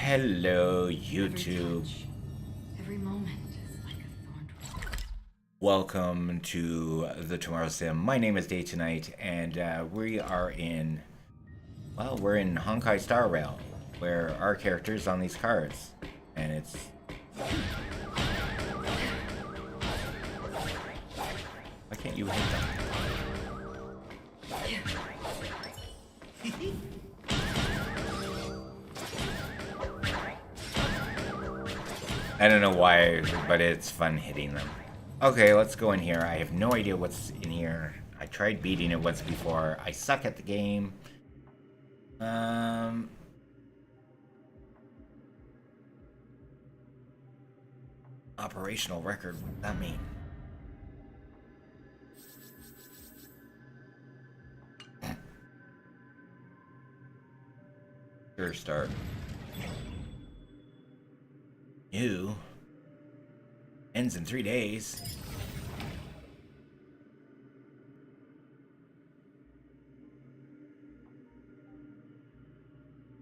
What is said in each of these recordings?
Hello, YouTube. Every moment is like a thorn. Welcome to the Tomorrow Sim. My name is Day Tonight, and we are in, well, we're in Honkai Star Rail, where our character's on these cards, and it's. Why can't you hit them? I don't know why, but it's fun hitting them. Okay, let's go in here. I have no idea what's in here. I tried beating it once before. I suck at the game. Operational record, what does that mean? Sure, start. New. Ends in 3 days.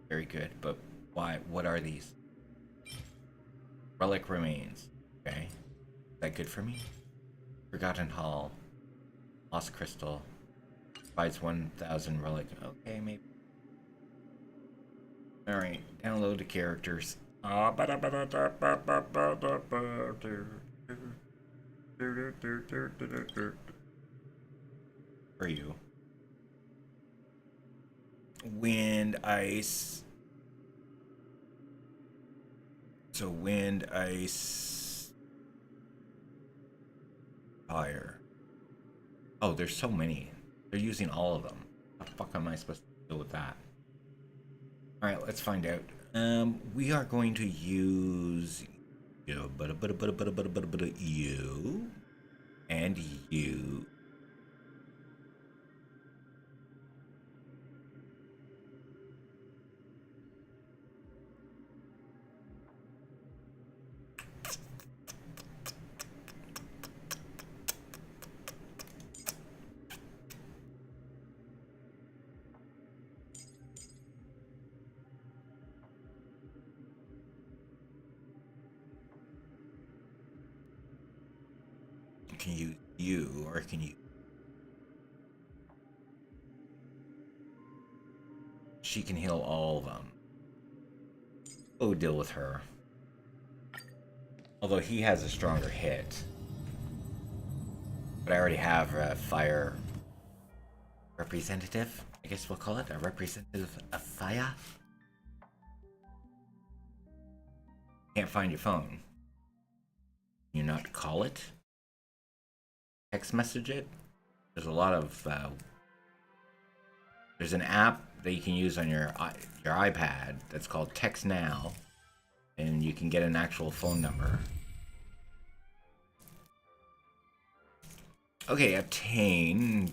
Very good, but why? What are these? Relic remains. Okay. Is that good for me? Forgotten Hall. Lost Crystal. Provides 1,000 relic. Okay, maybe. Alright, download the characters. For you. Wind, ice. So wind, ice, fire. Oh, there's so many. They're using all of them. How the fuck am I supposed to deal with that? Alright, let's find out. We are going to use you and you. Can use you, or can you? She can heal all of them. Oh, deal with her. Although he has a stronger hit. But I already have a fire representative. I guess we'll call it a representative of fire. Can't find your phone. You not call it? Text message it? There's a lot of there's an app that you can use on your iPad that's called Text Now, and you can get an actual phone number. Okay, obtain.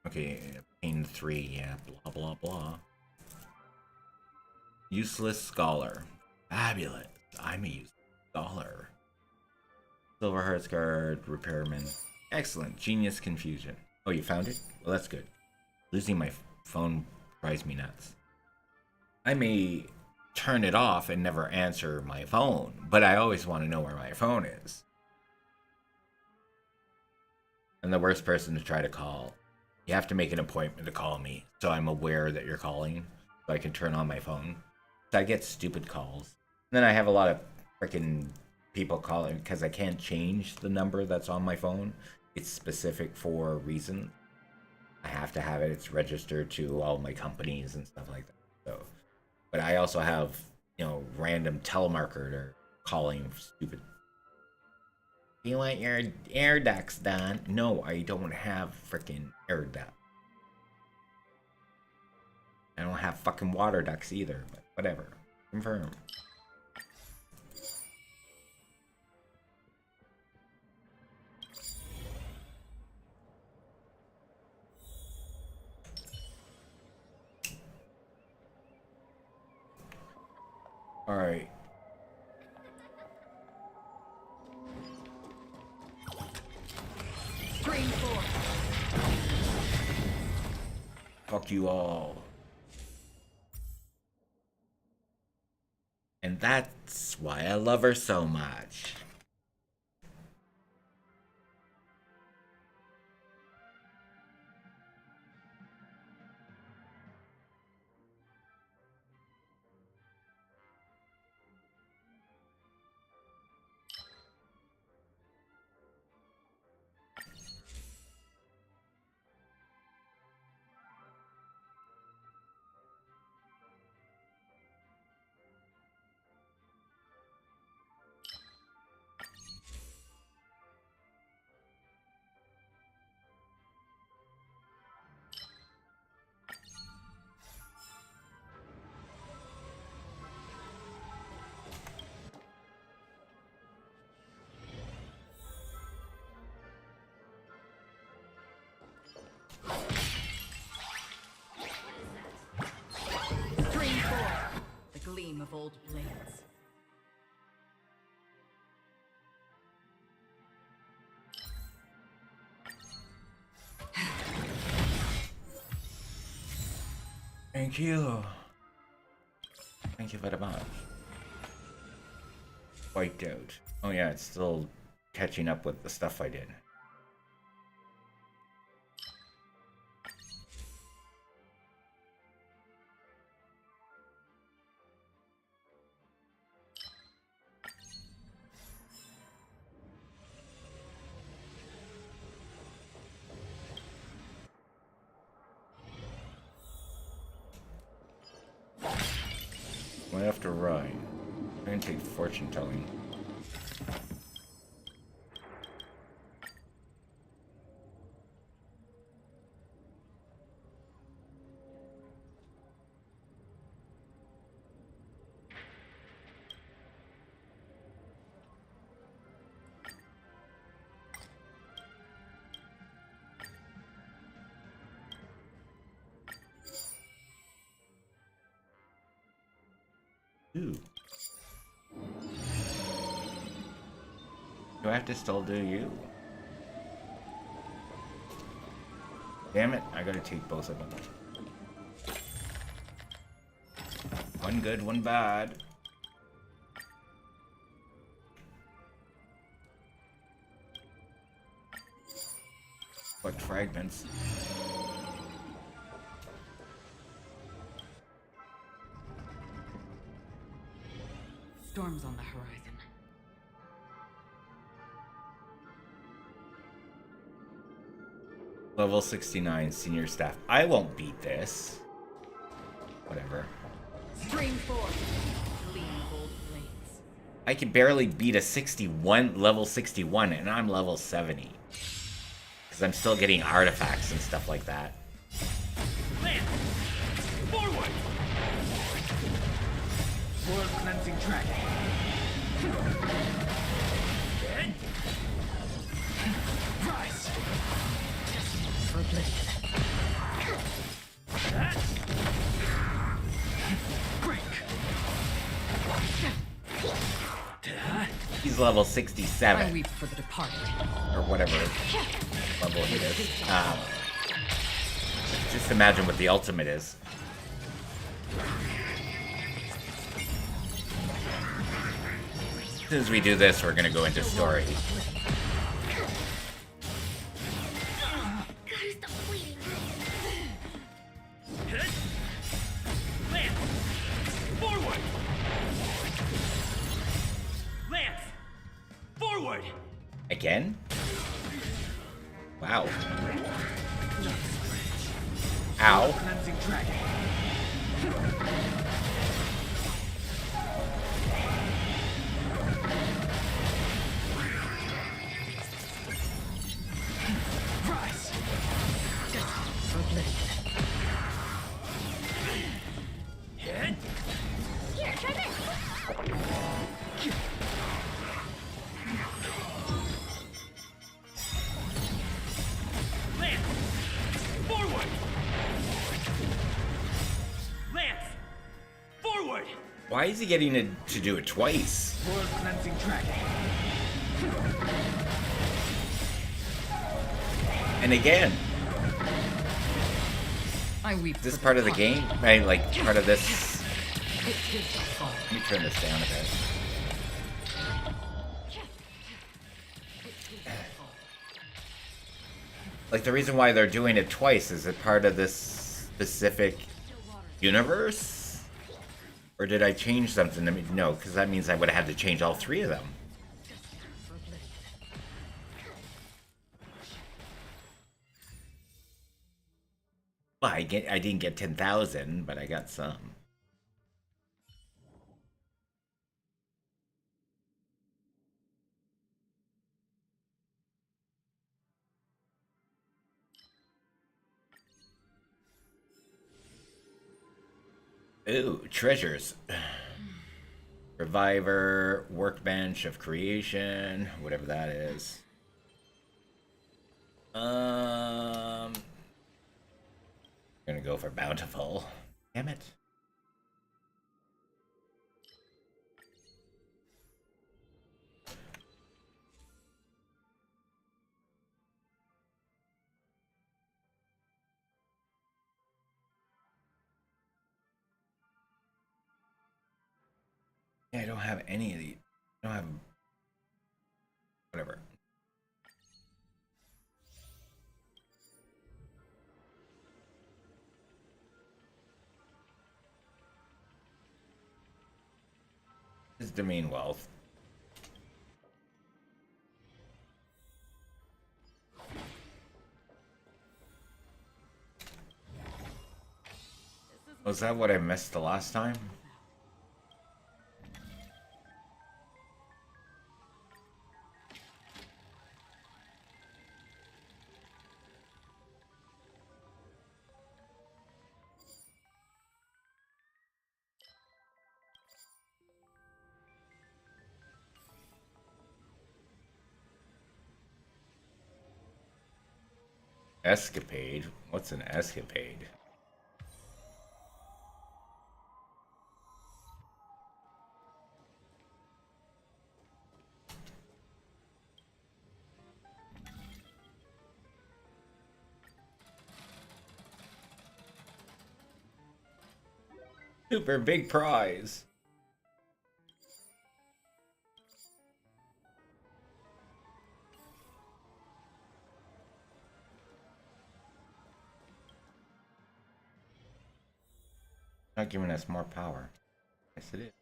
Okay, obtain 3. Yeah, blah blah blah. Useless scholar. Fabulous. I'm a useless scholar. Silver Hearts Guard, Repairman. Excellent. Genius Confusion. Oh, you found it? Well, that's good. Losing my phone drives me nuts. I may turn it off and never answer my phone, but I always want to know where my phone is. I'm the worst person to try to call. You have to make an appointment to call me, so I'm aware that you're calling, so I can turn on my phone. So I get stupid calls. And then I have a lot of freaking people calling because I can't change the number that's on my phone. It's specific for a reason. I have to have it. It's registered to all my companies and stuff like that. So, but I also have, random telemarketer calling stupid. Do you want your air ducts done? No, I don't have freaking air ducts. I don't have fucking water ducts either, but whatever. Confirm. Alright. Fuck you all. And that's why I love her so much. Of old blades. Thank you. Thank you very much. Wiped out. Oh yeah, it's still catching up with the stuff I did. Might have to ride. I'm gonna take fortune telling. Ooh. Do I have to still do you? Damn it, I gotta take both of them. One good, one bad. Collect fragments. Storms on the horizon. Level 69 senior staff. I won't beat this. Whatever. Stream forth. Gleam gold blades. I can barely beat a 61, level 61, and I'm level 70. Because I'm still getting artifacts and stuff like that. Land! Forward! World cleansing dragon. Dead. Rise! That. Break. He's level I 67. weep for the departed. Or whatever level he is. Just imagine what the ultimate is. As soon as we do this, we're gonna go into story. Gotta stop bleeding. Lance! Forward! Lance! Forward! Again? Wow. Ow. Cleansing dragon. Rise! Hit! Here, try this. Lance! Forward! Lance! Forward! Why is he getting to do it twice? World cleansing dragon. And again. I weep Is this for part of the departed. game? Right, like part of this Let me turn this down a bit. Like, the reason why they're doing it twice, is it part of this specific universe? Or did I change something? I mean, no, because that means I would have had to change all three of them. Well, I didn't get 10,000, but I got some. Ooh, treasures. Reviver, Workbench of Creation, whatever that is. Gonna go for Bountiful. Damn it. Yeah, I don't have any of these. I don't have... Whatever. This is domain wealth. Was that what I missed the last time? Escapade? What's an escapade? Super big prize. Not giving us more power. Yes, it is.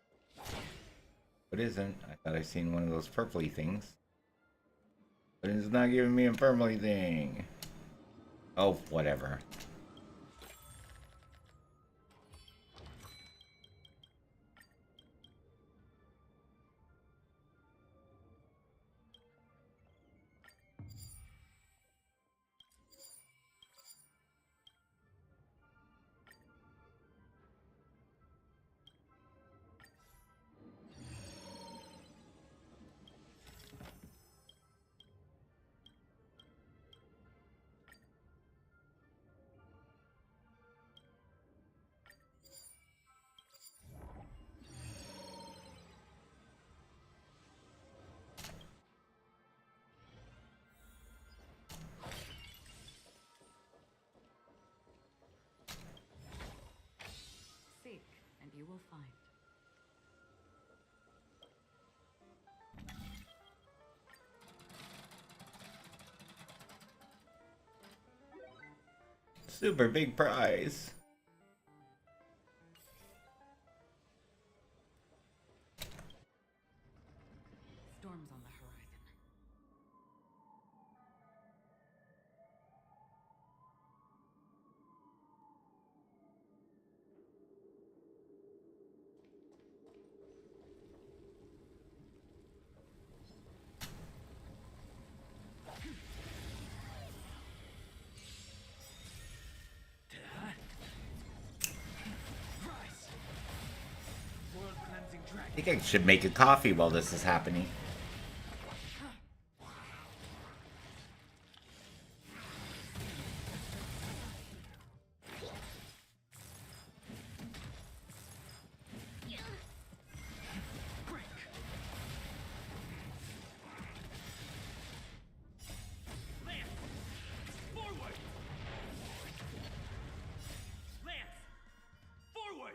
But isn't. I thought I seen one of those purpley things. But it's not giving me a purpley thing. Oh, whatever. Seek, and you will find. Super big prize. Storms on the horizon. Rise! World cleansing dragon. I think I should make a coffee while this is happening. Break. Lance! Forward! Lance! Forward!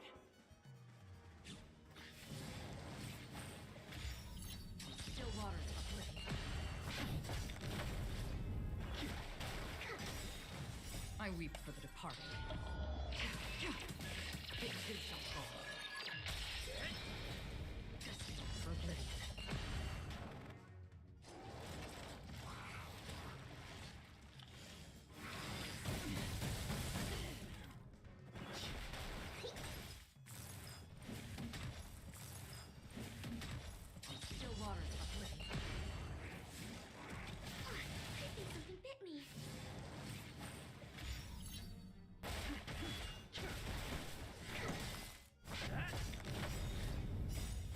weep for the departed. It too shall fall. Destined for oblivion. Still waters uplifting. I think something bit me.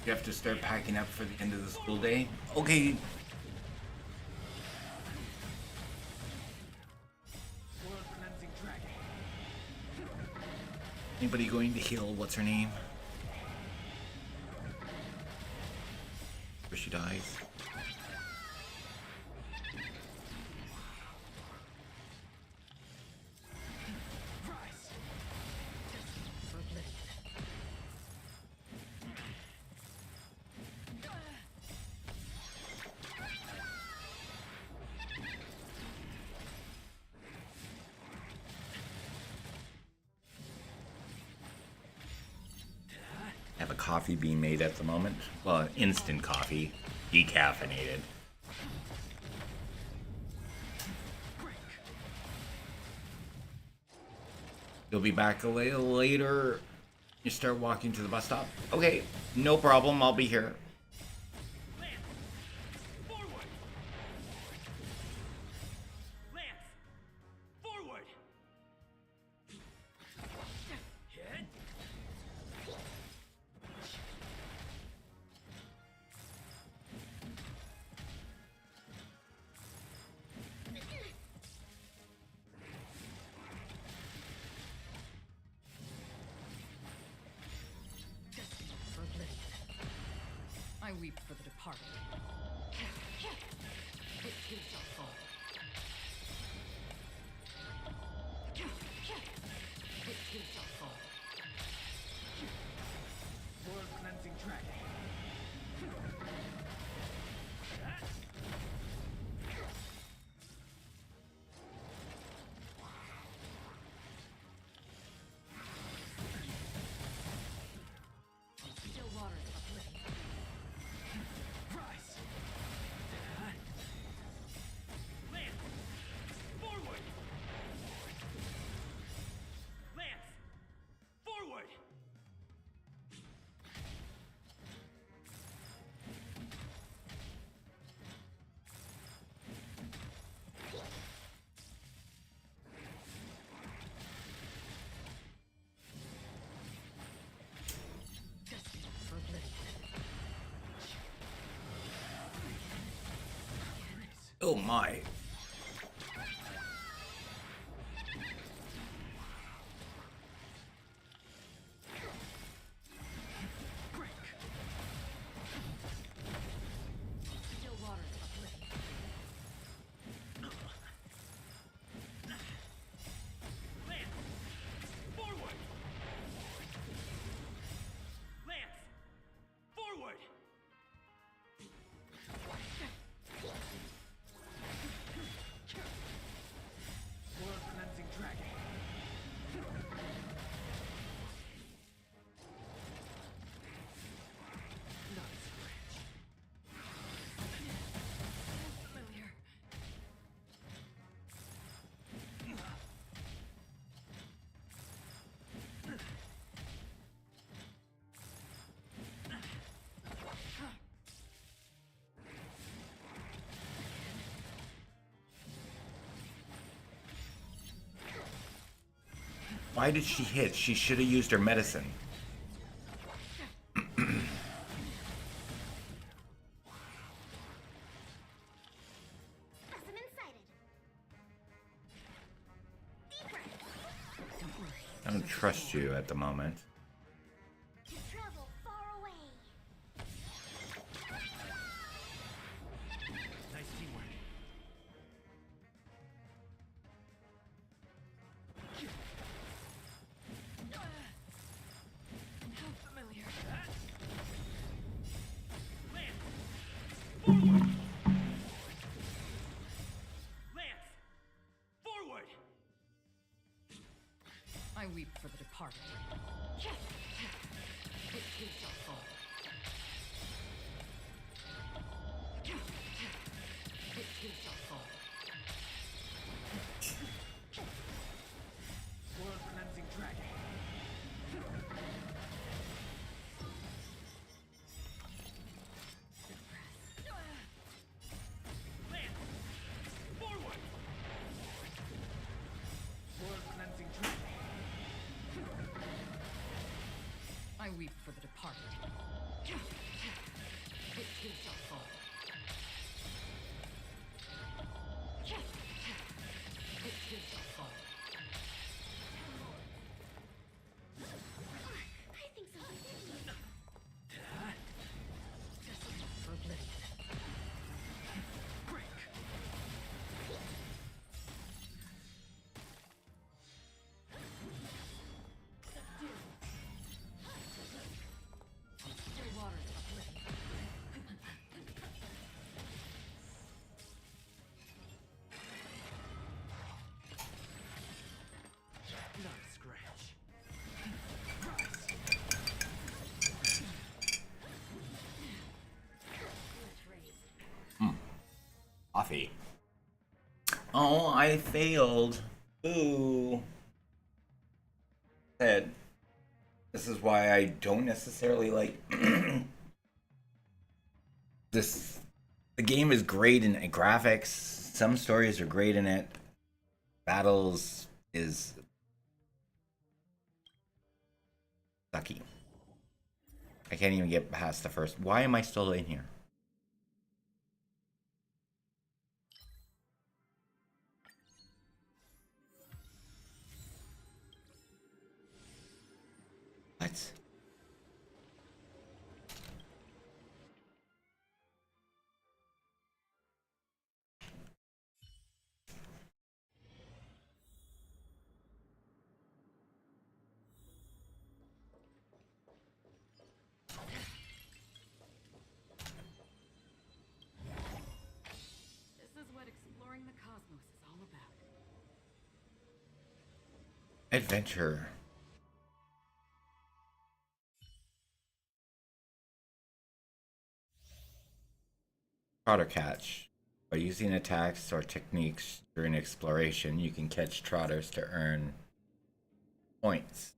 You have to start packing up for the end of the school day. Okay. World cleansing dragon. Anybody going to heal? What's her name? Where she dies. Rise. For oblivion. I have a coffee being made at the moment. Well, instant coffee. Decaffeinated. You'll be back a little later. You start walking to the bus stop. Okay, no problem. I'll be here. Lance. Forward. Lance. Forward. Hit. Destined for oblivion. I weep for the departed. It too shall fall. It too shall fall. World cleansing dragon. Still waters uplifting. Rise. Lance. Forward. Lance. Forward. Destined for oblivion. Oh my. Break. Still waters uplifting. Lance. Forward. Lance. Forward. World cleansing dragon. Nice bridge. Familiar. Why did she hit? She should have used her medicine. Specimen sighted. Deep breath. Don't worry. I don't trust you at the moment. To travel far away. Nice teamwork. How familiar. Lance. Forward. Lance. Forward. departed. It too shall fall. It too shall fall. World cleansing dragon. Land. Forward. World cleansing dragon. I weep for the departed. It too shall fall. It too shall fall. I think something bit me. For oblivion. Break. Still waters of oblivion. Not a scratch. Coffee. Oh, I failed. Ooh. Said. This is why I don't necessarily like this. The game is great in graphics. Some stories are great in it. Battles is sucky. I can't even get past the first. Why am I still in here? What? This is what exploring the cosmos is all about. Adventure. Trotter catch. By using attacks or techniques during exploration, you can catch trotters to earn points.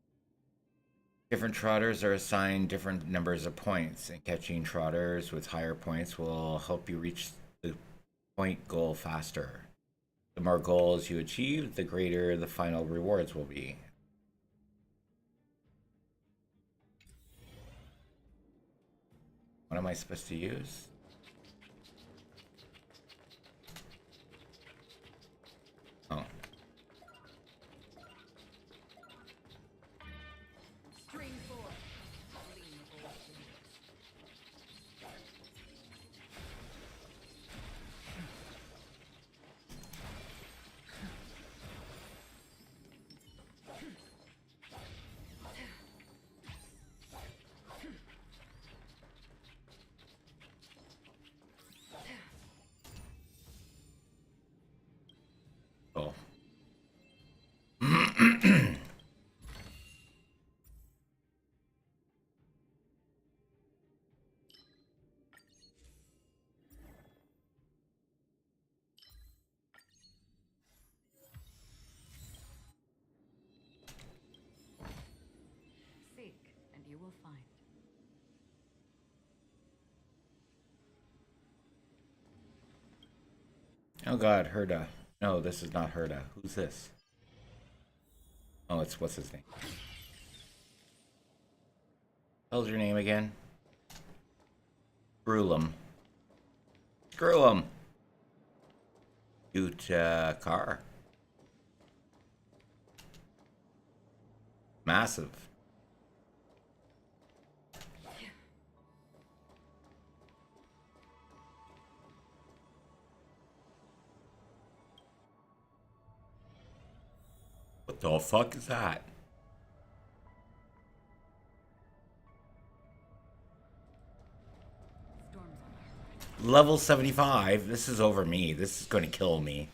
Different trotters are assigned different numbers of points, and catching trotters with higher points will help you reach the point goal faster. The more goals you achieve, the greater the final rewards will be. What am I supposed to use? Oh. Stream 4. Gleam of old fingers. Oh. Seek, and you will find. Oh god, Herda. No, this is not Herda. Who's this? Oh, it's what's his name? What's your name again? Brulum. Screw him. Shoot, car. Massive. What the fuck is that? Storms on the horizon. Level 75. This is over me. This is going to kill me.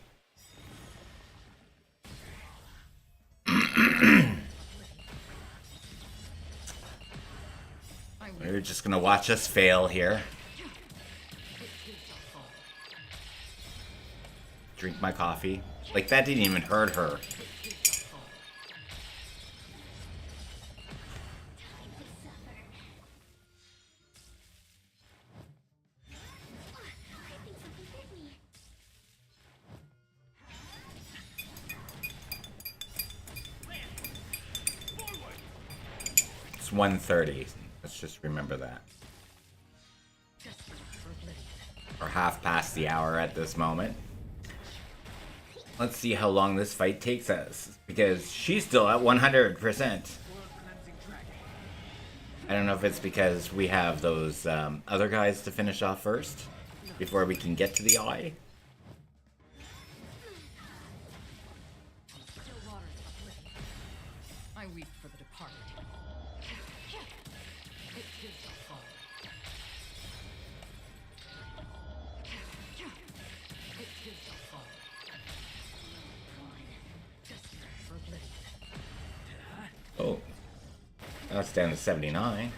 You're just gonna watch us fail here. Drink my coffee. Like, that didn't even hurt her. It's 1:30. Let's just remember that. Or half past the hour at this moment. Let's see how long this fight takes us, because she's still at 100%. I don't know if it's because we have those other guys to finish off first, before we can get to the eye. I weep for the departed. Oh, now it's down to 79.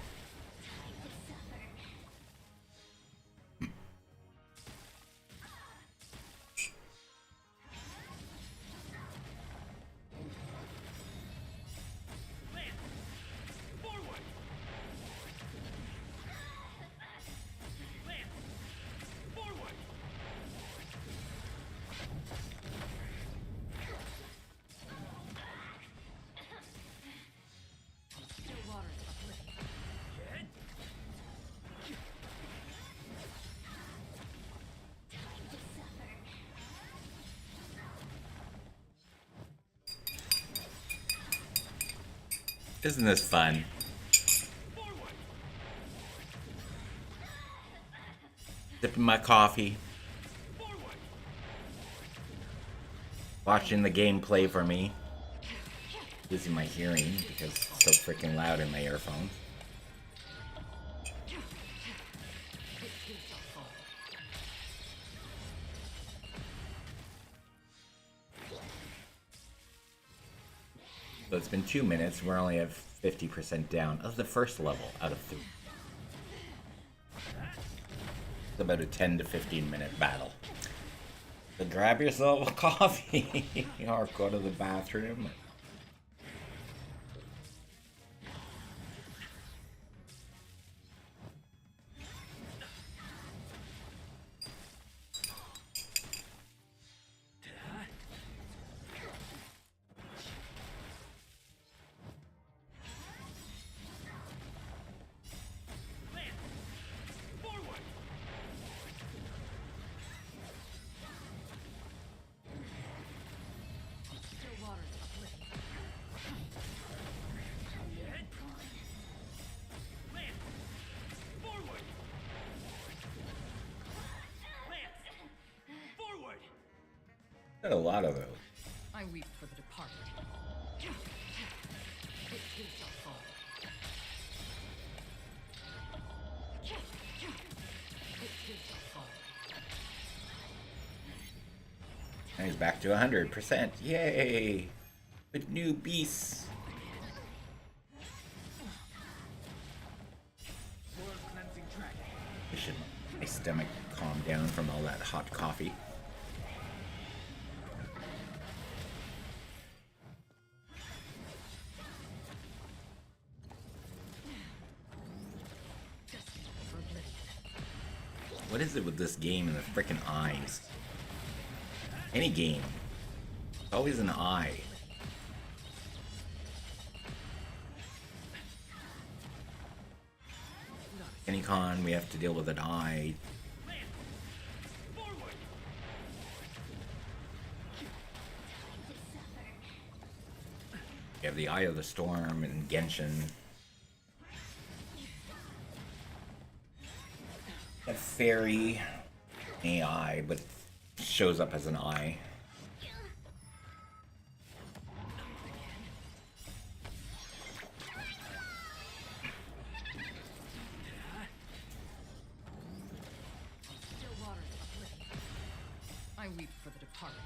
Isn't this fun? Sipping my coffee. Watching the gameplay for me. Losing my hearing because it's so freaking loud in my earphones. So it's been 2 minutes. We're only at 50% down of the first level out of 3. It's about a 10 to 15 minute battle. So grab yourself a coffee or go to the bathroom. Got a lot of those. I weep for the departed. And he's back to 100%. Yay! With new beasts. I should my stomach calm down from all that hot coffee. What is it with this game and the frickin' eyes? Any game. It's always an eye. Any con, we have to deal with an eye. You have the Eye of the Storm and Genshin. A fairy AI, but shows up as an eye. I weep for the departed.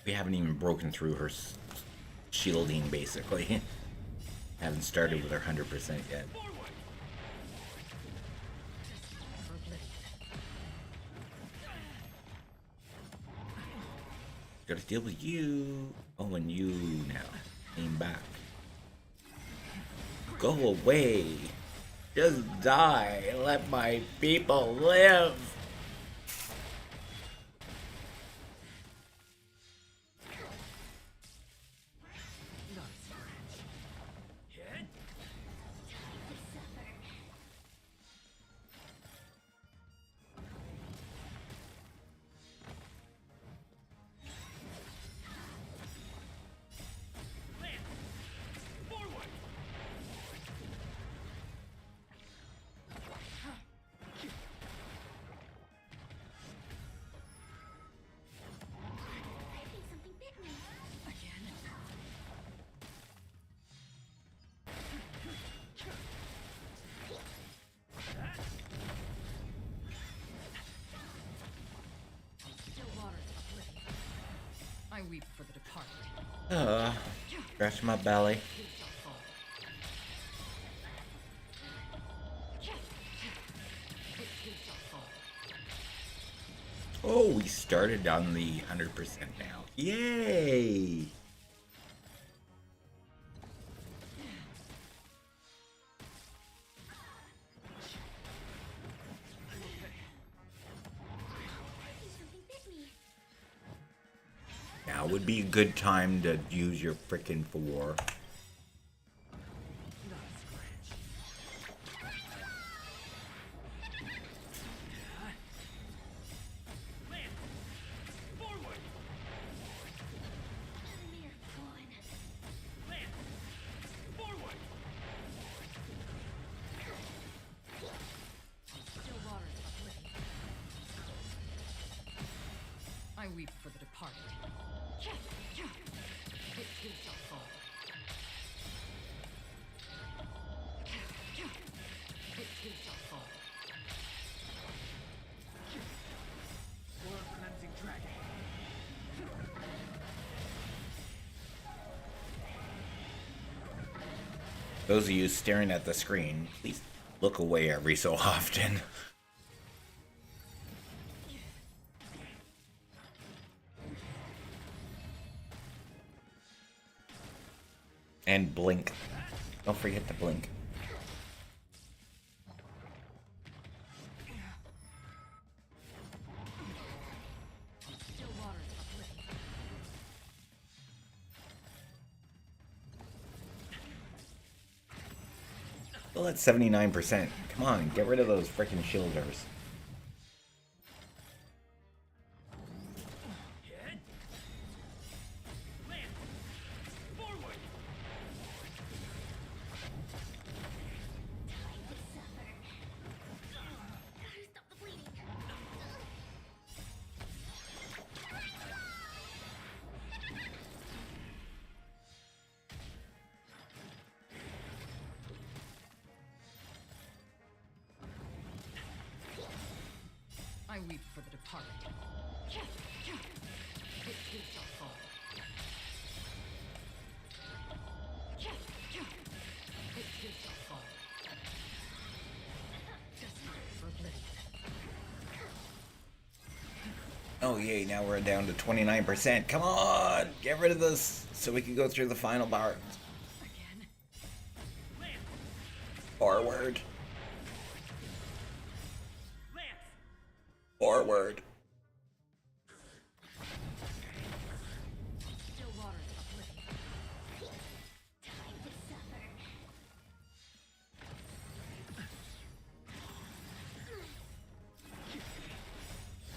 We haven't even broken through her shielding, basically. Haven't started with her 100% yet. Gotta deal with you. Oh, and you now. Aim back. Go away. Just die. Let my people live. I think something bit me. Again. Still waters uplifting. I weep for the departed. Scratch my belly. Who shall fall? Who shall fall? Oh, we started on the 100% now. Yay! I think something bit me. Now would be a good time to use your frickin' 4. Mere fun. Still waters uplifting. I weep for the departed. Who shall fall? Who shall fall? World cleansing dragon. Those of you staring at the screen, please look away every so often. And blink. Don't forget to blink. Still waters uplifting. Well, that's 79%. Come on, get rid of those frickin' shielders. Time to suffer. Stop the bleeding. I weep for the departed. Who shall fall? Who shall fall? Desperate for oblivion. Oh yay, now we're down to 29%. Come on! Get rid of this so we can go through the final part. Again. Forward. Lance. Forward. Still waters uplifting. Time to suffer.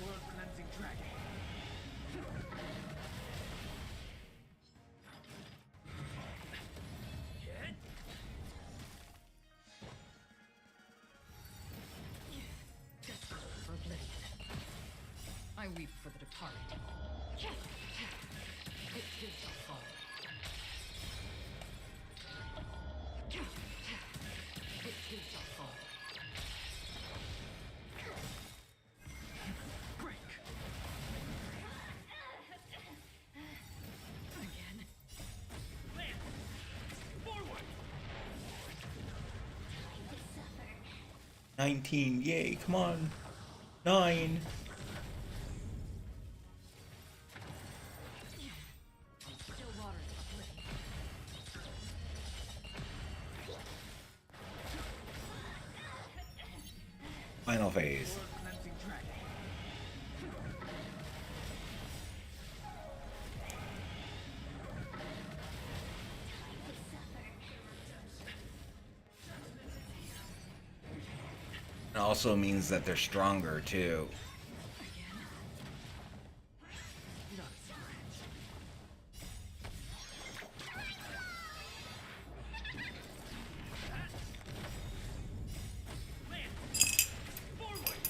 World cleansing dragon. Desperate for oblivion. I weep for the departed. Who shall fall? Who shall fall? Break. 19, yay, come on. 9. Still waters uplifting. Final phase. World cleansing dragon. It also means that they're stronger too. Not a scratch. Lance! Forward!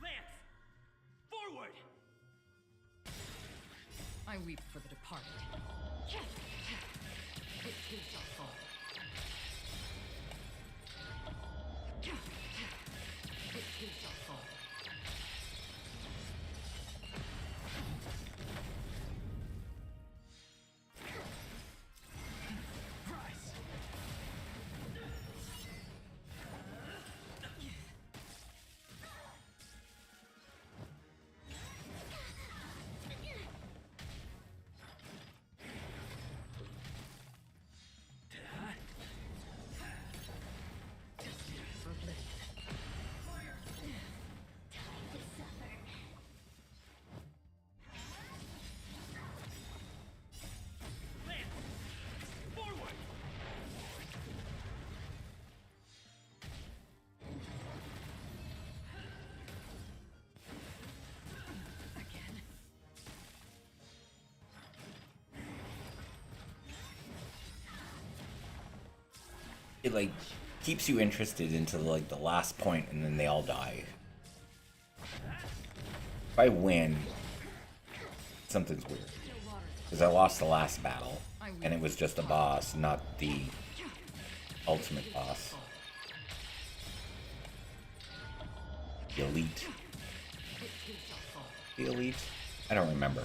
Lance! Forward! I weep for the departed. With too shall fall. With too shall fall. Rise! For bliss. Time to suffer. Lance! Forward! Again. It like keeps you interested into like the last point and then they all die. If I win, something's weird. Still waters Because I lost the last battle. And it was just a boss, not the ultimate boss. The elite. with too shall fall. The elite? I don't remember.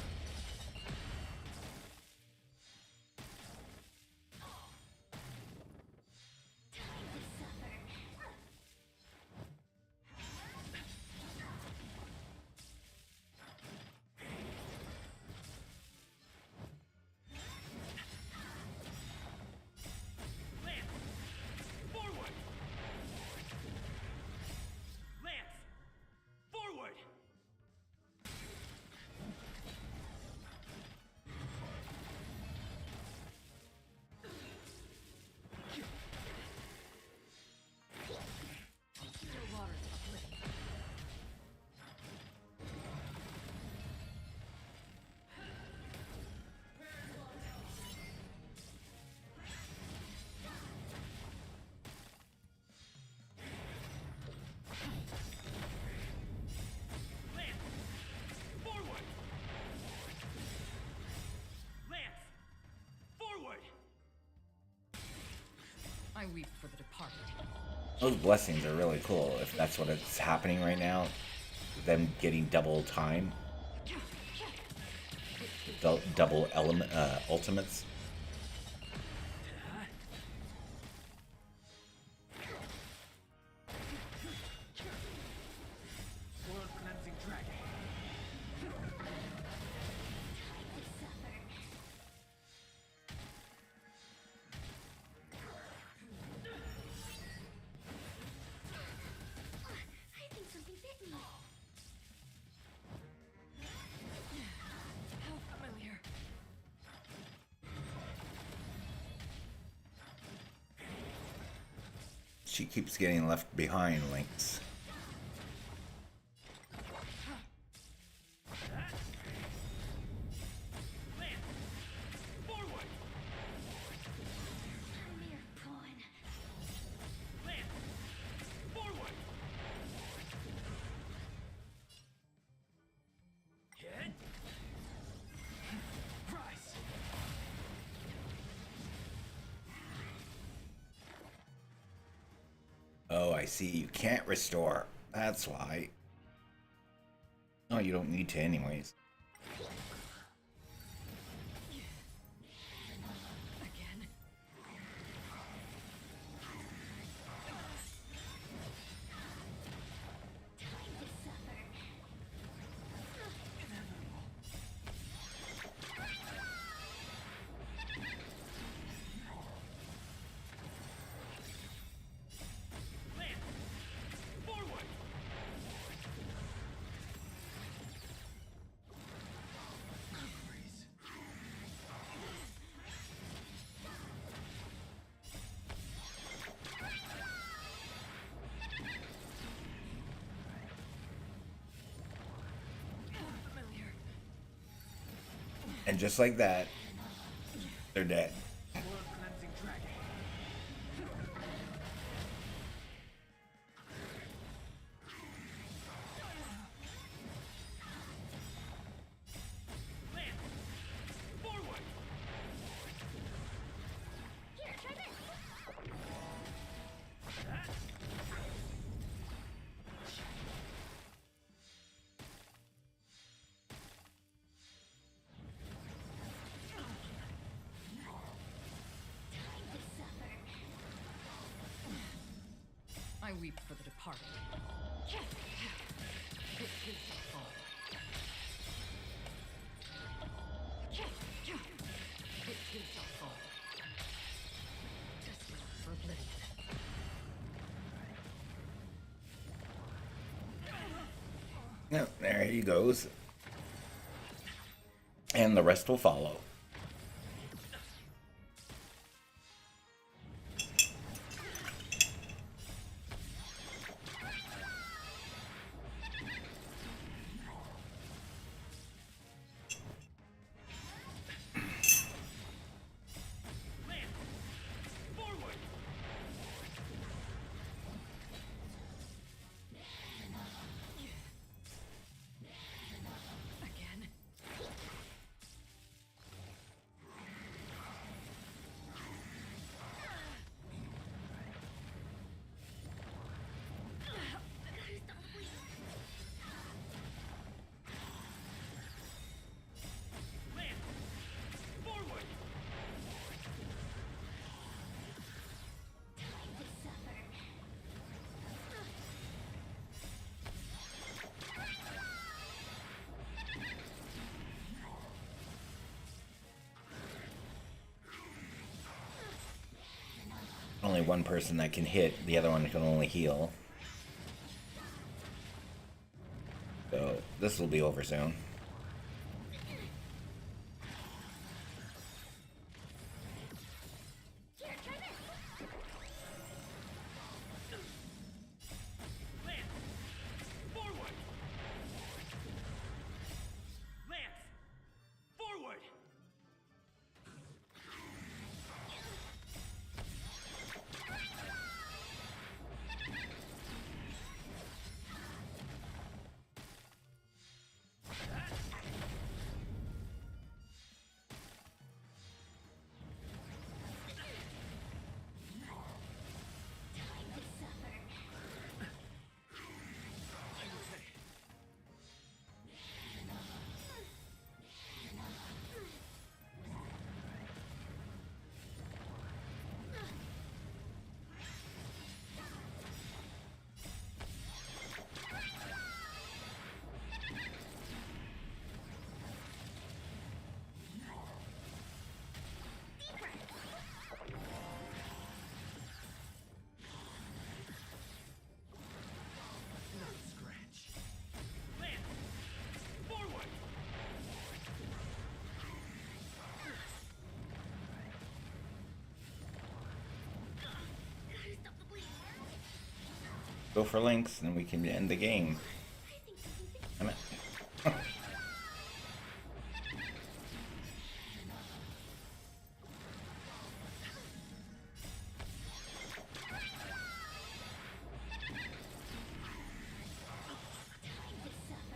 Time to suffer. Lance! Forward! Lance! Forward! Still waters uplifting. Lance! Forward! Lance! Forward! I weep for the departed. Those blessings are really cool if that's what it's happening right now. Them getting double time. Double element ultimates. World cleansing dragon. Time to suffer. I think something bit me. How familiar. She keeps getting left behind, Lynx. Lance! Forward! A mere pawn. Lance! Forward! Hit! Rise! Oh, I see. You can't restore. That's why. No, you don't need to anyways. Again. And just like that, they're dead. World cleansing dragon. Lance, forward. Here, try this. Time to suffer. I weep for the departed. It too shall fall. It too shall fall. Destined for oblivion. Yep, there he goes. And the rest will follow. Lance, forward. Again. Lance, forward. Time to suffer. Only one person that can hit, the other one can only heal. So this will be over soon. Here, try this. Lance, forward. Lance, forward. Time to suffer. Scratch. Lance, forward. Stop the bleeding. Go for links, and we can end the game. I think something fixed. I'm at- Time to suffer.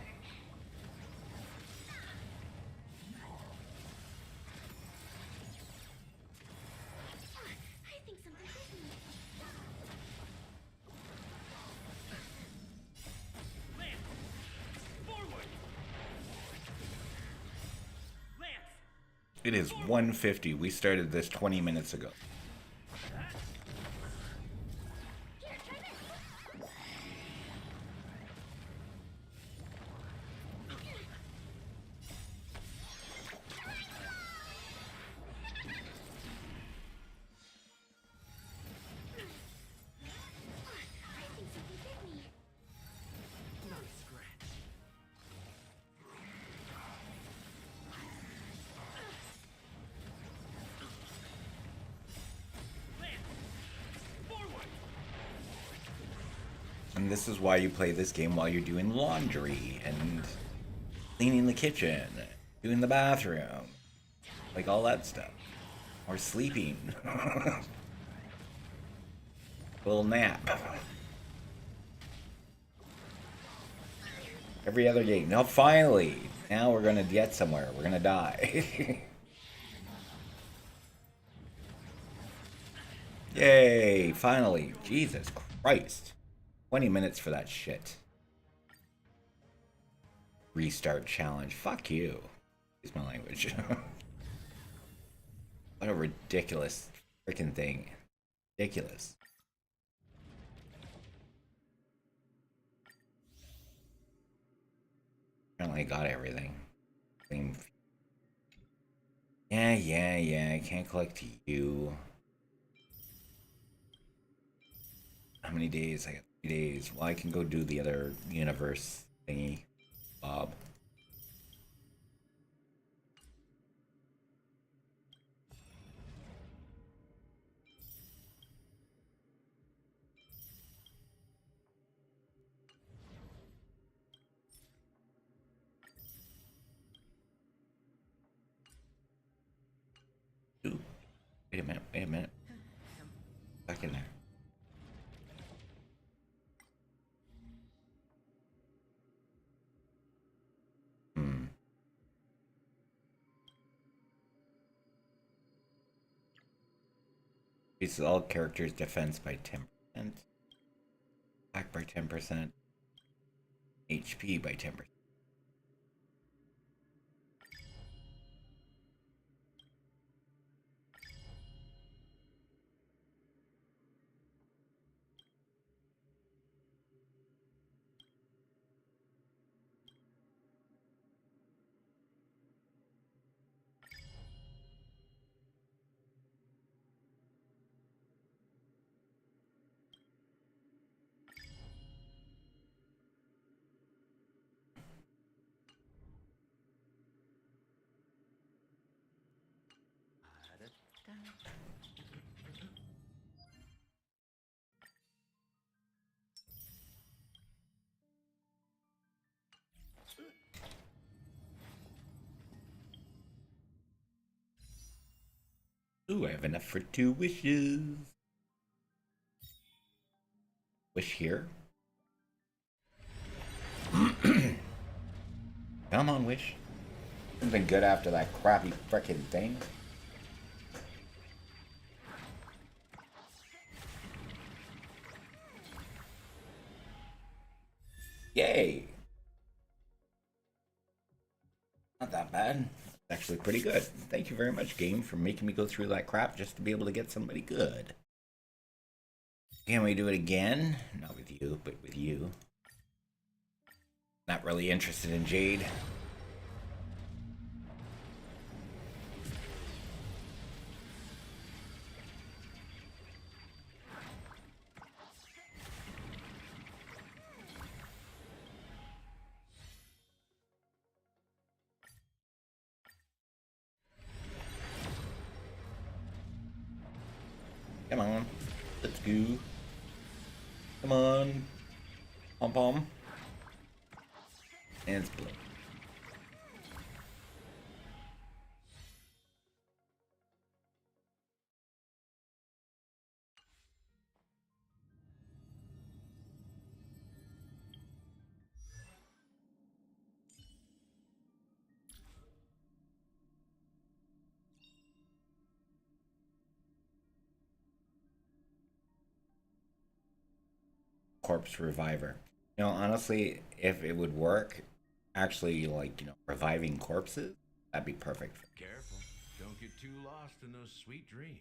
I think something bit me. Lance, forward. Lance, It is 1:50. We started this 20 minutes ago. Here, try this. I think something bit me. not a scratch. Lance, forward. And this is why you play this game while you're doing laundry and cleaning the kitchen, doing the bathroom. Like all that stuff. Or sleeping. Little nap. Every other game. Now finally! Now we're gonna get somewhere. We're gonna die. Yay! Finally! Jesus Christ! 20 minutes for that shit. Restart challenge. Fuck you. Excuse my language. What a ridiculous freaking thing. Ridiculous. Apparently I got everything. Yeah. I can't collect you. How many days? I got 3 days. Well, I can go do the other universe thingy. Bob. Ooh. Wait a minute. Back in there. Increases all characters' defense by 10%. Attack by 10%. HP by 10%. Ooh, I have enough for 2 wishes. Wish here. Come on, Wish. Something good after that crappy frickin' thing. Yay! Not that bad. Actually pretty good. Thank you very much, game, for making me go through that crap just to be able to get somebody good. Can we do it again? Not with you, but with you. Not really interested in Jade. Come on. Let's go. Come on. Pom pom. And it's blue. Corpse Reviver. You know, honestly, if it would work, actually, like, you know, reviving corpses, that'd be perfect. Careful. Don't get too lost in those sweet dreams.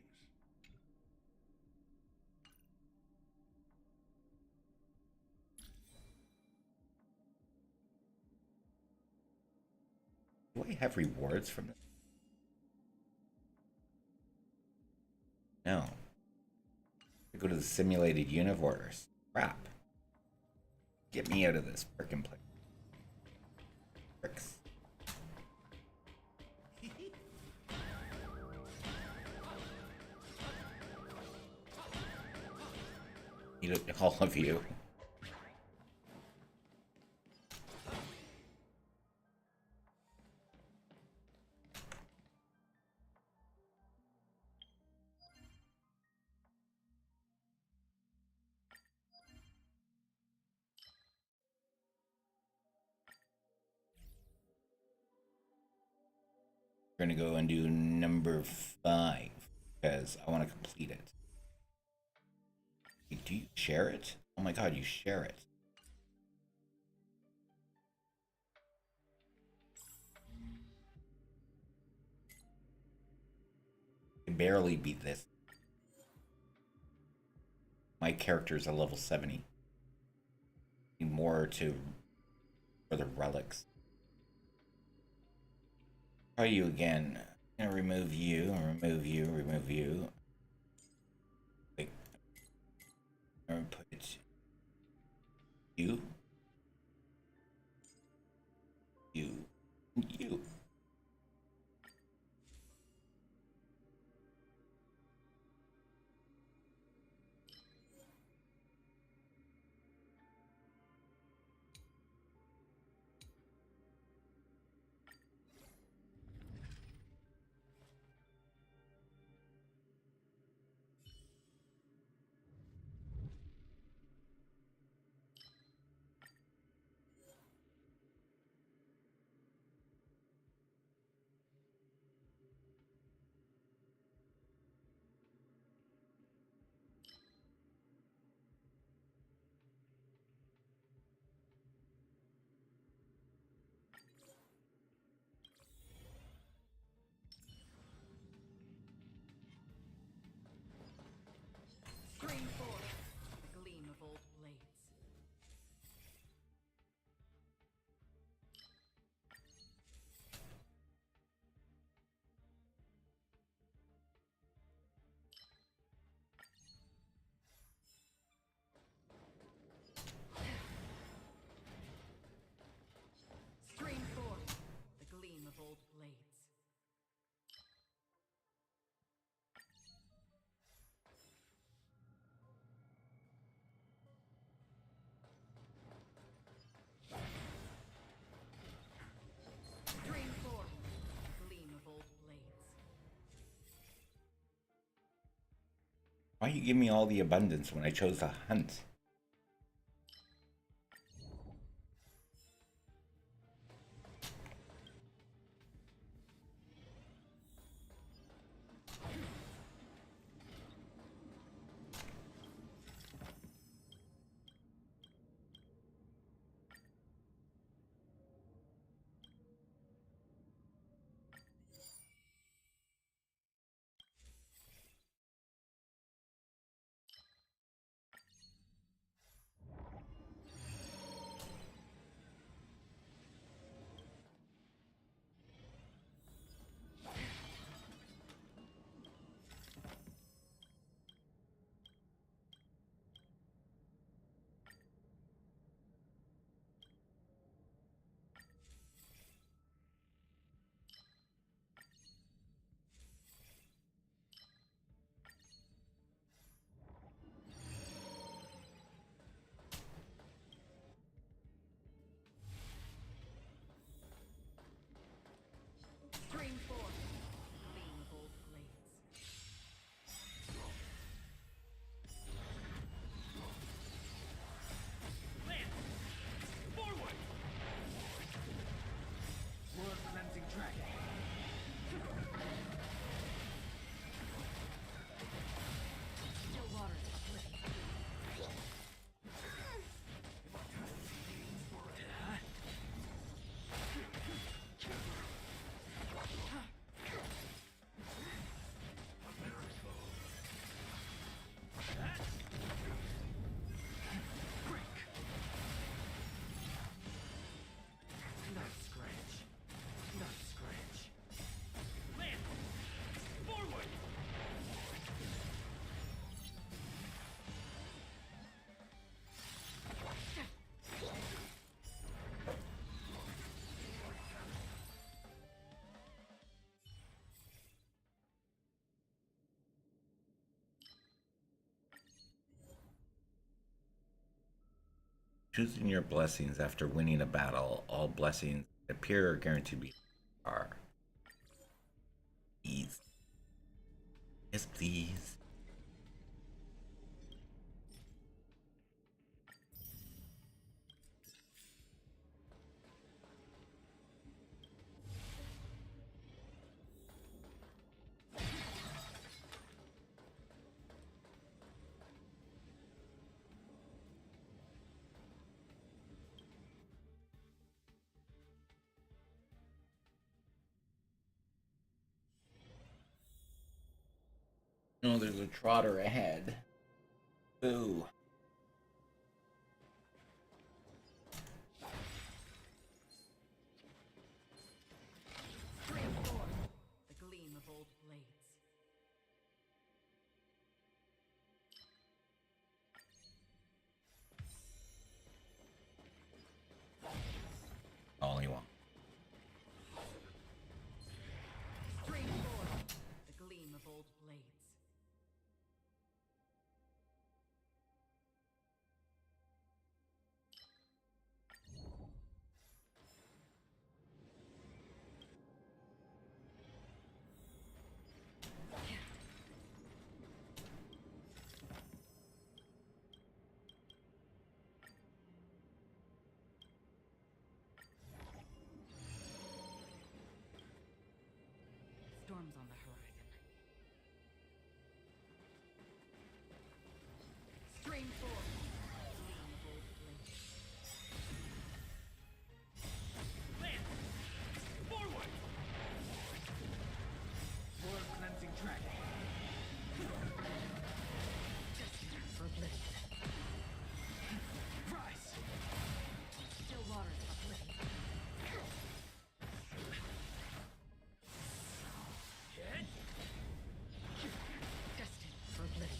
Do I have rewards from this? No. I go to the simulated universe. Crap. Get me out of this frickin' place. Fricks. Eat it, all of you. We're gonna go and do number 5 because I want to complete it. Wait, do you share it? Oh my god, you share it. I barely beat this. My character is a level 70. Need more to for the relics. Try you again. I'm gonna remove you, remove you, remove you. Wait. I'm gonna put you, you, and you. Stream forth the gleam of old blades. Stream forth the gleam of old blades. Stream forth the gleam of old blades. Why you give me all the abundance when I chose to hunt? Stream forth the gleam of old blades. Land! Forward! World Cleansing Dragon. Still waters uplift. Nice scratch. Nice scratch. Land! Forward! Choosing your blessings after winning a battle. All blessings that appear are guaranteed to be are. Please. Yes, please. Oh, there's a trotter ahead. Boo. Stream forth the gleam of old blades. All you want. Stream forth the gleam of old blades. Storms on the horizon. Stream forth the gleam of old blades. Lance! Forward! World cleansing dragon. Destined for oblivion. Rise! Still waters of oblivion. Hit! Destined for oblivion.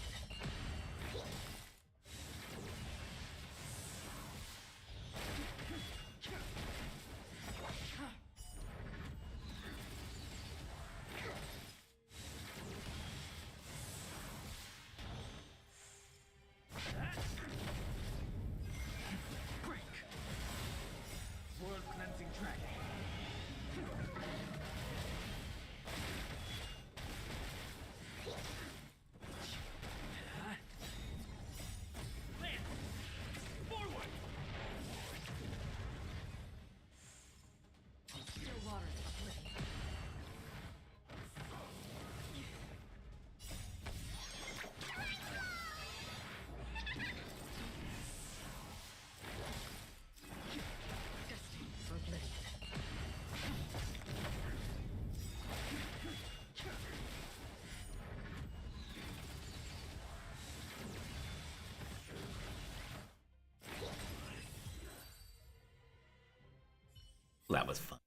Break! World cleansing dragon. Lance! Forward! Still waters of oblivion. Destined for oblivion. That was fun.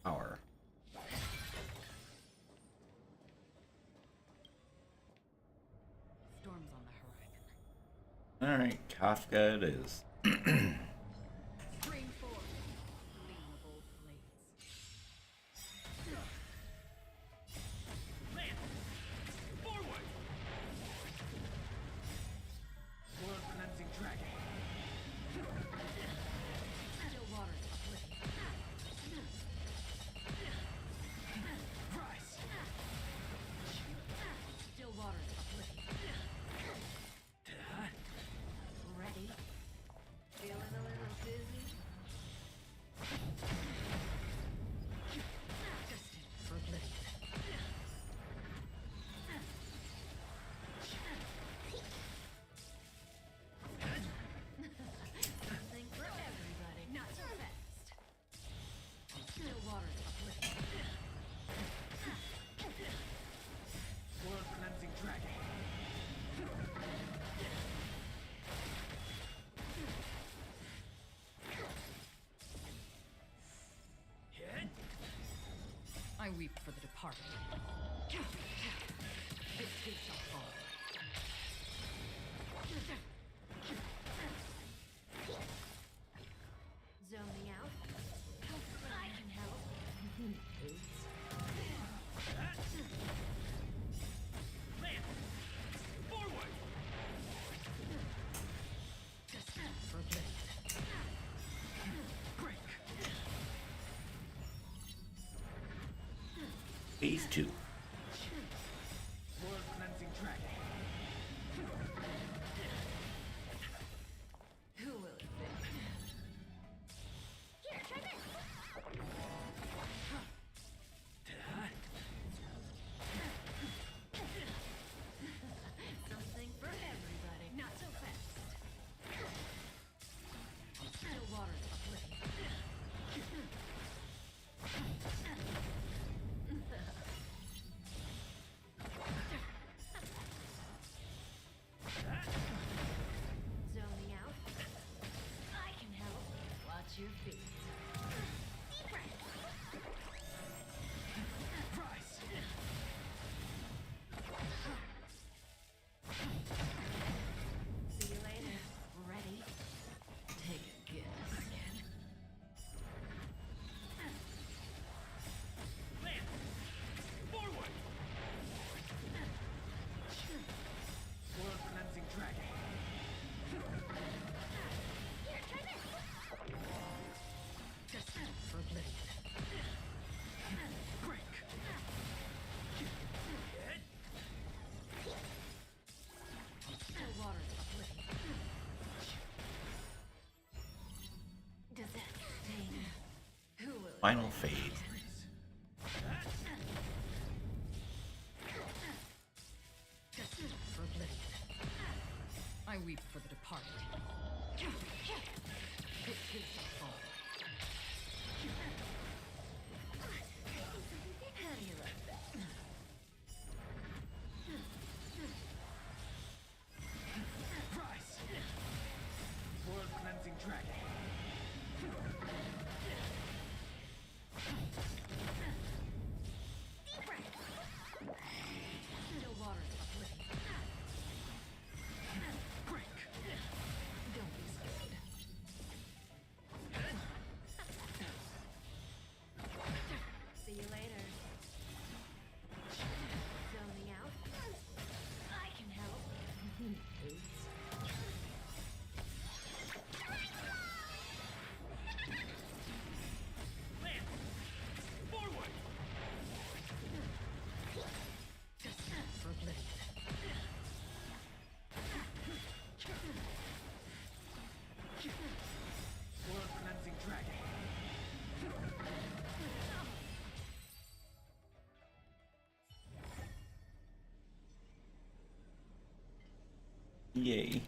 power. Storms on the horizon. Alright, Kafka it is. Spring forth. Gleam of old blades. Land! Forward! World cleansing dragon. Still waters uplifting. Rise! Still waters uplifting. Ready? Feeling a little dizzy? Destined for oblivion. Something for everybody. Not so fast. Still waters uplifting. World cleansing dragon. Hit! I weep for the departed. This too shall fall. Zone me out. I can help. Land! Forward! Destined for oblivion. Break! Phase 2. World cleansing dragon. Who will it be? Here, try this. Something for everybody. Not so fast. Still waters uplifting. Zone me out. I can help. Watch your feet. Rise! See you later. Ready? Take a guess. Land! Forward! World cleansing dragon. Here, try this. Destined for oblivion. Break! Hit! Still waters uplifting. Does that sting? Who will it Final phase. Destined for oblivion. I weep for the departed. This too shall fall. How do you like that? Rise! World cleansing dragon. Still waters uplifting. Break! Don't be scared. See you later. Zoning out. I can help. Oops. Land! Forward! Destined for oblivion. World cleansing dragon. Yay.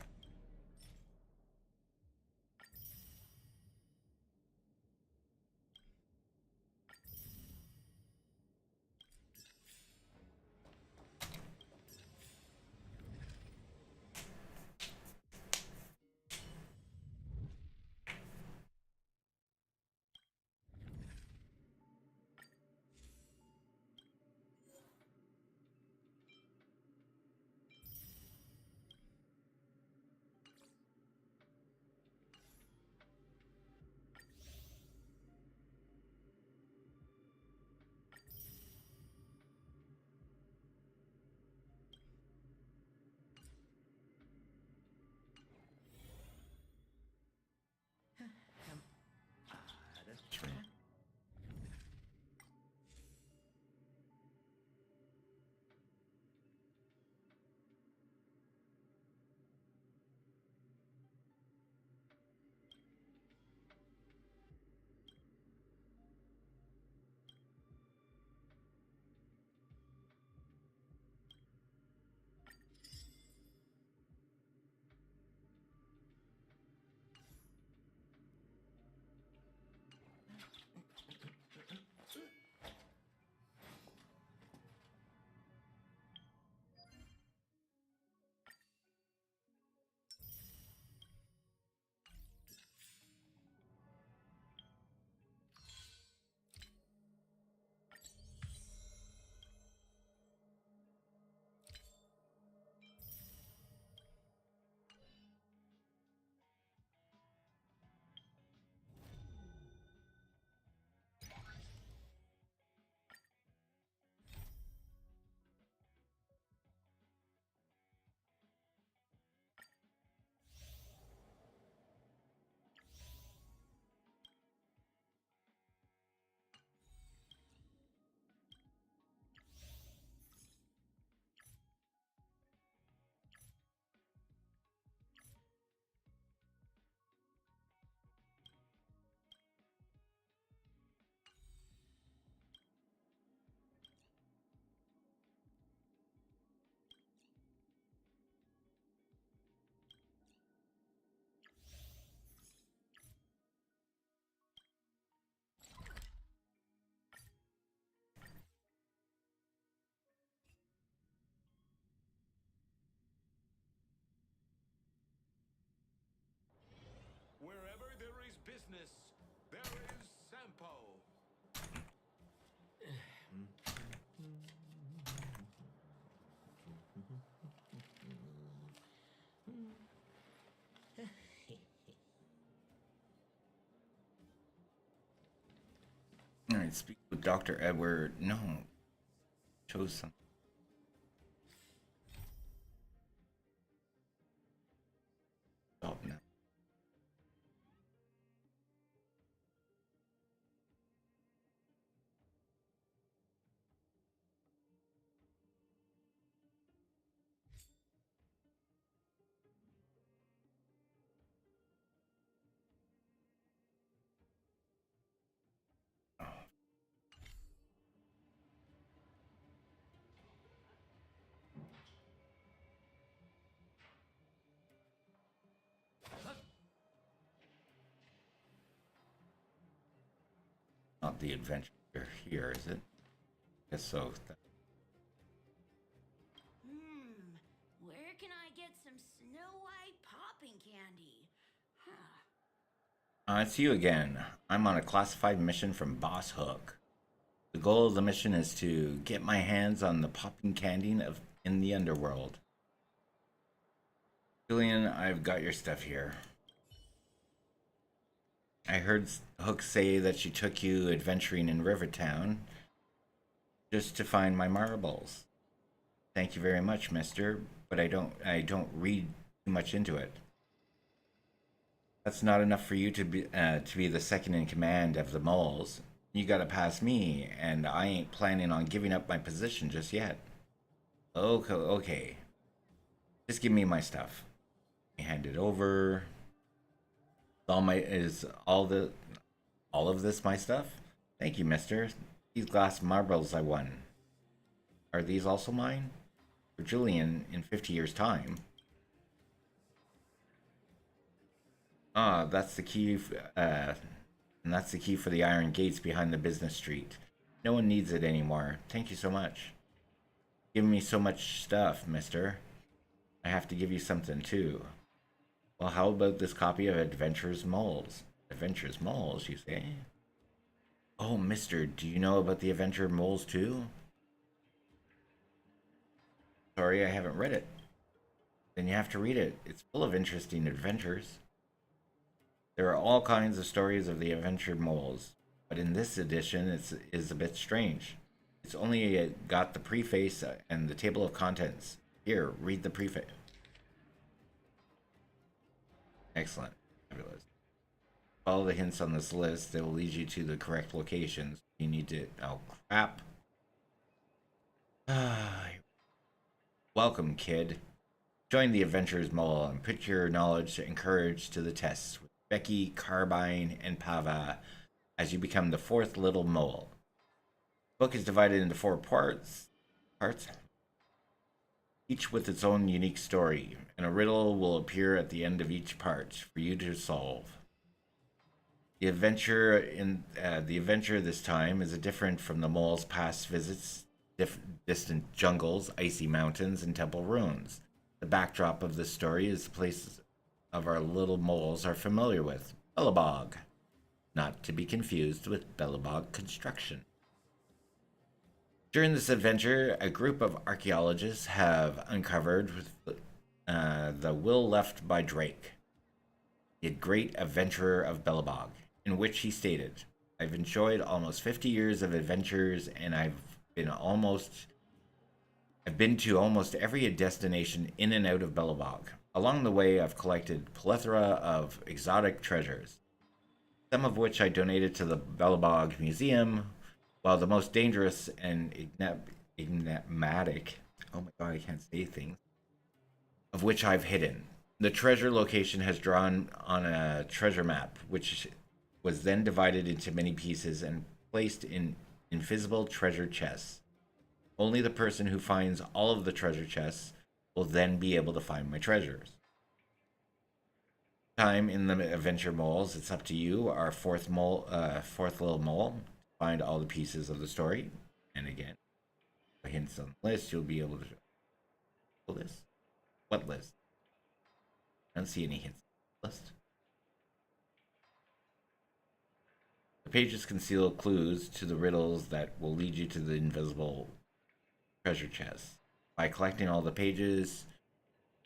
I speak with Dr. Edward. No. Chose some. Stop now. Not the adventure here, is it? Guess so. Where can I get some Snow White popping candy? Huh. It's you again. I'm on a classified mission from Boss Hook. The goal of the mission is to get my hands on the popping candy in the underworld. Julian, I've got your stuff here. I heard Hook say that she took you adventuring in Rivertown just to find my marbles. Thank you very much, mister, but I don't read too much into it. That's not enough for you to be the second in command of the moles. You gotta pass me, and I ain't planning on giving up my position just yet. Okay. Just give me my stuff. Hand it over. All of this my stuff? Thank you, mister. These glass marbles I won. Are these also mine? For Julian in 50 years' time. That's the key, and that's the key for the iron gates behind the business street. No one needs it anymore. Thank you so much. Giving me so much stuff, mister. I have to give you something, too. Well, how about this copy of Adventure's Moles? Adventure's Moles, you say? Oh, mister, do you know about the Adventure Moles, too? Sorry, I haven't read it. Then you have to read it. It's full of interesting adventures. There are all kinds of stories of the Adventure Moles, but in this edition, it is a bit strange. It's only got the preface and the table of contents. Here, read the preface. Excellent. Fabulous. Follow the hints on this list. They will lead you to the correct locations. You need to... Oh, crap. Welcome, kid. Join the Adventurers Mole and put your knowledge and courage to the test with Becky, Carbine, and Pava as you become the fourth little mole. The book is divided into 4 parts, each with its own unique story, and a riddle will appear at the end of each part for you to solve. The adventure this time is different from the mole's past visits, distant jungles, icy mountains, and temple ruins. The backdrop of this story is the places of our little moles are familiar with, Bellabog, not to be confused with Bellabog Construction. During this adventure, a group of archaeologists have uncovered the will left by Drake, the great adventurer of Bellabog, in which he stated, I've enjoyed almost 50 years of adventures, and I've been to almost every destination in and out of Bellabog. Along the way, I've collected plethora of exotic treasures, some of which I donated to the Bellabog Museum, while the most dangerous and enigmatic, oh my god, I can't say things, of which I've hidden. The treasure location has drawn on a treasure map, which was then divided into many pieces and placed in invisible treasure chests. Only the person who finds all of the treasure chests will then be able to find my treasures. Time in the adventure moles, it's up to you, our fourth little mole, find all the pieces of the story. And again, the hints on the list, you'll be able to pull this. What list? I don't see any hints on the list. The pages conceal clues to the riddles that will lead you to the invisible treasure chest. By collecting all the pages...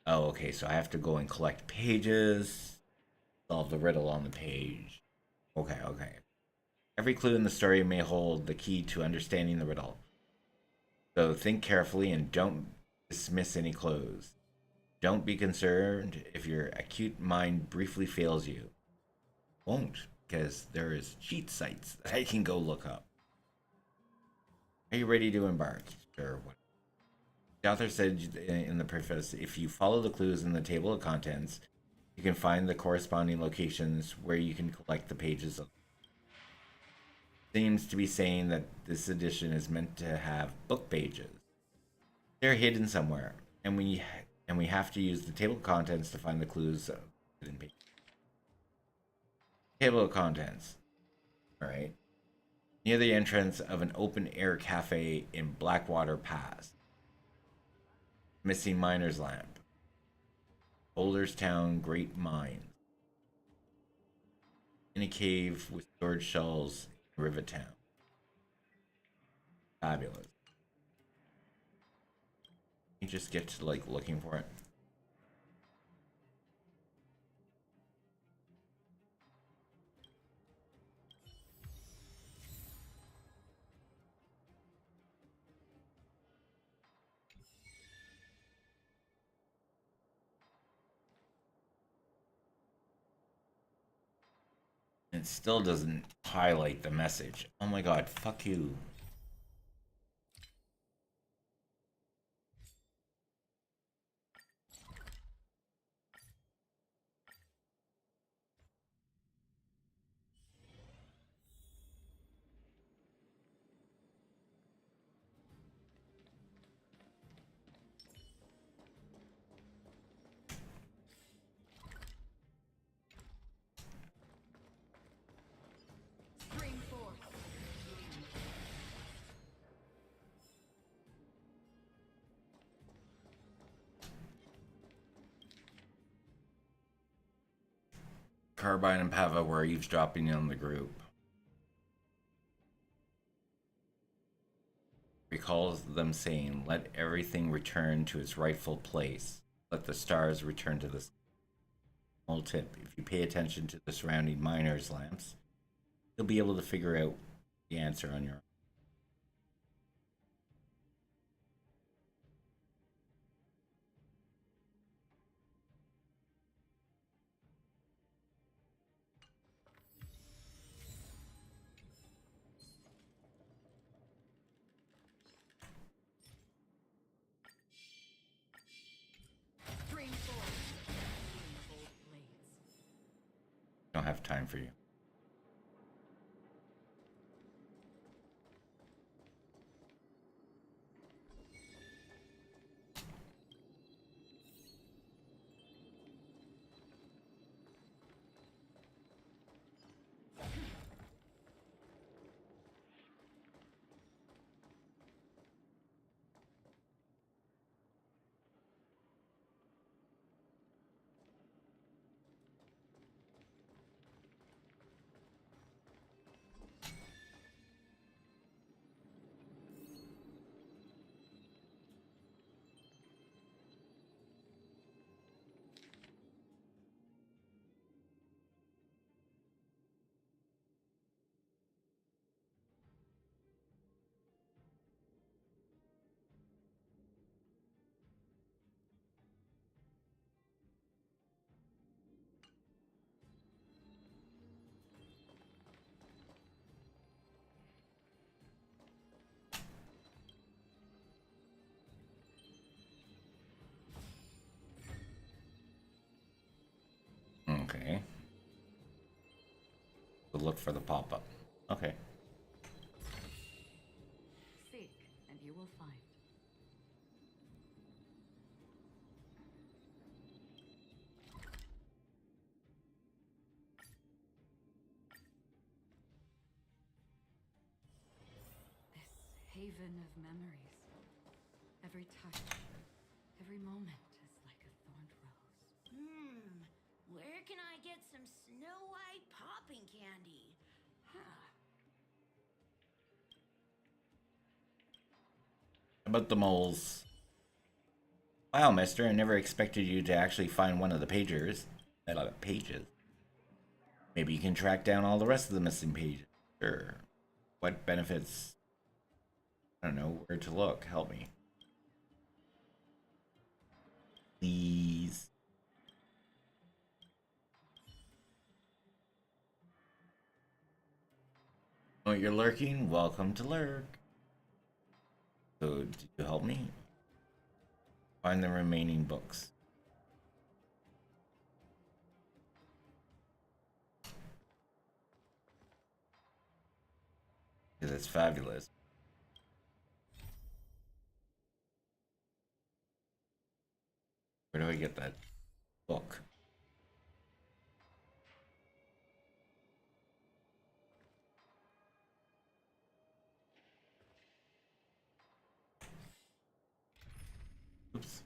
Oh, okay, so I have to go and collect pages, solve the riddle on the page. Okay. Every clue in the story may hold the key to understanding the riddle. So think carefully and don't dismiss any clues. Don't be concerned if your acute mind briefly fails you. Won't, because there is cheat sites that I can go look up. Are you ready to embark? Sure. The author said in the preface, if you follow the clues in the table of contents, you can find the corresponding locations where you can collect the pages. Seems to be saying that this edition is meant to have book pages. They're hidden somewhere, and we have to use the table of contents to find the clues of hidden pages. Table of contents. All right. Near the entrance of an open air cafe in Blackwater Pass. Missing miner's lamp. Boulderstown Great Mines. In a cave with stored shells in Rivertown. Fabulous. You just get to like looking for it. It still doesn't highlight the message. Oh my god, fuck you. Spring forth. Carbine and Pava were eavesdropping on the group. Recalls them saying, let everything return to its rightful place. Let the stars return to the sky. Small tip, if you pay attention to the surrounding miners' lamps, you'll be able to figure out the answer on your own. Spring forth. Cold blades. Don't have time for you. Okay. So look for the pop-up. Okay. Seek, and you will find. This haven of memories. Every touch, every moment is like a thorned rose. Where can I get some Snow White popping candy? Huh. About the moles. Wow, mister, I never expected you to actually find one of the pages. Pages. Maybe you can track down all the rest of the missing pages. Sure. What benefits? I don't know where to look. Help me. Please. Oh, you're lurking? Welcome to lurk. So, did you help me? Find the remaining books. Because it's fabulous. Where do I get that book? Oops.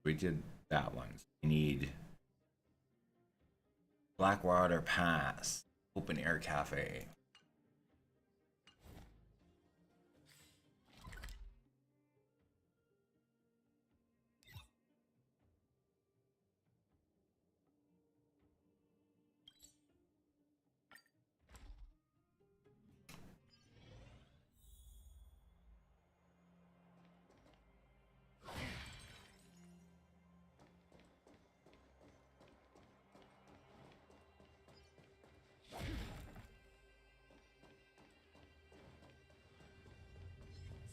We did that one. We need Blackwater Pass, Open Air Cafe.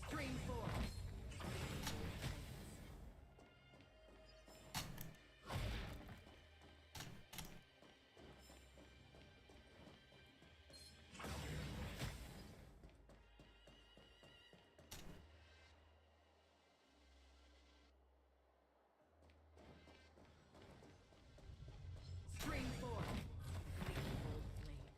Stream 4. Stream 4. Cold blades.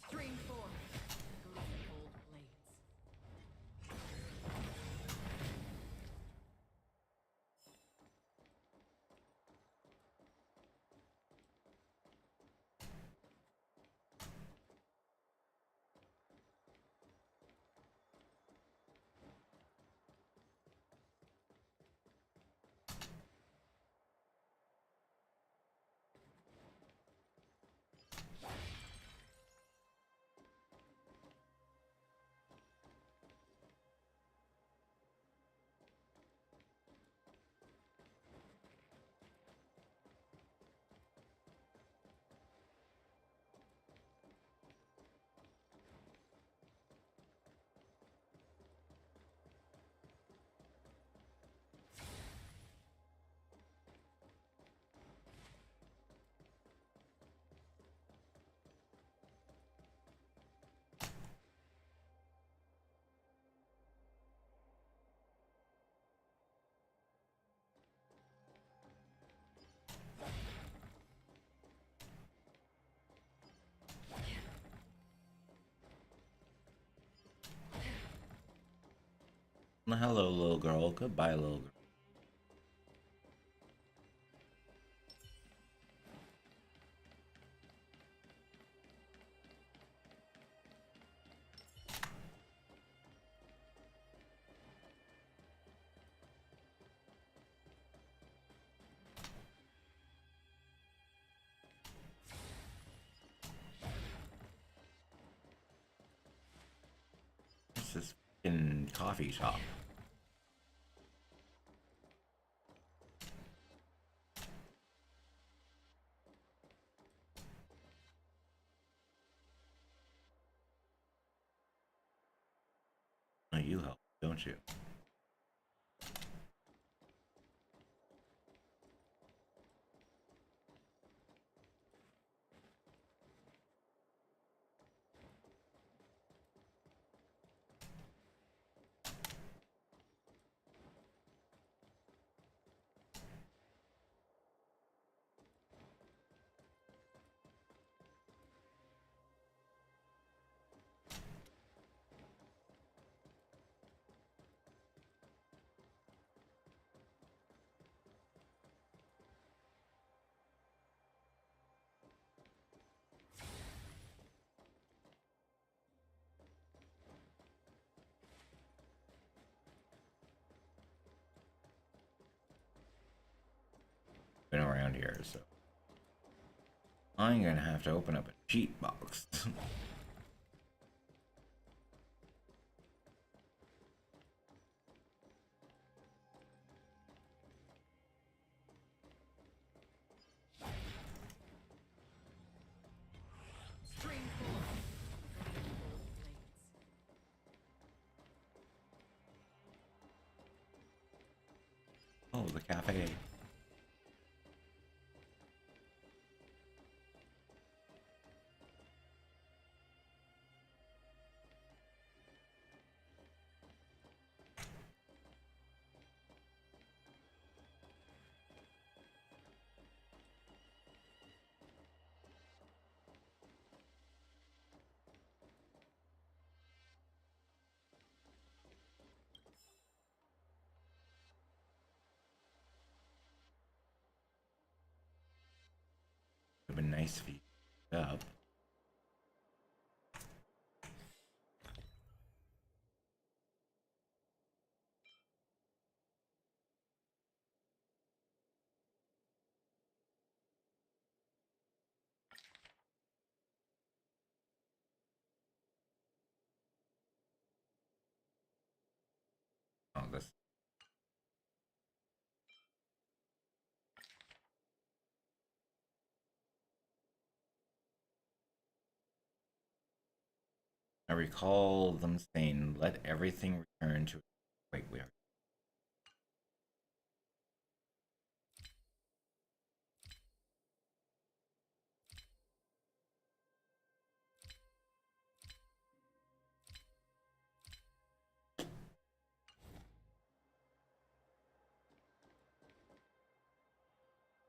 Stream 4. Cold blades. Hello, little girl. Goodbye, little girl. What's this fucking coffee shop? Oh, you help, don't you? around here, so I'm gonna have to open up a cheat box. String full. Oh, the cafe. Would have been nice if you up. Oh, this. I recall them saying, "Let everything return to." Wait, we are.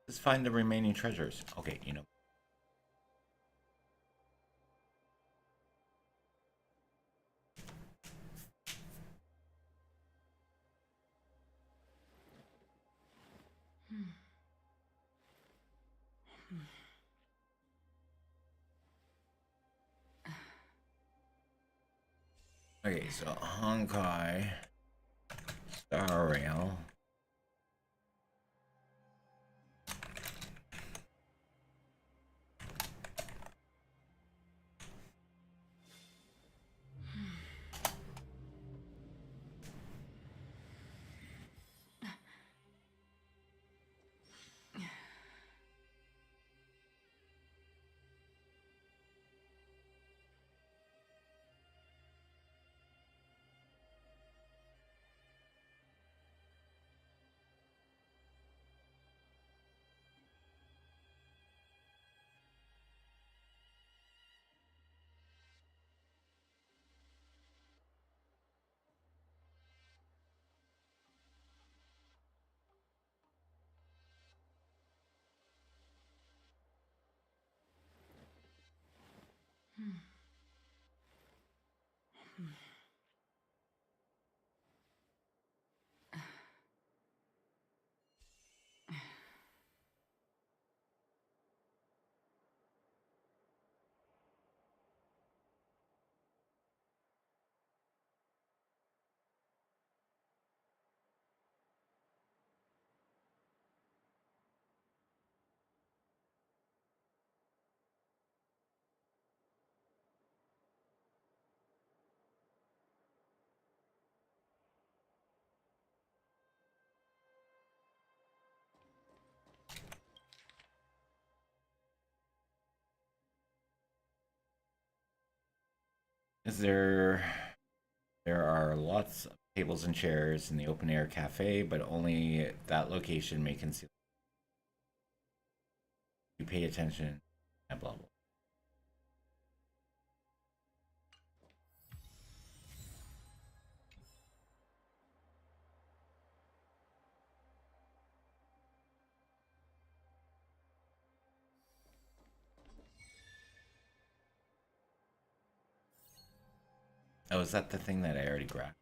Let's find the remaining treasures. Okay, you know. Okay, so Honkai, Star Rail. Is there? There are lots of tables and chairs in the open air cafe, but only that location may conceal. You pay attention. Blah blah blah. Oh, is that the thing that I already grabbed?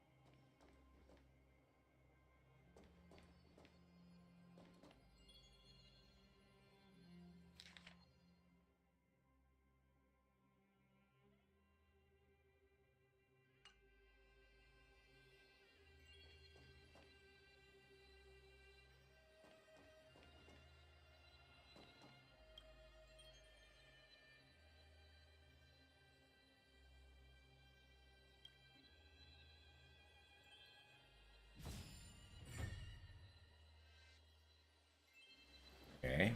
Okay.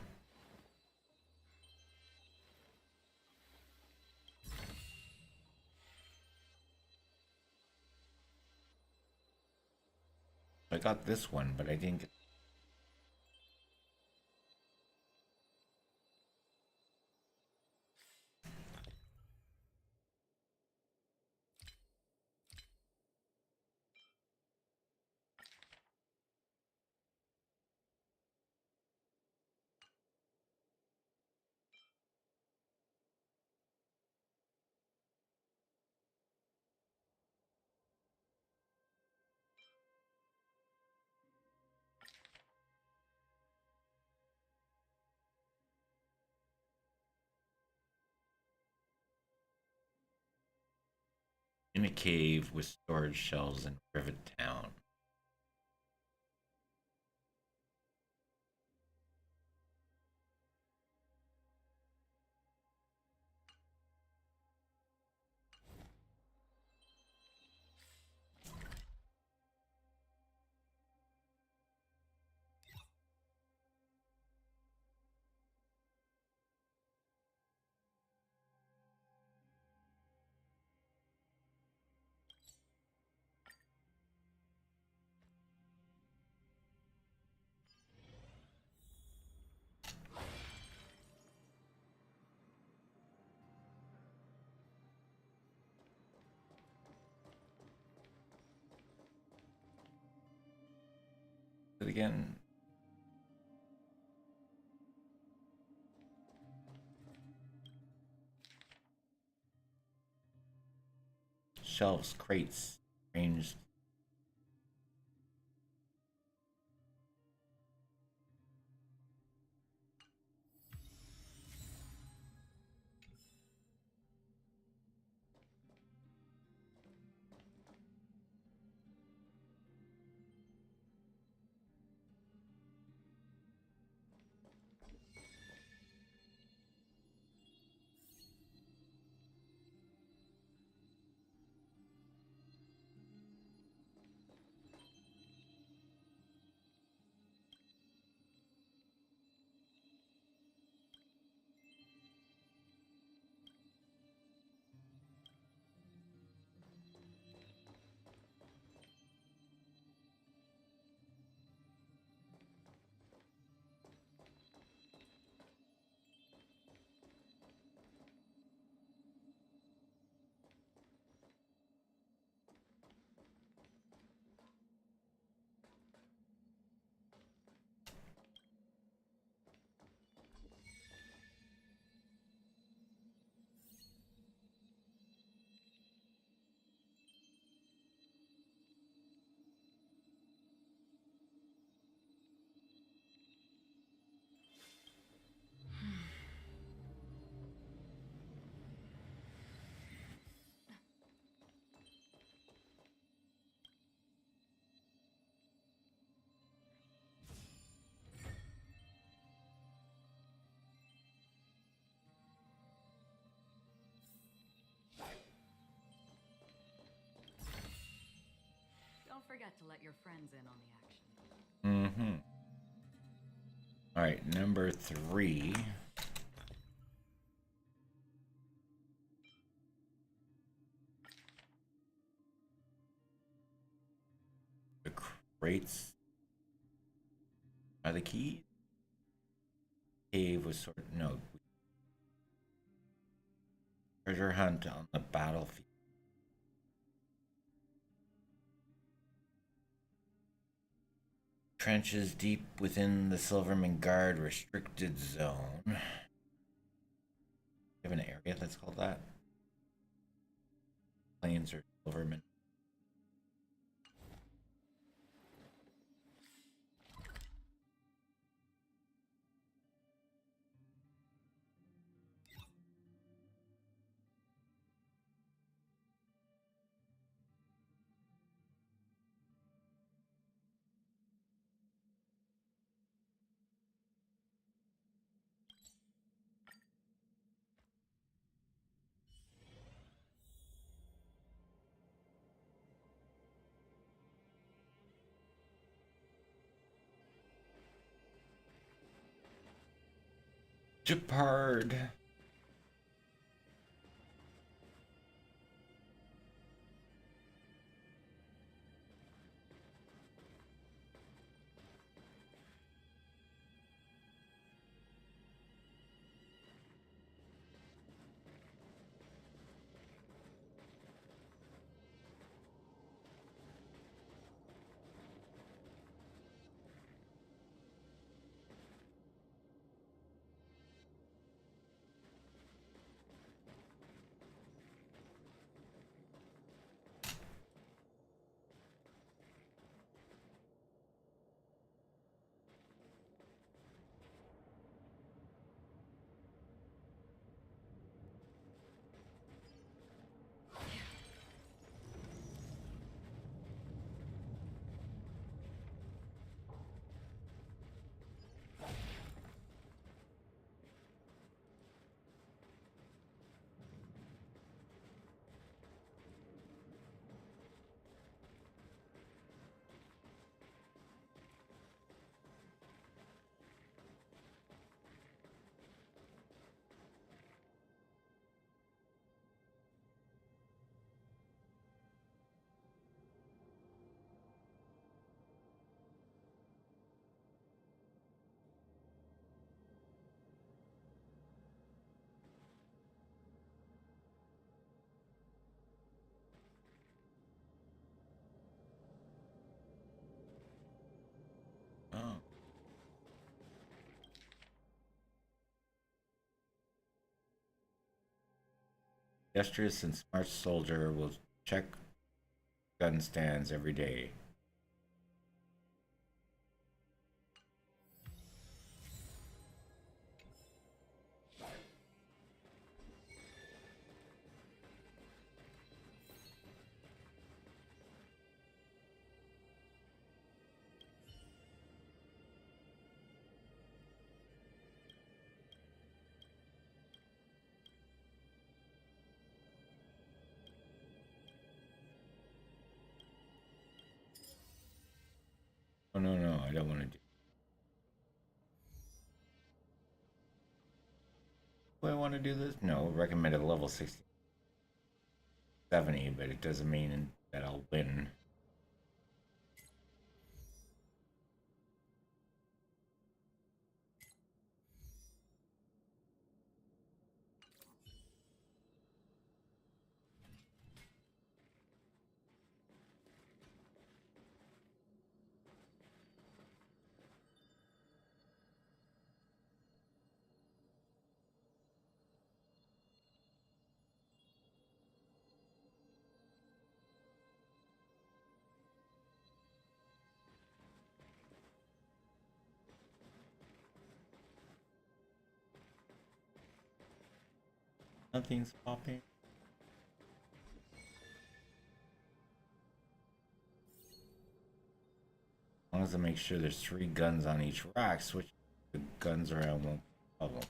I got this one, but I didn't get. In a cave with storage shells in Rivet Town. It again. Shelves, crates, ranged. Don't forget to let your friends in on the action. Mm-hmm. All right, number 3. The crates are the key. Cave was sort of no treasure hunt on the battlefield. Trenches deep within the Silverman Guard restricted zone. You have an area that's called that? Plains or Silverman? Jeopard. Oh. Industrious and smart soldier will check gun stands every day. Oh no, no, I don't want to do. Do I want to do this? No, recommended level 60, 70, but it doesn't mean that I'll win. Nothing's popping. As long as I make sure there's 3 guns on each rack, switch the guns around won't be a problem.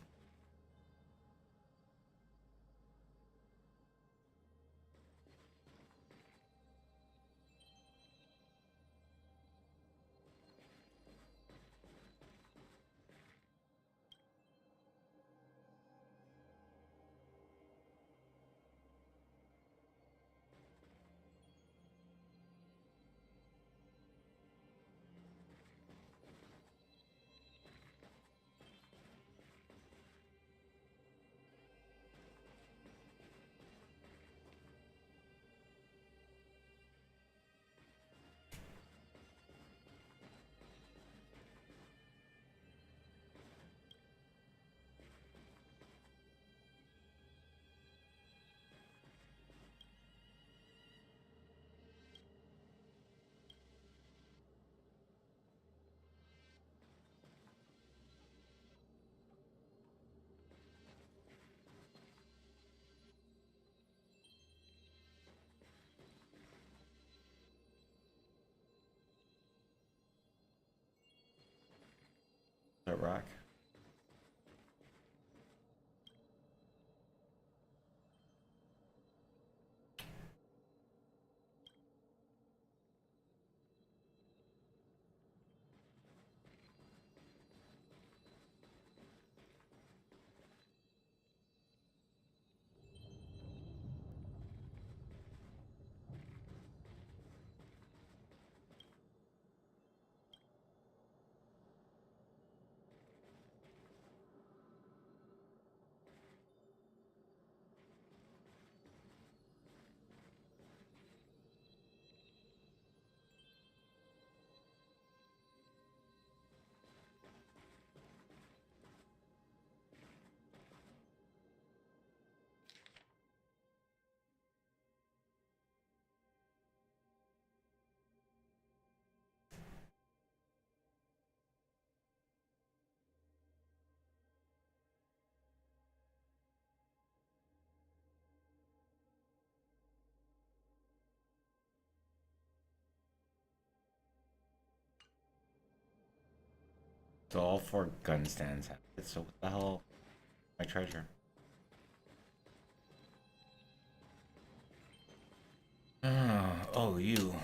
That rock. So all 4 gun stands have it. So what the hell? My treasure. Oh, you.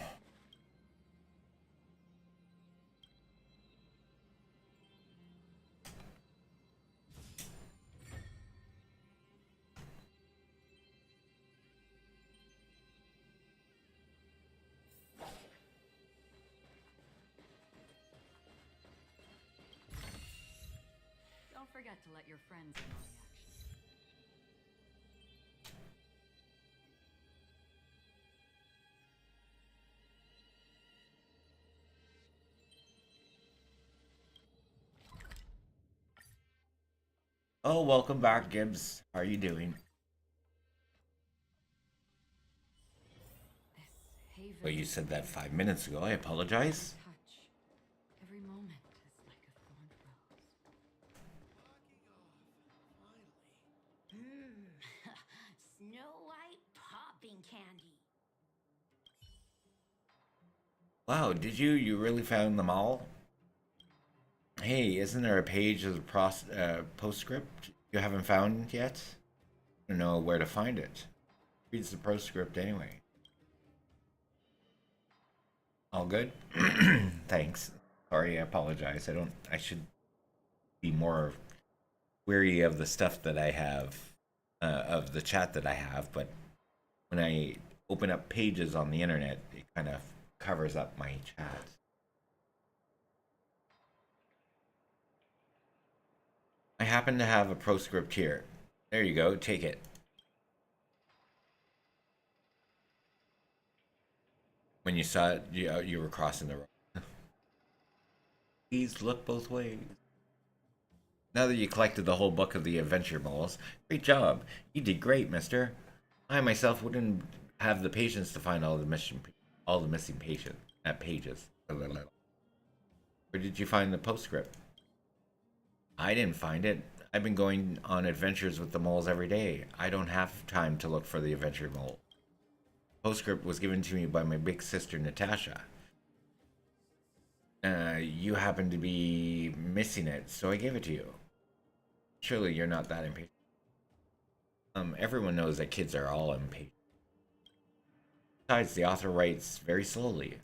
Don't forget to let your friends in on the action. Oh, welcome back, Gibbs. How are you doing? This haven. Well, you said that 5 minutes ago. I apologize. Touch. Every moment is like a thorned rose. Snow White popping candy. Wow, did you? You really found them all? Hey, isn't there a page of the postscript you haven't found yet? I don't know where to find it. Reads the postscript anyway. All good? Thanks. Sorry, I apologize. I should be more wary of the stuff that I have, of the chat that I have, but when I open up pages on the internet, it kind of covers up my chat. I happen to have a proscript here. There you go, take it. When you saw it, you were crossing the road. Please look both ways. Now that you collected the whole book of the adventure moles, great job. You did great, mister. I myself wouldn't have the patience to find all the missing pages. Where did you find the postscript? I didn't find it. I've been going on adventures with the moles every day. I don't have time to look for the adventure mole. Postscript was given to me by my big sister Natasha. You happen to be missing it, so I gave it to you. Surely you're not that impatient. Everyone knows that kids are all impatient. Besides, the author writes very slowly.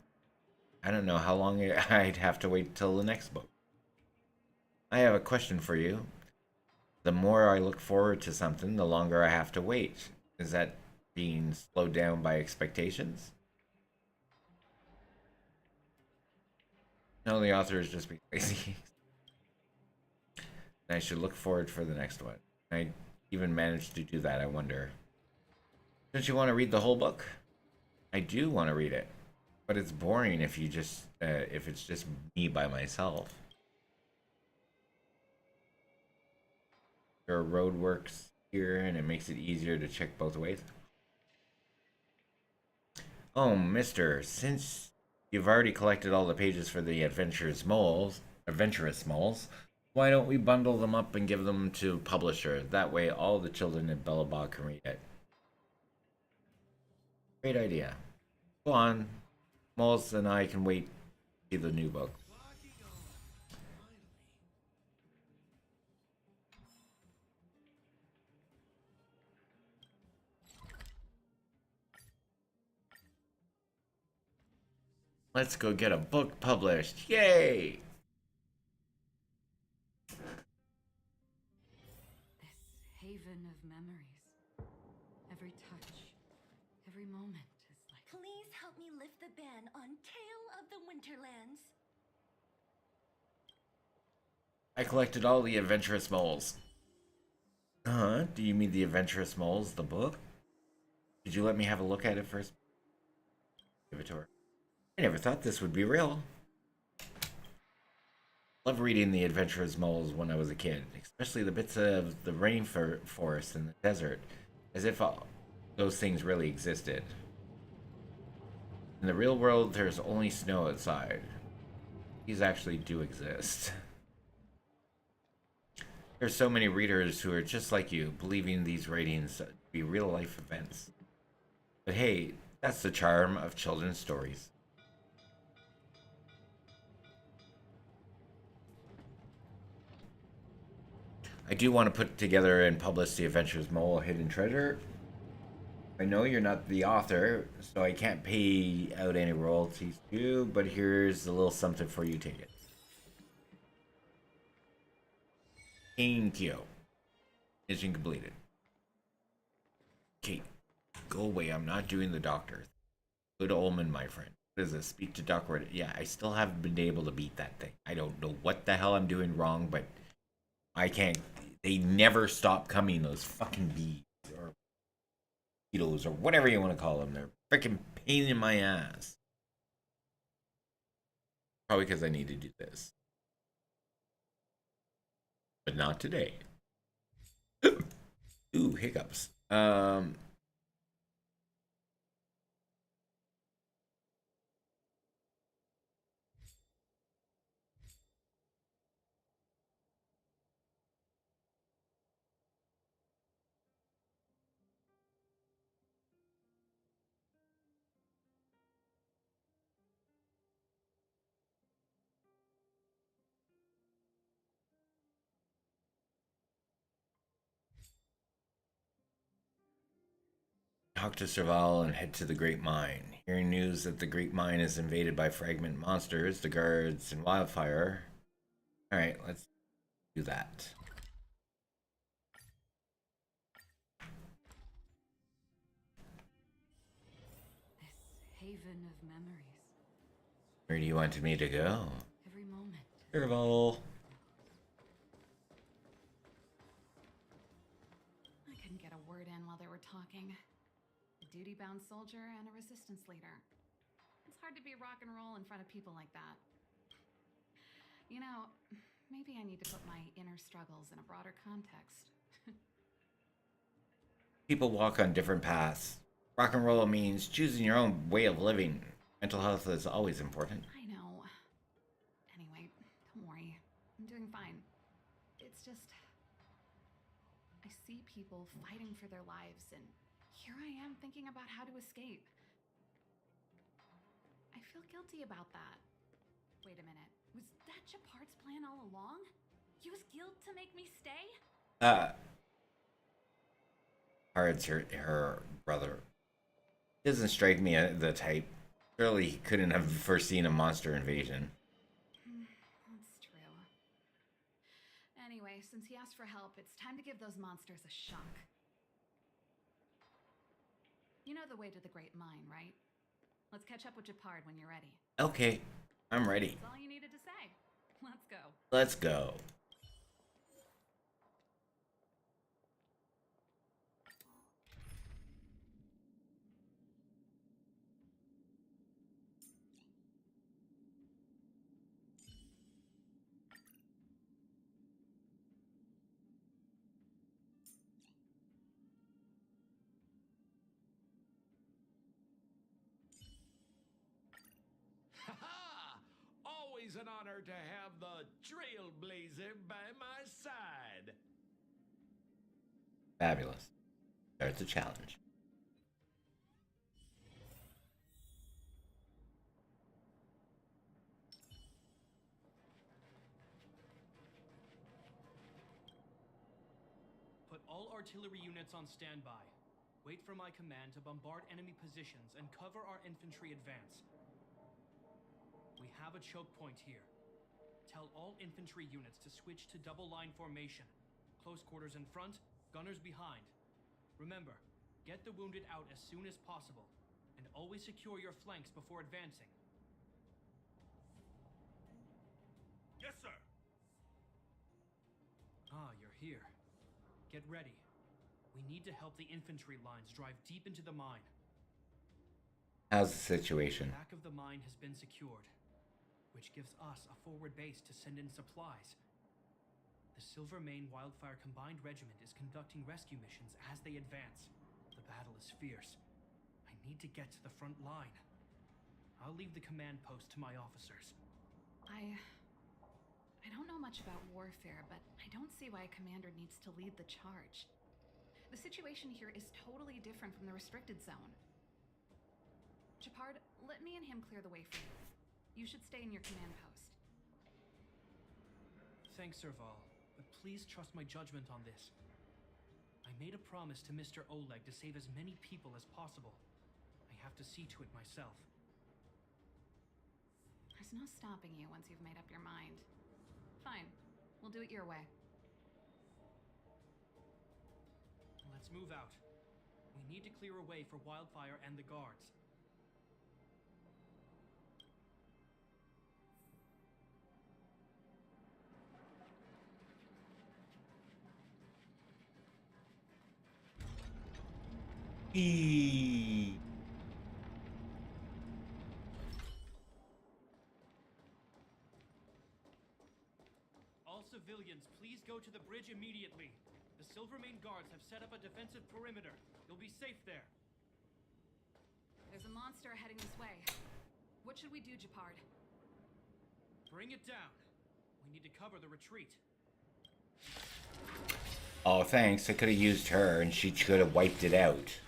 I don't know how long I'd have to wait till the next book. I have a question for you. The more I look forward to something, the longer I have to wait. Is that being slowed down by expectations? No, the author is just being lazy. I should look forward for the next one. I even managed to do that, I wonder. Don't you want to read the whole book? I do want to read it, but it's boring if it's just me by myself. There are road works here, and it makes it easier to check both ways. Oh, mister, since you've already collected all the pages for the adventurous moles, why don't we bundle them up and give them to publisher? That way all the children in Bellabog can read it. Great idea. Go on. Moles and I can wait to see the new book. Let's go get a book published. Yay! This haven of memories. Every touch, every moment is like. Please help me lift the ban on Tale of the Winterlands. I collected all the adventurous moles. Huh? Do you mean the adventurous moles, the book? Did you let me have a look at it first? Give it to her. I never thought this would be real. Loved reading the adventurous moles when I was a kid, especially the bits of the rainforest and the desert, as if those things really existed. In the real world, there's only snow outside. These actually do exist. There's so many readers who are just like you, believing these ratings to be real-life events. But hey, that's the charm of children's stories. I do want to put together and publish The Adventures of Mole Hidden Treasure. I know you're not the author, so I can't pay out any royalties to you, but here's a little something for you. Take it. Thank you. Mission completed. Kate, go away. I'm not doing the doctor. Good omen, my friend. What is this? Speak to Doctor. Yeah, I still haven't been able to beat that thing. I don't know what the hell I'm doing wrong, but I can't. They never stop coming, those fucking bees or beetles or whatever you want to call them. They're freaking pain in my ass. Probably because I need to do this. But not today. Ooh, hiccups. Talk to Serval and head to the Great Mine. Hearing news that the Great Mine is invaded by fragment monsters, the guards, and wildfire. Alright, let's do that. This haven of memories. Where do you want me to go? Every moment. Serval. I couldn't get a word in while they were talking. A duty-bound soldier and a resistance leader. It's hard to be rock and roll in front of people like that. You know, maybe I need to put my inner struggles in a broader context. People walk on different paths. Rock and roll means choosing your own way of living. Mental health is always important. I know. Anyway, don't worry. I'm doing fine. It's just... I see people fighting for their lives, and here I am thinking about how to escape. I feel guilty about that. Wait a minute. Was that Japard's plan all along? Use guilt to make me stay? Hard's her brother. Doesn't strike me as the type. Surely he couldn't have foreseen a monster invasion. That's true. Anyway, since he asked for help, it's time to give those monsters a shock. You know the way to the Great Mine, right? Let's catch up with Japard when you're ready. Okay, I'm ready. That's all you needed to say. Let's go. Let's go. Ha-ha! Always an honor to have the trailblazer by my side. Fabulous. There's the challenge. Put all artillery units on standby. Wait for my command to bombard enemy positions and cover our infantry advance. We have a choke point here. Tell all infantry units to switch to double line formation. Close quarters in front, gunners behind. Remember, get the wounded out as soon as possible, and always secure your flanks before advancing. Yes, sir. Ah, you're here. Get ready. We need to help the infantry lines drive deep into the mine. How's the situation? The back of the mine has been secured, which gives us a forward base to send in supplies. The Silvermane Wildfire Combined Regiment is conducting rescue missions as they advance. The battle is fierce. I need to get to the front line. I'll leave the command post to my officers. I don't know much about warfare, but I don't see why a commander needs to lead the charge. The situation here is totally different from the restricted zone. Japard, let me and him clear the way for you. You should stay in your command post. Thanks, Serval. but please trust my judgment on this. I made a promise to Mr. Oleg to save as many people as possible. I have to see to it myself. There's no stopping you once you've made up your mind. Fine. We'll do it your way. Let's move out. We need to clear a way for Wildfire and the guards. Eee. All civilians, please go to the bridge immediately. The Silvermane guards have set up a defensive perimeter. You'll be safe there. There's a monster heading this way. What should we do, Japard? Bring it down. We need to cover the retreat. Oh, thanks. I could have used her and she could have wiped it out.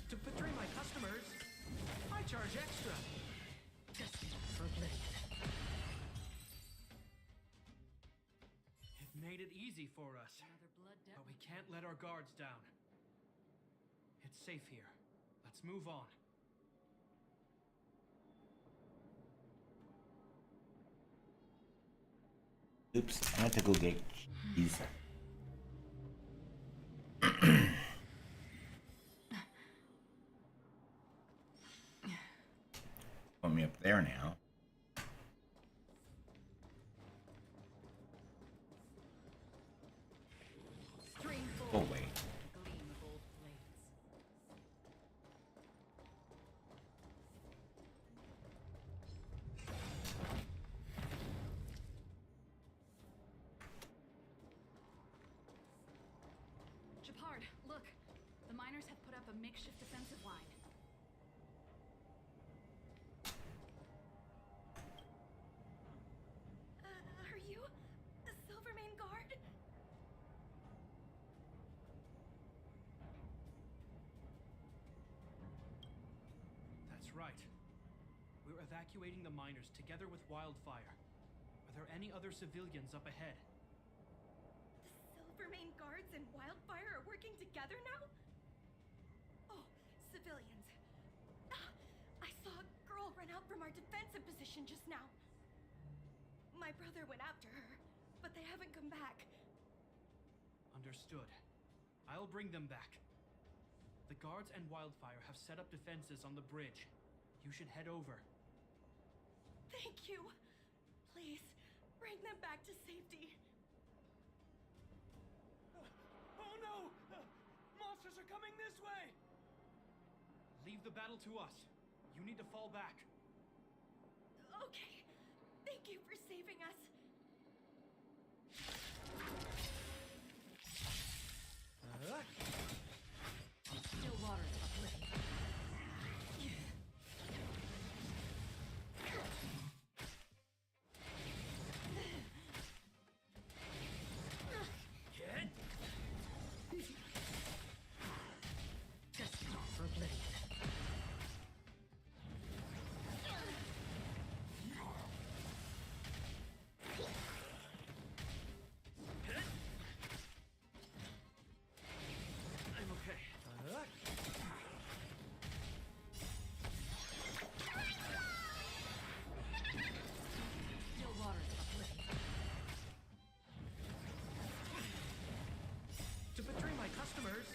To betray my customers, I charge extra. It made it easy for us, but we can't let our guards down. It's safe here. Let's move on. Oops, I had to go get cheese. Put me up there now. Oh wait. Japard, look. The miners have put up a makeshift defensive line. Are you the Silvermane Guard? That's right. We're evacuating the miners together with Wildfire. Are there any other civilians up ahead? The Silvermane Guards and Wildfire are working together now? Oh, civilians. Ah, I saw a girl run out from our defensive position just now. My brother went after her, but they haven't come back. Understood. I'll bring them back. The guards and Wildfire have set up defenses on the bridge. You should head over. Thank you. Please, bring them back to safety. Oh no! Monsters are coming this way! Leave the battle to us. You need to fall back. Okay. Thank you for saving us. Still waters uplifting. Destiny for oblivion. I'm okay. Still waters uplifting. To betray my customers,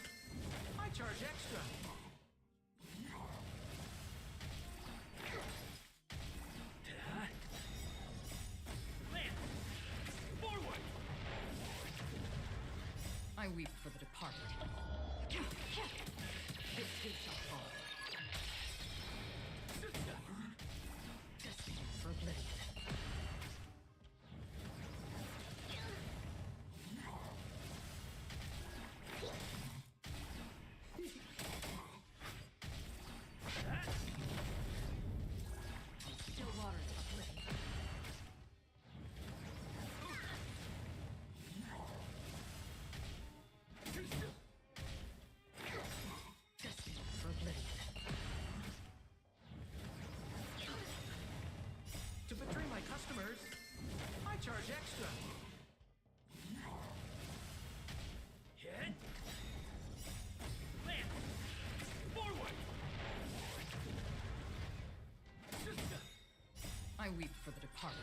I charge extra. Land! Forward! I weep for the departed. This gate shall fall. Destiny for oblivion. Still waters uplifting. charge extra. Hit. Land. Forward. I weep for the departed.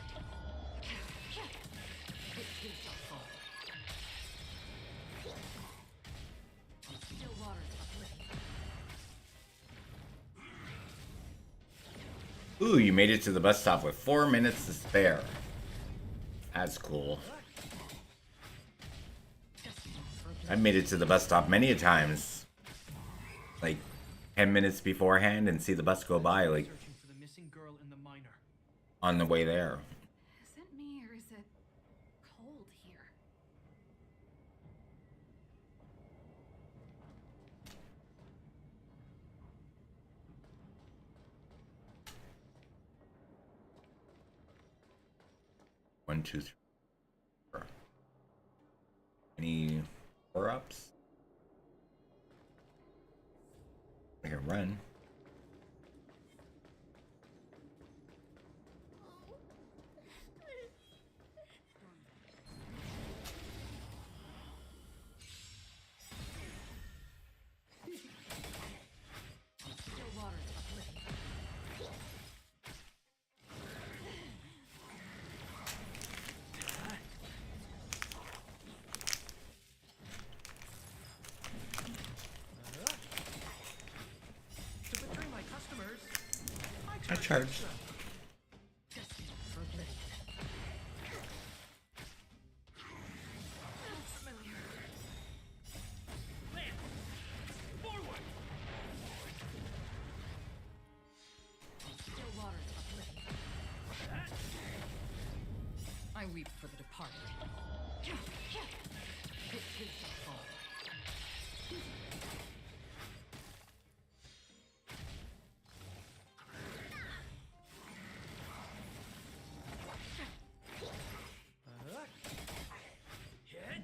It too shall fall. Still waters uplifting. Ooh, you made it to the bus stop with 4 minutes to spare. That's cool. I made it to the bus stop many a times. Like 10 minutes beforehand and see the bus go by like Searching for the missing girl in the minor. on the way there. Is it me or is it cold here? One, two, three, four. Any power-ups? I can run. Still waters uplifting. To betray my customers, I charged. extra. Destined for oblivion. Familiar. Land. Forward. Still waters uplifting. I weep for the departed. It too shall fall. Hit.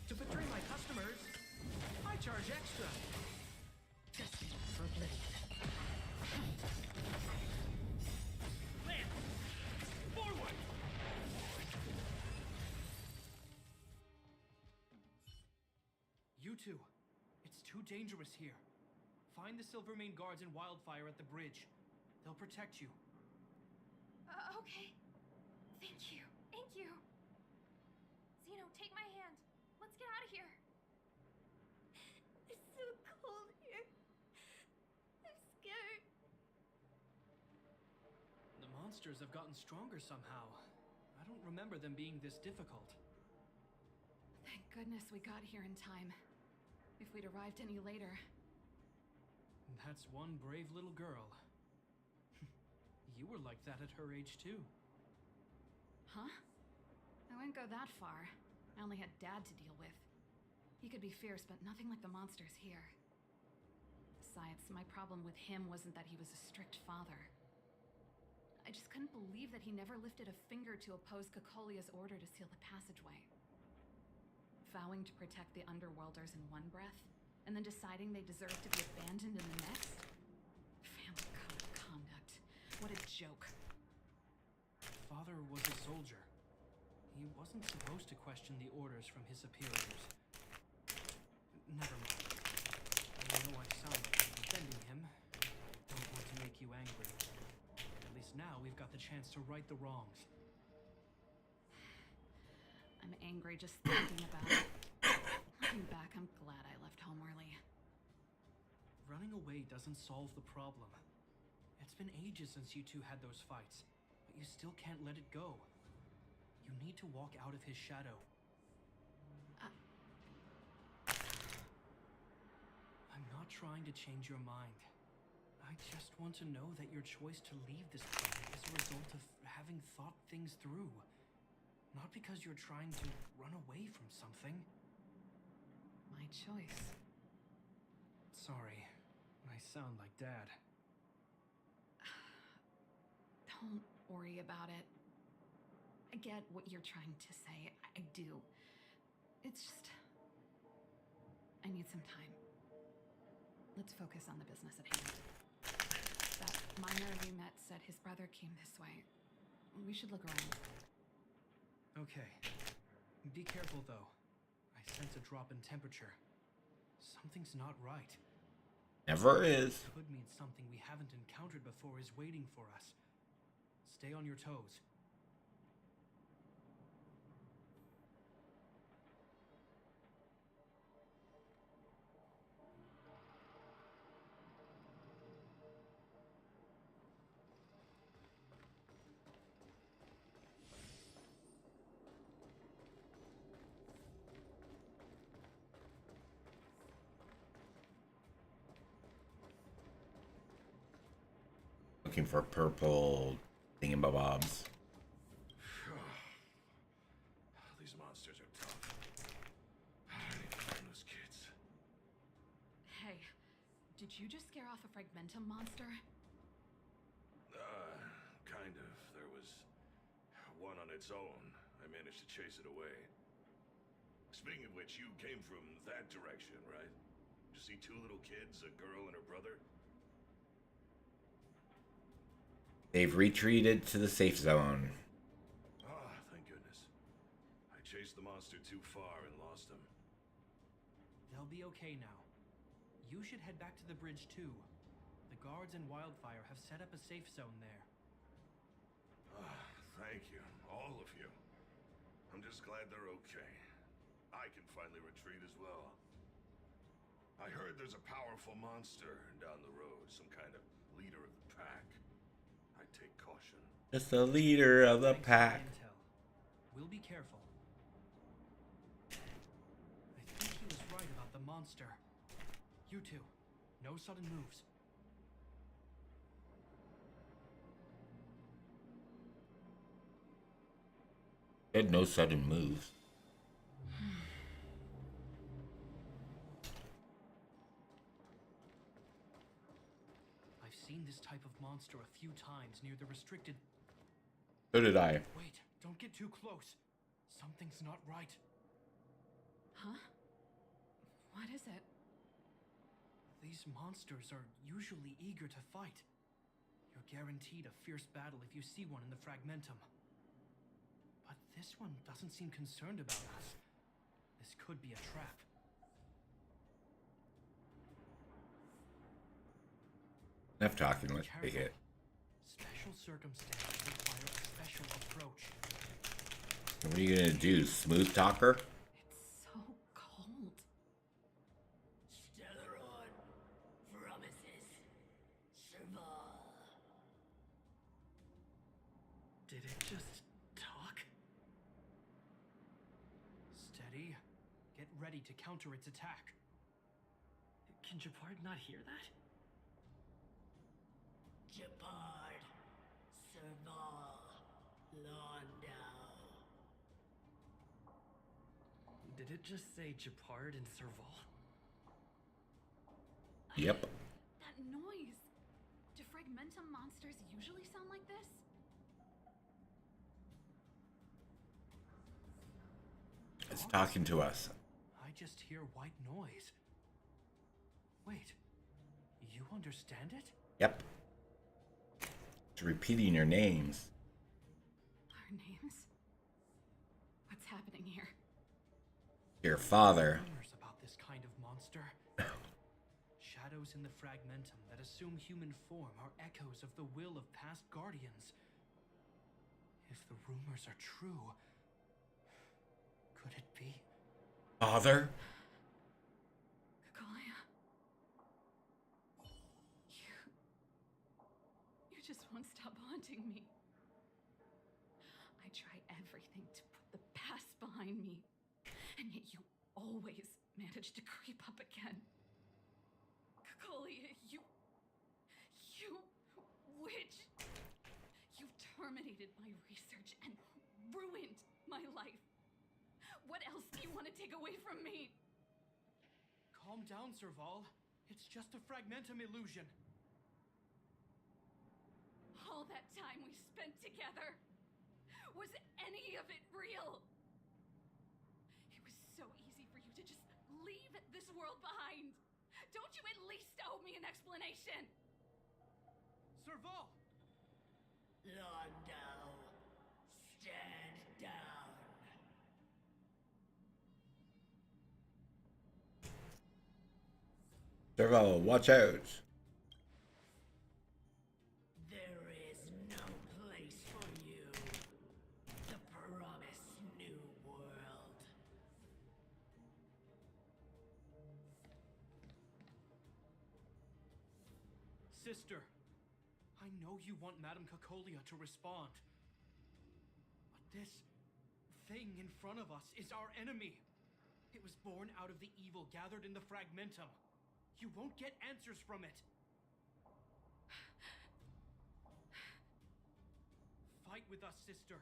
To betray my customers, I charge extra. Destined for oblivion. Land. Forward. You two, it's too dangerous here. Find the Silvermane guards and Wildfire at the bridge. They'll protect you. Okay. Thank you. Thank you. Zeno, take my hand. Let's get out of here. It's so cold here. I'm scared. The monsters have gotten stronger somehow. I don't remember them being this difficult. Thank goodness we got here in time. If we'd arrived any later. That's one brave little girl. You were like that at her age too. Huh? I wouldn't go that far. I only had Dad to deal with. He could be fierce, but nothing like the monsters here. Besides, my problem with him wasn't that he was a strict father. I just couldn't believe that he never lifted a finger to oppose Cocolia's order to seal the passageway. Vowing to protect the Underworlders in one breath, and then deciding they deserved to be abandoned in the next? Family code of conduct. What a joke. Father was a soldier. He wasn't supposed to question the orders from his superiors. Never mind. I know I sound like I'm defending him. Don't want to make you angry. At least now we've got the chance to right the wrongs. I'm angry just thinking about it. Looking back, I'm glad I left home early. Running away doesn't solve the problem. It's been ages since you two had those fights, but you still can't let it go. You need to walk out of his shadow. I'm not trying to change your mind. I just want to know that your choice to leave this planet is a result of having thought things through. Not because you're trying to run away from something. My choice. Sorry, I sound like Dad. Don't worry about it. I get what you're trying to say. I do. It's just, I need some time. Let's focus on the business at hand. That miner we met said his brother came this way. We should look around. Okay. Be careful, though. I sense a drop in temperature. Something's not right. Never is. Could mean something we haven't encountered before is waiting for us. Stay on your toes. Looking for purple thingamabobs. These monsters are tough. I need to find those kids. Hey, did you just scare off a Fragmentum monster? Kind of. There was one on its own. I managed to chase it away. Speaking of which, you came from that direction, right? Did you see two little kids, a girl and her brother? They've retreated to the safe zone. Ah, thank goodness. I chased the monster too far and lost him. They'll be okay now. You should head back to the bridge, too. The guards and Wildfire have set up a safe zone there. Ah, thank you. All of you. I'm just glad they're okay. I can finally retreat as well. I heard there's a powerful monster down the road, some kind of leader of the pack. I'd take caution. Just the leader of the Thanks for pack. intel. We'll be careful. I think he was right about the monster. You two, no sudden moves. Had no sudden moves. I've seen this type of monster a few times near the restricted... So did I. Wait, don't get too close. Something's not right. Huh? What is it? These monsters are usually eager to fight. You're guaranteed a fierce battle if you see one in the Fragmentum. But this one doesn't seem concerned about us. This could be a trap. Enough talking, let's take it. Special circumstances require a special approach. What are you gonna do, smooth talker? It's so cold. Stellaron promises survival. Did it just talk? Steady. Get ready to counter its attack. Can Japard not hear that? Japard, Serval, Londau. Did it just say Japard and Serval? Yep. That noise! Do Fragmentum monsters usually sound like this? It's talking to us. I just hear white noise. Wait, you understand it? Yep. It's repeating your names. Our names? What's happening here? Your father. Rumors about this kind of monster. Shadows in the Fragmentum that assume human form are echoes of the will of past guardians. If the rumors are true, could it be? Father? Kaguya. You just won't stop haunting me. I try everything to put the past behind me, and yet you always manage to creep up again. Kaguya, you witch! You terminated my research and ruined my life. What else do you want to take away from me? Calm down, Serval. It's just a Fragmentum illusion. All that time we spent together, was any of it real? It was so easy for you to just leave this world behind. Don't you at least owe me an explanation? Serval! Londo, stand down. Serval, watch out. There is no place for you. The promised new world. Sister, I know you want Madame Cacolia to respond. But this thing in front of us is our enemy. It was born out of the evil gathered in the Fragmentum. You won't get answers from it. Fight with us, sister.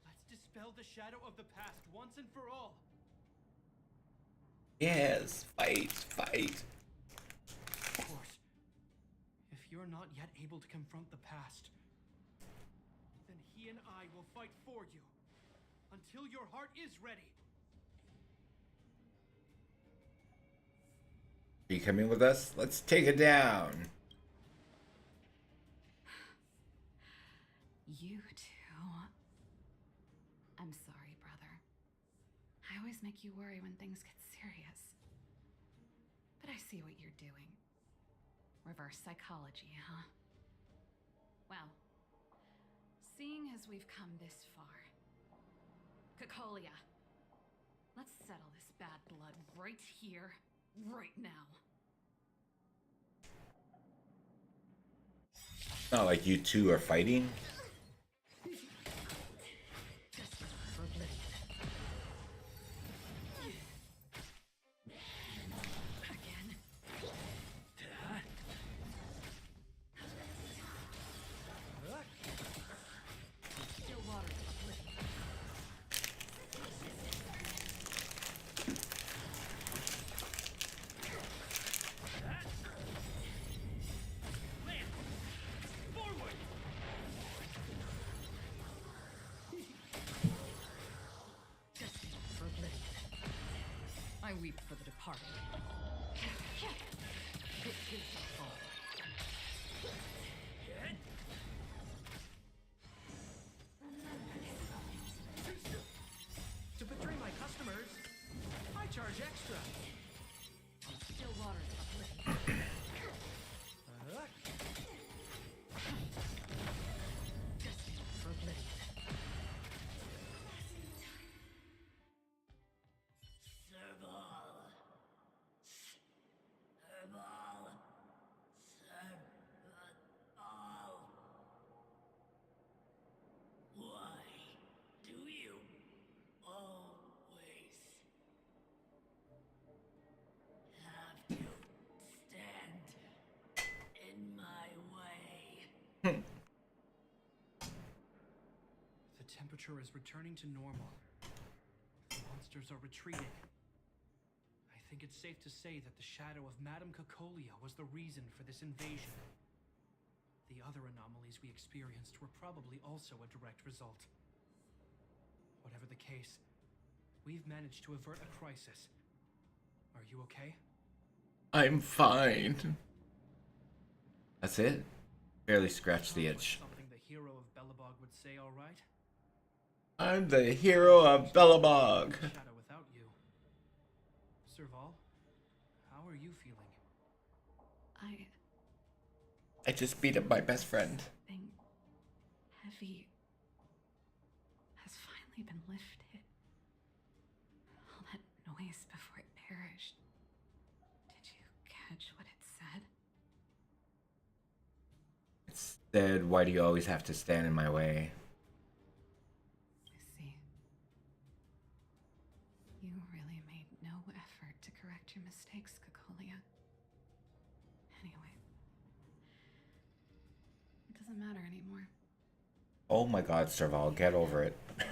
Let's dispel the shadow of the past once and for all. Yes, fight, fight. Of course, if you're not yet able to confront the past, then he and I will fight for you until your heart is ready. Are you coming with us? Let's take it down. You too. I'm sorry, brother. I always make you worry when things get serious. But I see what you're doing. Reverse psychology, huh? Well, seeing as we've come this far, Cacolia, let's settle this bad blood right here, right now. It's not like you two are fighting. Again. Still water. Forward! I weep for the departed. It is our fault. To betray my customers, I charge extra. Still waters uplifting. Serval. Serval. Serval. Why do you always have to stand in my way? The temperature is returning to normal. The monsters are retreating. I think it's safe to say that the shadow of Madame Cacolia was the reason for this invasion. The other anomalies we experienced were probably also a direct result. Whatever the case, we've managed to avert a crisis. Are you okay? I'm fine. That's it? Barely scratched the Sounds like itch. something the hero of Belobog would say, all right? I'm the hero of Belobog. Shadow without you. Serval, how are you feeling? I just beat up my best friend. Something heavy has finally been lifted. All that noise before it perished. Did you catch what it said? It said, why do you always have to stand in my way? I see. You really made no effort to correct your mistakes, Cacolia. Anyway, it doesn't matter anymore. Oh my god, Serval, get over it. I'm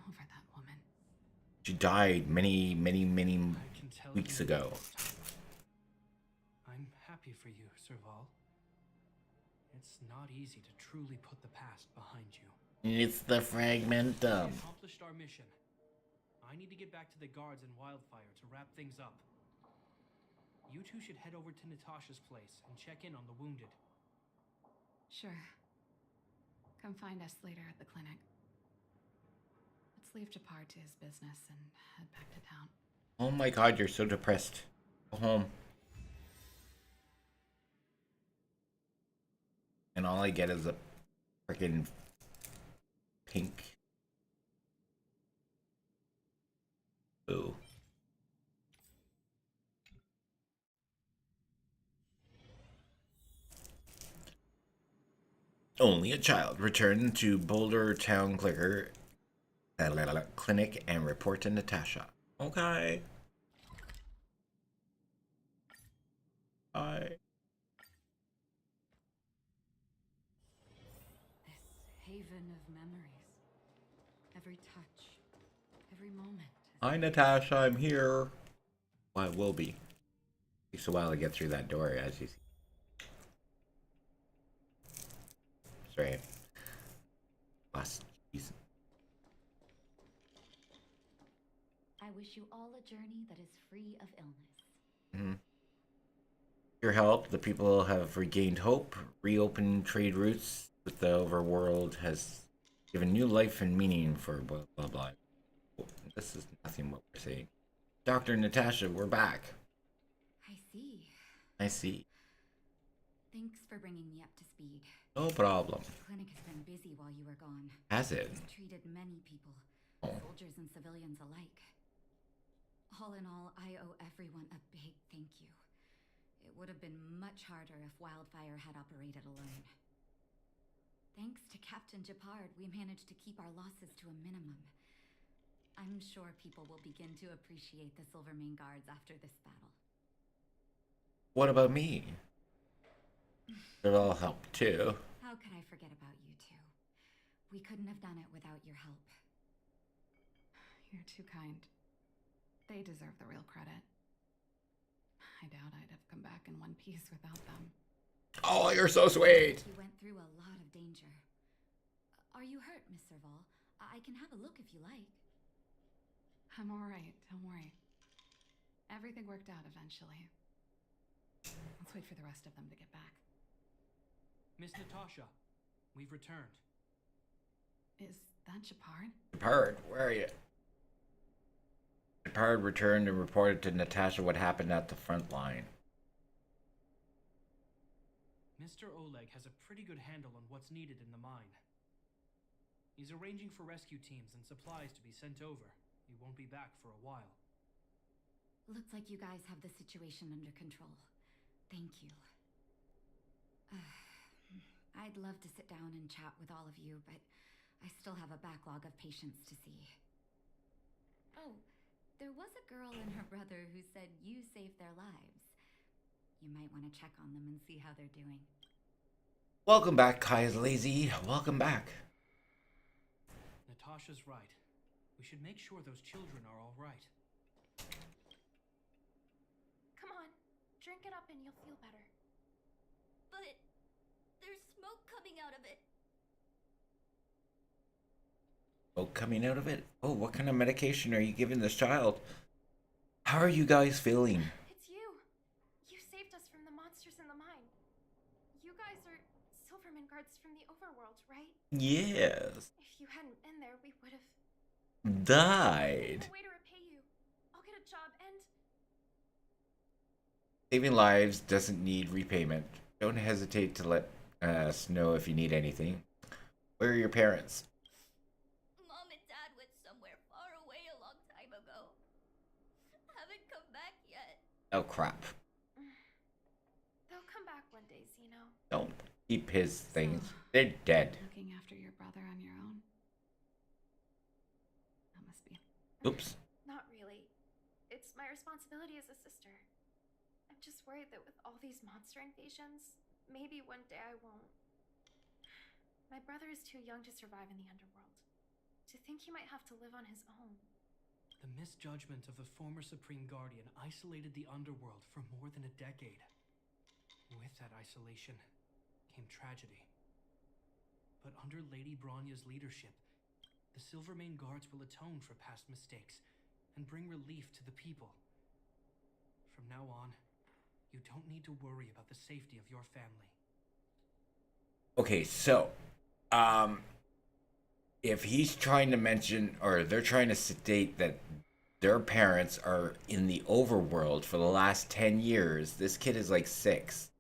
over that woman. She died many I can tell weeks you- ago. I'm happy for you, Serval. It's not easy to truly put the past behind you. It's the Fragmentum. We accomplished our mission. I need to get back to the guards in Wildfire to wrap things up. you two should head over to Natasha's place and check in on the wounded. Sure. Come find us later at the clinic. Let's leave Japar to his business and head back to town. Oh my god, you're so depressed. Go home. And all I get is a freaking pink. Ooh. Only a child. Return to Boulder Town Clicker Clinic and report to Natasha. Okay. Bye. This haven of memories. Every touch, every moment. Hi, Natasha. I'm here. Well, I will be. Takes a while to get through that door, as you see. Sorry. Last season. I wish you all a journey that is free of illness. Mm-hmm. Your help, the people have regained hope. Reopened trade routes with the overworld has given new life and meaning for blah blah blah. This is nothing what we're saying. Dr. Natasha, we're back. I see. I see. Thanks for bringing me up to speed. No problem. The clinic has been busy while you were gone. Has it? It's treated many people, Oh. soldiers and civilians alike. All in all, I owe everyone a big thank you. It would have been much harder if Wildfire had operated alone. Thanks to Captain Japard, we managed to keep our losses to a minimum. I'm sure people will begin to appreciate the Silvermane Guards after this battle. What about me? It all helped too. How could I forget about you two? We couldn't have done it without your help. You're too kind. They deserve the real credit. I doubt I'd have come back in one piece without them. Oh, you're so sweet. You went through a lot of danger. Are you hurt, Miss Serval? I can have a look if you like. I'm alright, don't worry. Everything worked out eventually. Let's wait for the rest of them to get back. Miss Natasha, we've returned. Is that Japard? Japard, where are you? Japard returned and reported to Natasha what happened at the front line. Mr. Oleg has a pretty good handle on what's needed in the mine. He's arranging for rescue teams and supplies to be sent over. He won't be back for a while. Looks like you guys have the situation under control. Thank you. I'd love to sit down and chat with all of you, but I still have a backlog of patients to see. Oh, there was a girl and her brother who said you saved their lives. You might want to check on them and see how they're doing. Welcome back, Kai is lazy. Welcome back. Natasha's right. We should make sure those children are all right. Come on, drink it up and you'll feel better. But there's smoke coming out of it. Oh, coming out of it? Oh, what kind of medication are you giving this child? How are you guys feeling? It's you. You saved us from the monsters in the mine. You guys are Silverman guards from the overworld, right? Yes. If you hadn't been there, we would have Died. a way to repay you. I'll get a job and Saving lives doesn't need repayment. Don't hesitate to let us know if you need anything. Where are your parents? Mom and Dad went somewhere far away a long time ago. Haven't come back yet. Oh, crap. They'll come back one day, Zeno. Don't keep his things. So- They're dead. Looking after your brother on your own? That must be. Oops. Not really. It's my responsibility as a sister. I'm just worried that with all these monster invasions, maybe one day I won't. My brother is too young to survive in the underworld. To think he might have to live on his own. The misjudgment of the former Supreme Guardian isolated the underworld for more than a decade. With that isolation came tragedy. But under Lady Bronya's leadership, the Silvermane Guards will atone for past mistakes and bring relief to the people. From now on, You don't need to worry about the safety of your family. Okay, so, if he's trying to mention, or they're trying to state that their parents are in the overworld for the last 10 years, this kid is like 6.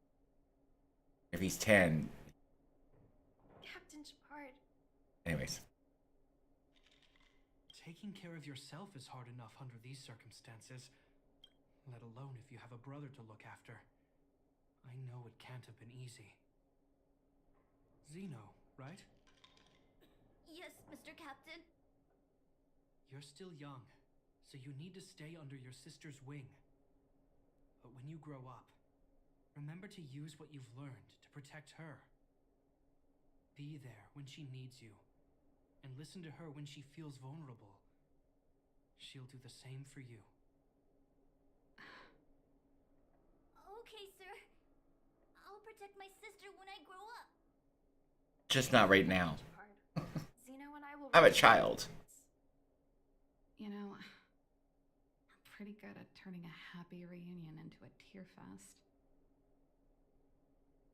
If he's 10. Captain Shepard. Anyways. Taking care of yourself is hard enough under these circumstances, let alone if you have a brother to look after. I know it can't have been easy. Zeno, right? Yes, Mr. Captain. You're still young, so you need to stay under your sister's wing. But when you grow up, remember to use what you've learned to protect her. Be there when she needs you, and listen to her when she feels vulnerable. She'll do the same for you. Okay, sir. I'll protect my sister when I grow up. Just not right now. Zeno and I will. I'm a child. You know, we're pretty good at turning a happy reunion into a tear fest.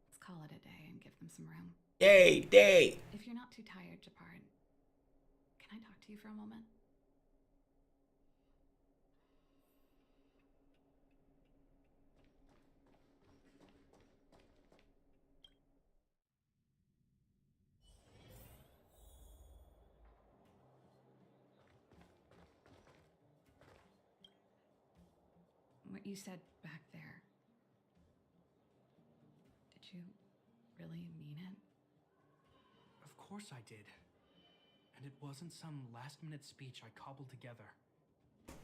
Let's call it a day and give them some room. Yay, day! If you're not too tired, Japard, can I talk to you for a moment? What you said back there, did you really mean it? Of course I did. And it wasn't some last-minute speech I cobbled together.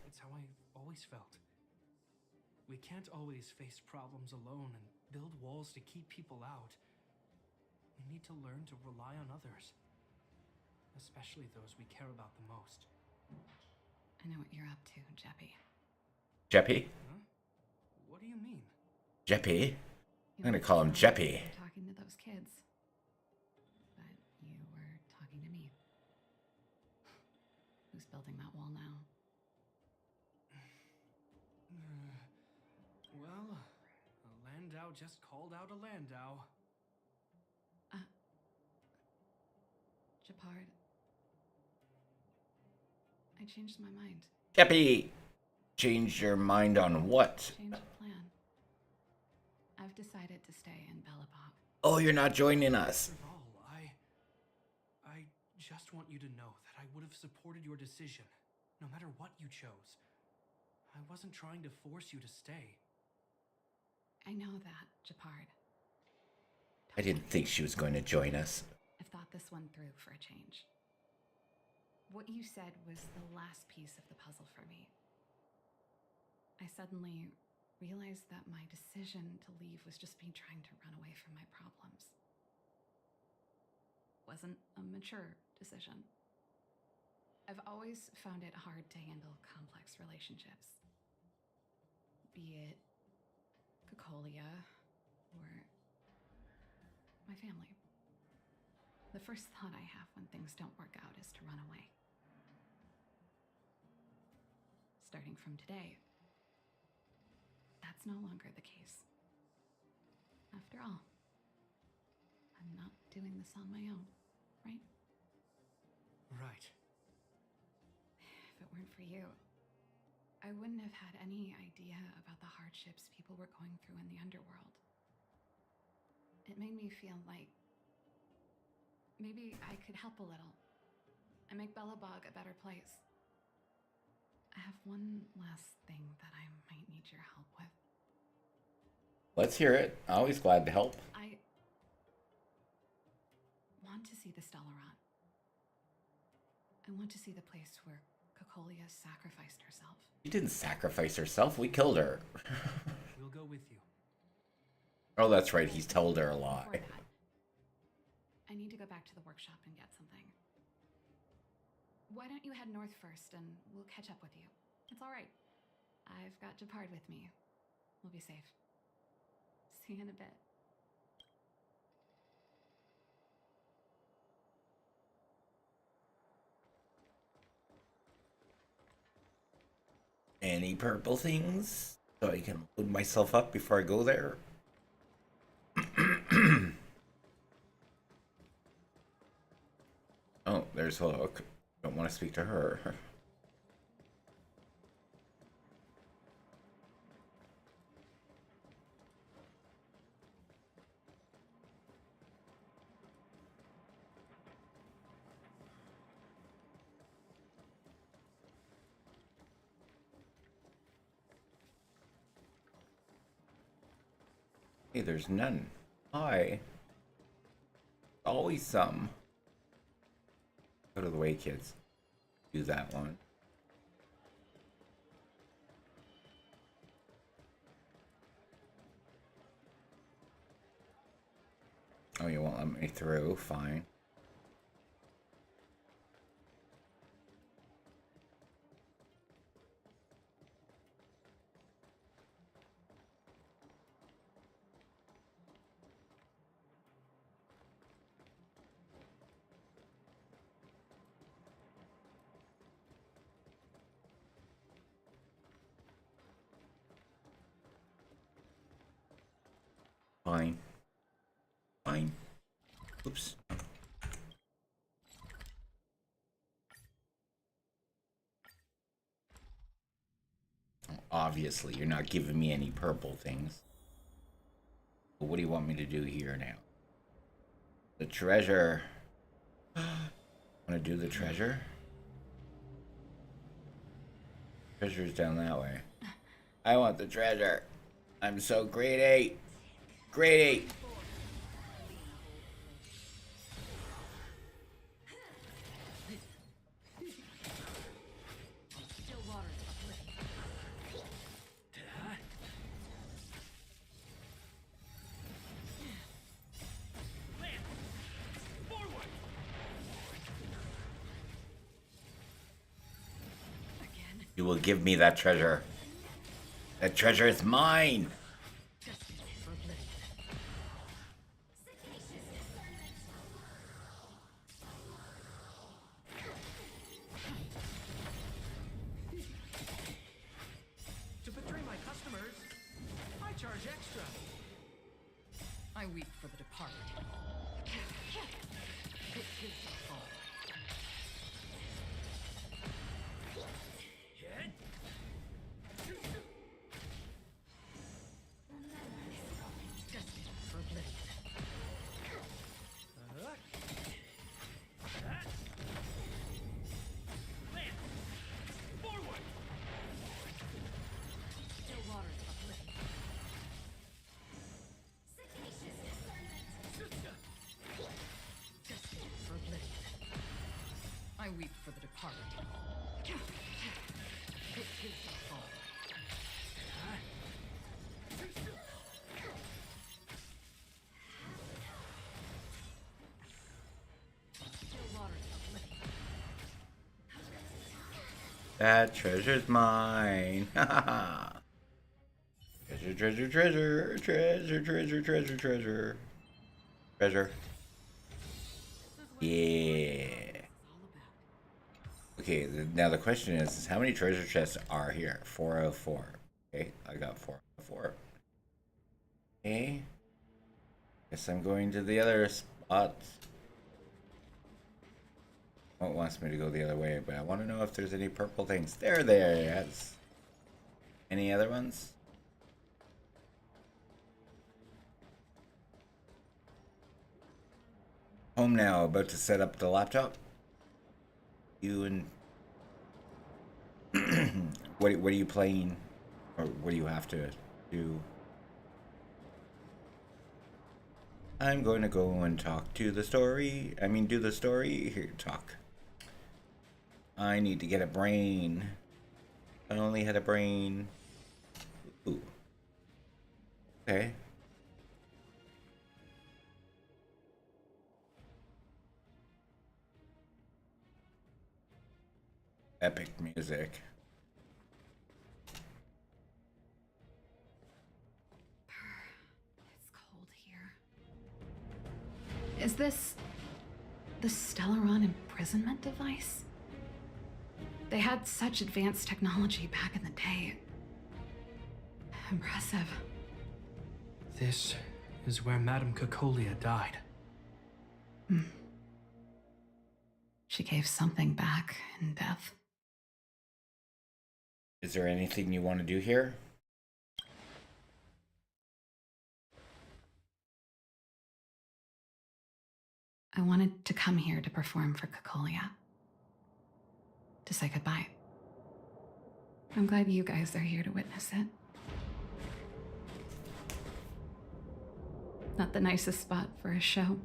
It's how I've always felt. We can't always face problems alone and build walls to keep people out. We need to learn to rely on others, especially those we care about the most. I know what you're up to, Jeppy. Jeppy? Huh? What do you mean? Jeppy? You I'm gonna might call him sound like Jeppy. you were talking to those kids, but you were talking to me. Who's building that wall now? Well, a Landau just called out a Landau. Japard, I changed my mind. Jeppy! Change your mind on what? Change of plan. I've decided to stay in Bellabog. Oh, you're not joining us. After all, I just want you to know that I would have supported your decision, no matter what you chose. I wasn't trying to force you to stay. I know that, Japard. I didn't think she was going to join us. I've thought this one through for a change. What you said was the last piece of the puzzle for me. I suddenly realized that my decision to leave was just me trying to run away from my problems. Wasn't a mature decision. I've always found it hard to handle complex relationships. Be it Cocolia or my family. The first thought I have when things don't work out is to run away. Starting from today, that's no longer the case. After all, I'm not doing this on my own, right? Right. If it weren't for you, I wouldn't have had any idea about the hardships people were going through in the underworld. It made me feel like maybe I could help a little and make Bellabog a better place. I have one last thing that I might need your help with. Let's hear it. Always glad to help. I want to see the Stellaron. I want to see the place where Cocolia sacrificed herself. She didn't sacrifice herself. We killed her. We'll go with you. Oh, that's right. He's told her a lot. Before that, I need to go back to the workshop and get something. Why don't you head north first and we'll catch up with you? It's all right. I've got Japard with me. We'll be safe. See you in a bit. Any purple things? So I can load myself up before I go there. Oh, there's Hook. Don't want to speak to her. Hey, there's none. Hi. Always some. Out of the way, kids. Do that one. Oh, you won't let me through? Fine. Fine. Fine. Oops. Obviously, you're not giving me any purple things. But what do you want me to do here now? The treasure. Want to do the treasure? Treasure's down that way. I want the treasure. I'm so grade 8. Grade 8. You will give me that treasure. That treasure is mine. To betray my customers, I charge extra. I weep for the departed. I weep for the departed. That treasure's mine. Treasure, treasure, treasure, treasure, treasure, treasure, treasure. Treasure. Yeah. Okay, now the question is how many treasure chests are here? 404. Okay, I got 404. Okay. Guess I'm going to the other spots. Oh, it wants me to go the other way, but I want to know if there's any purple things. There is. Any other ones? Home now, about to set up the laptop. You and what are you playing, or what do you have to do? I'm going to go and talk to the story. I mean, do the story. Here, talk. I need to get a brain. I only had a brain. Ooh. Okay. Epic music. It's cold here. Is this the Stellaron imprisonment device? They had such advanced technology back in the day. Impressive. This is where Madame Cocolia died. She gave something back in death. Is there anything you want to do here? I wanted to come here to perform for Cocolia. To say goodbye. I'm glad you guys are here to witness it. Not the nicest spot for a show.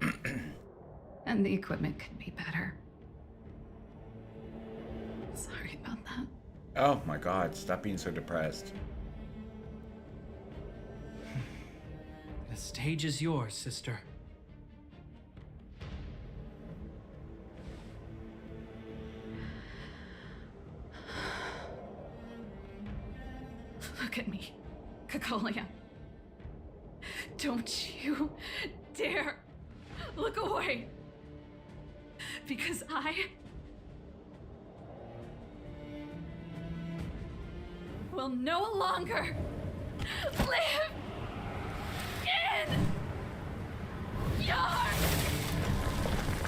And the equipment could be better. Sorry about that. Oh my god, stop being so depressed. The stage is yours, sister. Look at me, Cocolia. Don't you dare look away. Because I will no longer live in your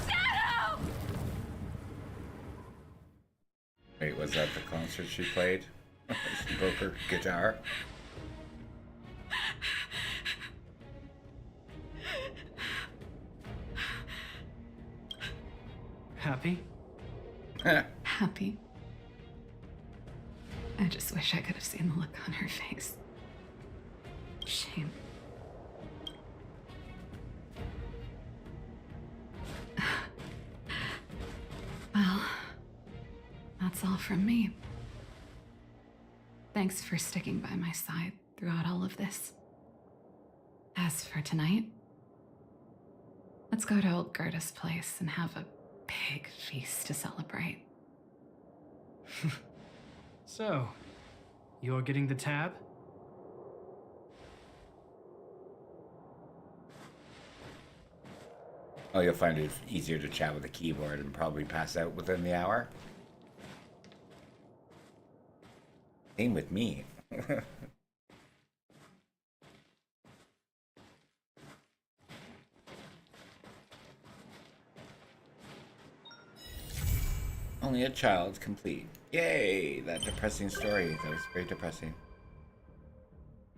shadow! Wait, was that the concert she played? She broke her guitar? Happy? Happy. I just wish I could have seen the look on her face. Shame. Well, that's all from me. Thanks for sticking by my side throughout all of this. As for tonight, let's go to old Gerda's place and have a big feast to celebrate. So, you're getting the tab? Oh, you'll find it easier to chat with a keyboard and probably pass out within the hour. Same with me. Only a child complete. Yay! That depressing story. That was very depressing.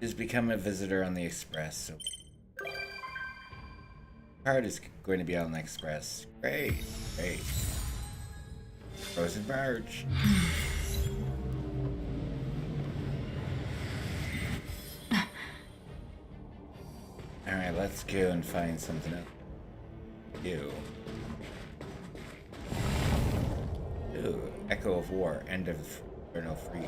He's become a visitor on the Express, so... Card is going to be on the Express. Great, great. Frozen merge. Alright, let's go and find something else. Ew. Ooh, Echo of War, End of Eternal Freeze.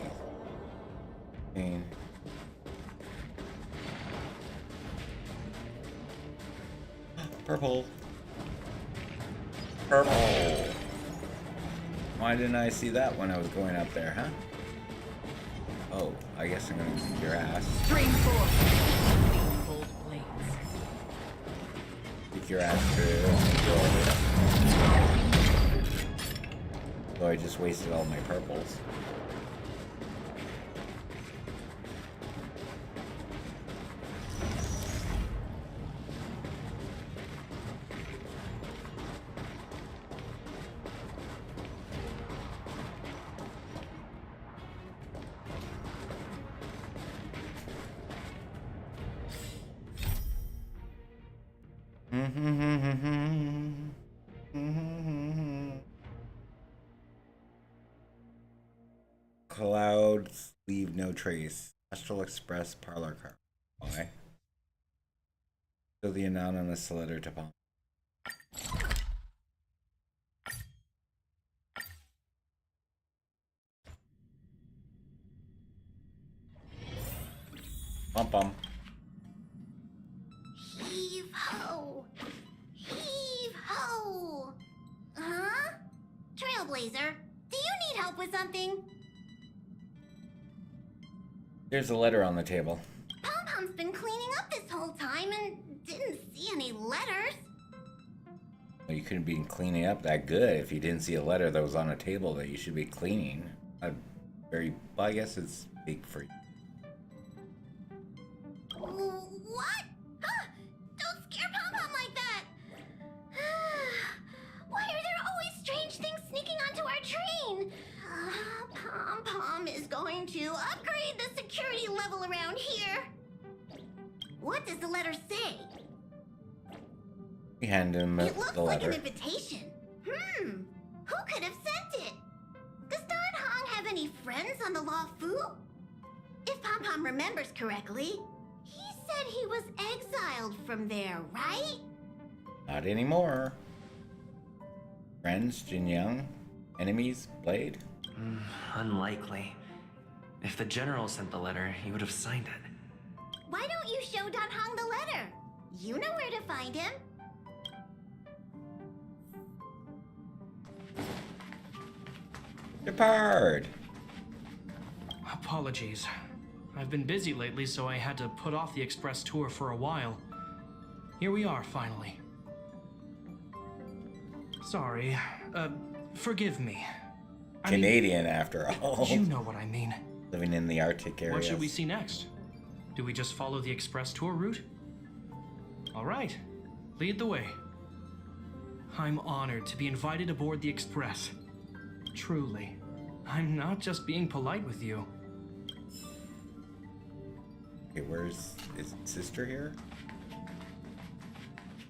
Purple. Purple. Why didn't I see that when I was going up there, huh? Oh, I guess I'm gonna kick your ass. Drain forth. Cold blades. Kick your ass through. So I just wasted all my purples. Clouds leave no trace. Astral Express parlor car. Why? So the anonymous letter to Bomb. Bum bum. Heave ho! Heave ho! Huh? Trailblazer, do you need help with something? There's a letter on the table. Pom-Pom's been cleaning up this whole time and didn't see any letters. Well, you couldn't be cleaning up that good if you didn't see a letter that was on a table that you should be cleaning. Well, I guess it's big for you. What does the letter say? We hand him It looks the like letter. an invitation. Who could have sent it? Does Don Hong have any friends on the Law Fu? If Pom Pom remembers correctly, he said he was exiled from there, right? Not anymore. Friends, Jin Young. Enemies, Blade. Unlikely. If the general sent the letter, he would have signed it. Why don't you show Don Hong the letter? You know where to find him. Depart. Apologies. I've been busy lately, so I had to put off the express tour for a while. Here we are, finally. Sorry. Forgive me. Canadian, after all. You know what I mean. Living in the Arctic area. What should we see next? Do we just follow the express tour route? All right. Lead the way. I'm honored to be invited aboard the express. Truly. I'm not just being polite with you. Okay, where's his sister here?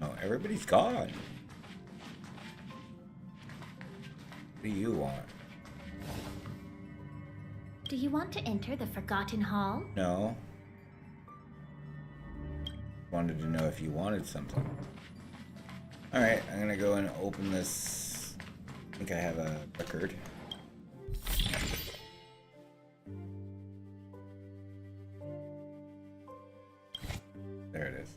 Oh, everybody's gone. What do you want? Do you want to enter the Forgotten Hall? No. Wanted to know if you wanted something. Alright, I'm gonna go and open this. I think I have a record. There it is.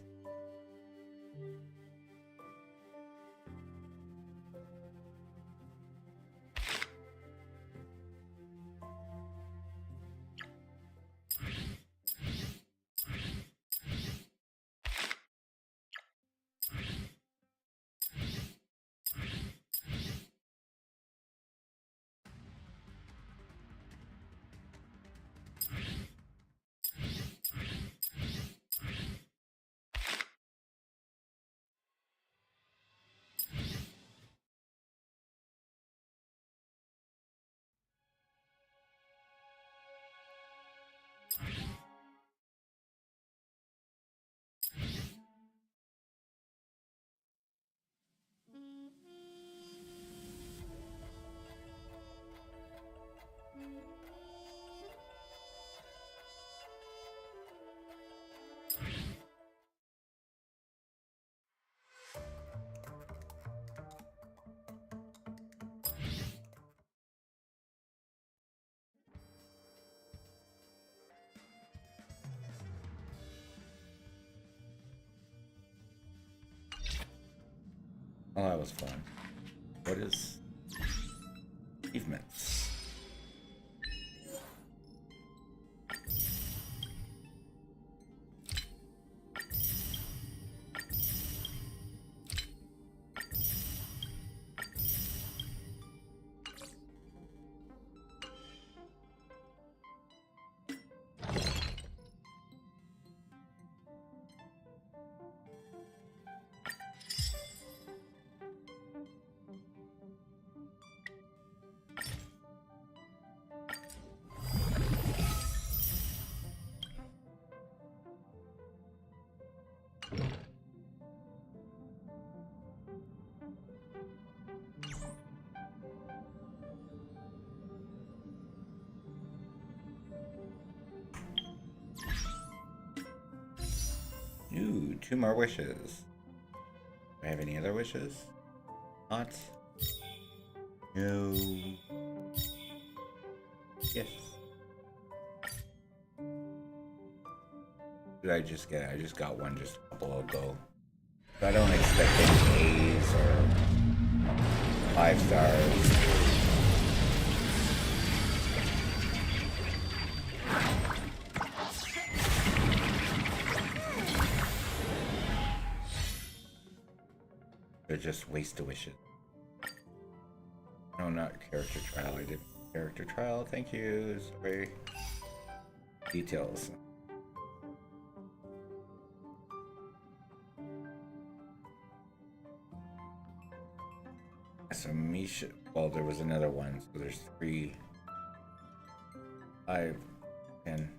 Oh, that was fun. What is achievements? Ooh, 2 more wishes. Do I have any other wishes? Not. No. Yes. What did I just get? I just got one just a couple ago. So I don't expect any A's or 5 stars. They're just waste of wishes. No, not character trial. I did character trial. Thank you. Sorry. Details. So Misha. Well, there was another one. So there's 3, 5, 10.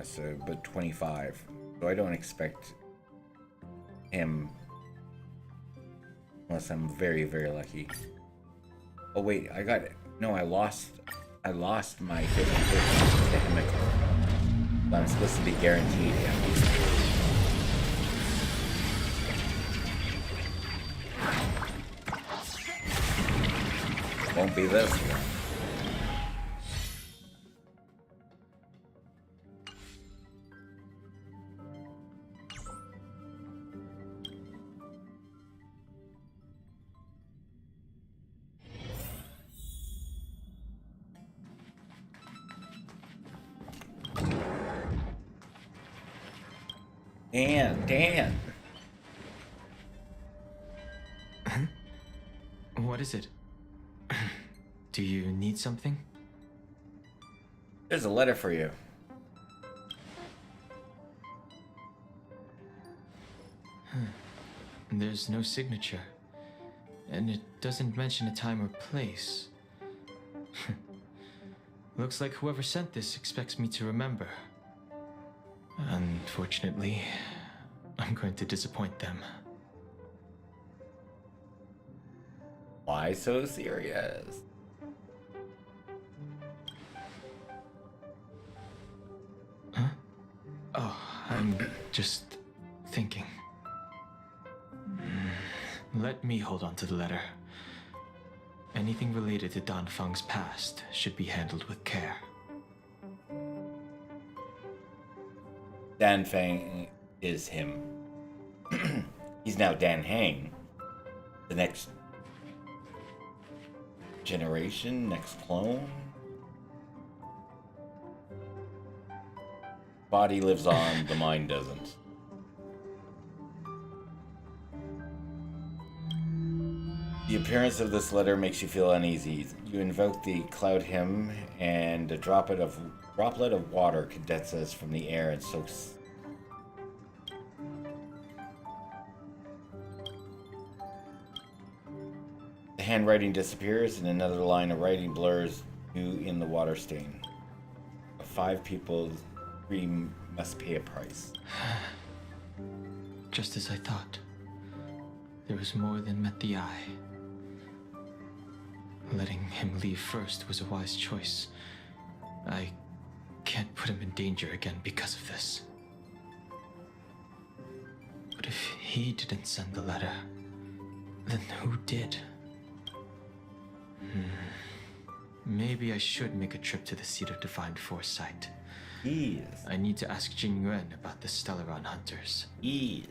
Yeah, so, but 25. So I don't expect him unless I'm very, very lucky. Oh wait, I got it. No, I lost my 50% chemical. So I'm supposed to be guaranteed him. Won't be this one. Dan. What is it? Do you need something? There's a letter for you. There's no signature. And it doesn't mention a time or place. Looks like whoever sent this expects me to remember. Unfortunately, I'm going to disappoint them. Why so serious? Huh? Oh, I'm just thinking. Let me hold on to the letter. Anything related to Dan Feng's past should be handled with care. Dan Feng is him. He's now Dan Heng. The next generation, next clone. Body lives on, the mind doesn't. The appearance of this letter makes you feel uneasy. You invoke the cloud hymn, and a droplet of water condenses from the air and soaks. The handwriting disappears, and another line of writing blurs you in the water stain. Of 5 people, 3 must pay a price. Just as I thought. There was more than met the eye. Letting him leave first was a wise choice. I can't put him in danger again because of this. But if he didn't send the letter, then who did? Maybe I should make a trip to the seat of divine foresight. Yes. I need to ask Jing Yuan about the Stellaron hunters. Yes.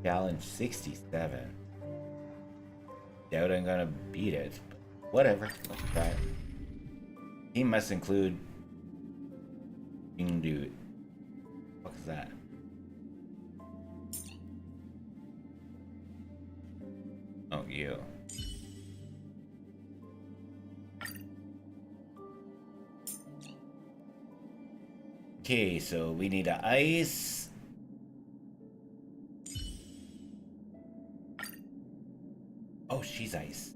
Challenge 67. Doubt I'm gonna beat it, but whatever. Let's try it. He must include Dude. What is that? Oh, you. Okay, so we need a ice. Oh, she's ice.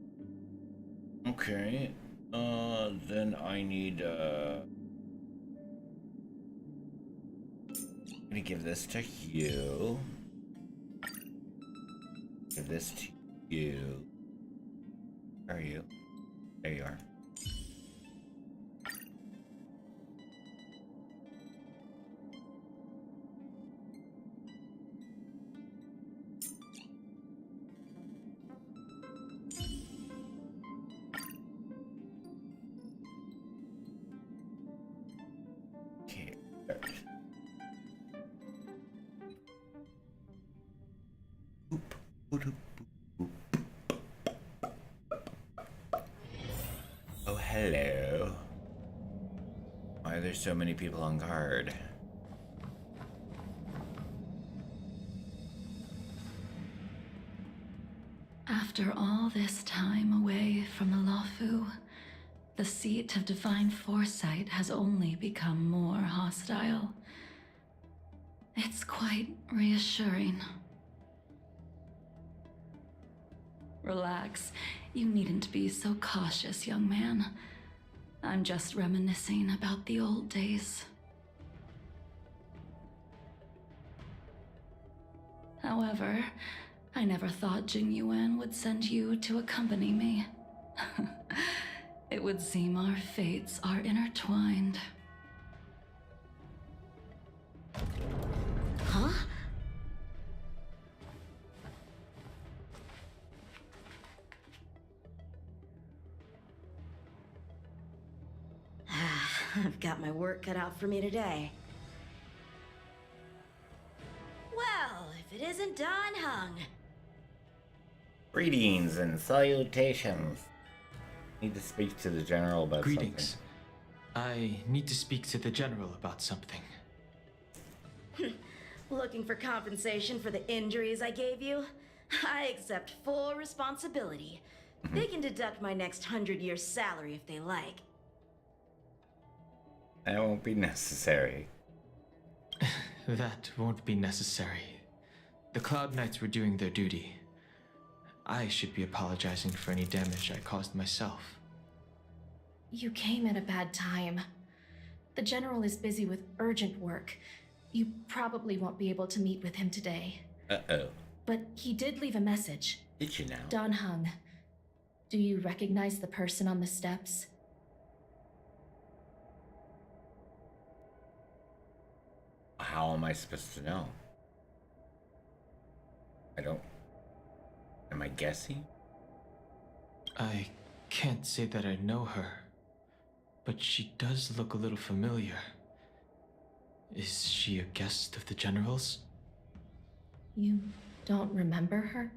Okay. Then I need, I'm gonna give this to you. Give this to you. Where are you? There you are. Okay, there. Oop, oop, oop. Oh, hello. Why are there so many people on guard? After all this time away from the Luofu, the seat of divine foresight has only become more hostile. It's quite reassuring. Relax. You needn't be so cautious, young man. I'm just reminiscing about the old days. However, I never thought Jing Yuan would send you to accompany me. It would seem our fates are intertwined. Huh? I've got my work cut out for me today. Well, if it isn't Don Hung. Greetings and salutations. Need to speak to the general about Greetings. I need to speak to the general about something. Looking for compensation for the injuries I gave you? I accept full responsibility. They can deduct my next 100 years' salary if they like. That won't be necessary. That won't be necessary. The Cloud Knights were doing their duty. I should be apologizing for any damage I caused myself. You came at a bad time. The General is busy with urgent work. You probably won't be able to meet with him today. Uh-oh. But he did leave a message. Did you now? Don Hung. Do you recognize the person on the steps? How am I supposed to know? I don't... Am I guessing? I can't say that I know her, but she does look a little familiar. Is she a guest of the General's? You don't remember her?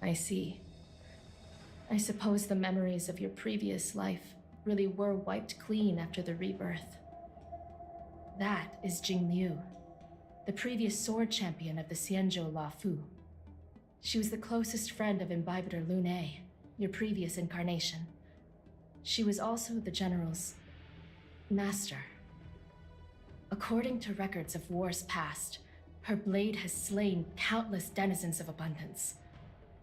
I see. I suppose the memories of your previous life really were wiped clean after the rebirth. That is Jing Liu, the previous sword champion of the Xianzhou La Fu. She was the closest friend of Imbibitor Lune, your previous incarnation. She was also the General's master. According to records of wars past, her blade has slain countless denizens of abundance.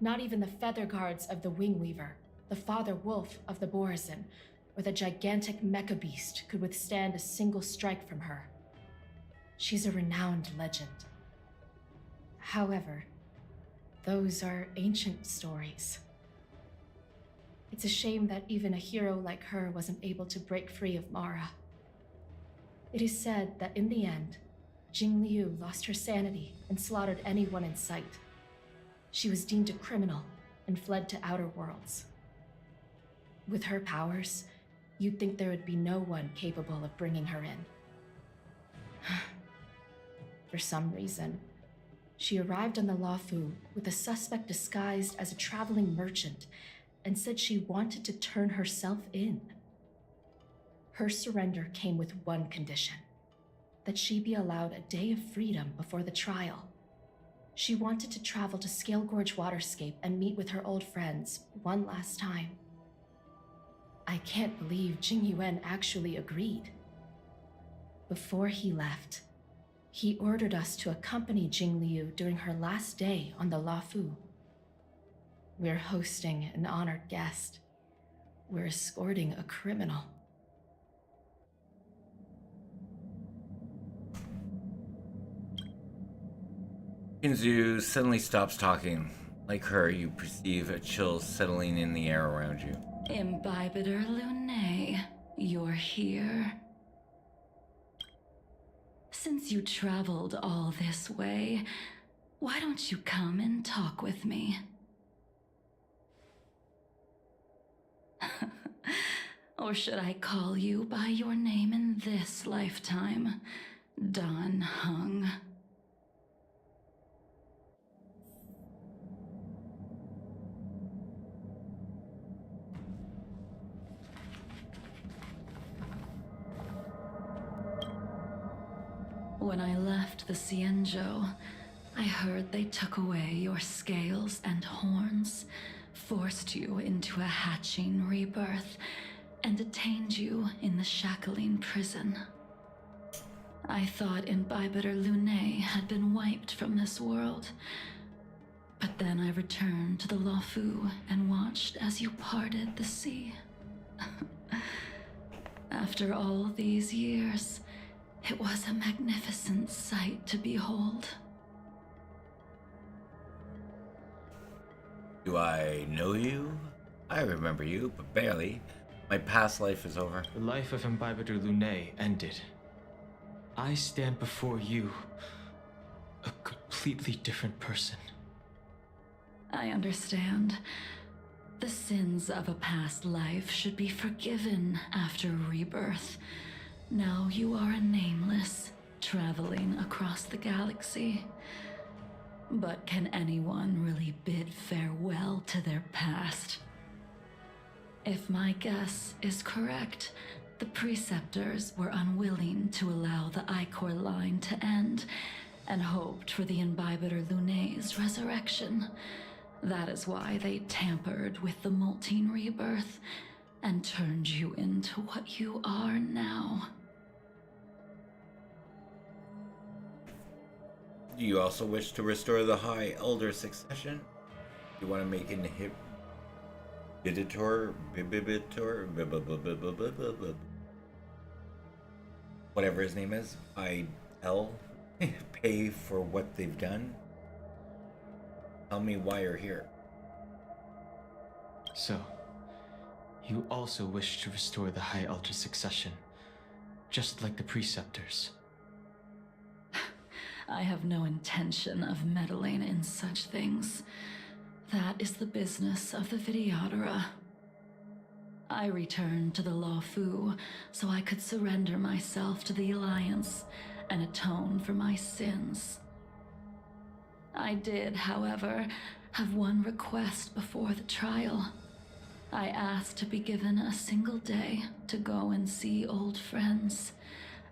Not even the feather guards of the Wing Weaver, the father wolf of the Borazin, or the gigantic mecha beast could withstand a single strike from her. She's a renowned legend. However, those are ancient stories. It's a shame that even a hero like her wasn't able to break free of Mara. It is said that in the end, Jing Liu lost her sanity and slaughtered anyone in sight. She was deemed a criminal and fled to outer worlds. With her powers, you'd think there would be no one capable of bringing her in. For some reason, she arrived on the Luofu with a suspect disguised as a traveling merchant and said she wanted to turn herself in. Her surrender came with one condition: that she be allowed a day of freedom before the trial. She wanted to travel to Scale Gorge Waterscape and meet with her old friends one last time. I can't believe Jing Yuan actually agreed. Before he left, he ordered us to accompany Jing Liu during her last day on the Luofu. We're hosting an honored guest. We're escorting a criminal. Kinzu suddenly stops talking. Like her, you perceive a chill settling in the air around you. Imbibitor Lune, you're here. Since you traveled all this way, why don't you come and talk with me? Or should I call you by your name in this lifetime? Don Hung. When I left the Xianzhou, I heard they took away your scales and horns, forced you into a hatching rebirth, and detained you in the shackling prison. I thought Imbibitor Lune had been wiped from this world, but then I returned to the Luofu and watched as you parted the sea. After all these years, it was a magnificent sight to behold. Do I know you? I remember you, but barely. My past life is over. The life of Imbibitor Lunae ended. I stand before you, a completely different person. I understand. The sins of a past life should be forgiven after rebirth. Now you are a nameless, traveling across the galaxy. But can anyone really bid farewell to their past? If my guess is correct, the Preceptors were unwilling to allow the Ichor line to end, and hoped for the Imbibitor Lunae's resurrection. That is why they tampered with the molting rebirth and turned you into what you are now. Do you also wish to restore the High Elder succession? You want to make an Bibitor, whatever his name is, IL, pay for what they've done? Tell me why you're here. So, you also wish to restore the High Elder succession, just like the Preceptors. I have no intention of meddling in such things. That is the business of the Videodora. I returned to the Lawfu so I could surrender myself to the Alliance and atone for my sins. I did, however, have one request before the trial. I asked to be given a single day to go and see old friends,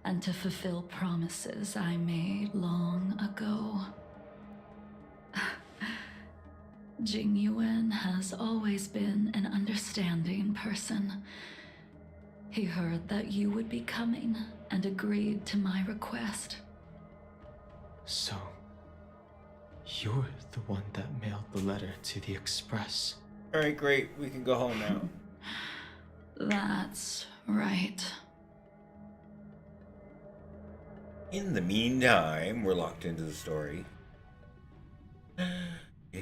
and to fulfill promises I made long ago. Jing Yuan has always been an understanding person. He heard that you would be coming and agreed to my request. So, you're the one that mailed the letter to the Express. Alright, great. We can go home now. That's right. In the meantime, we're locked into the story. Yeah.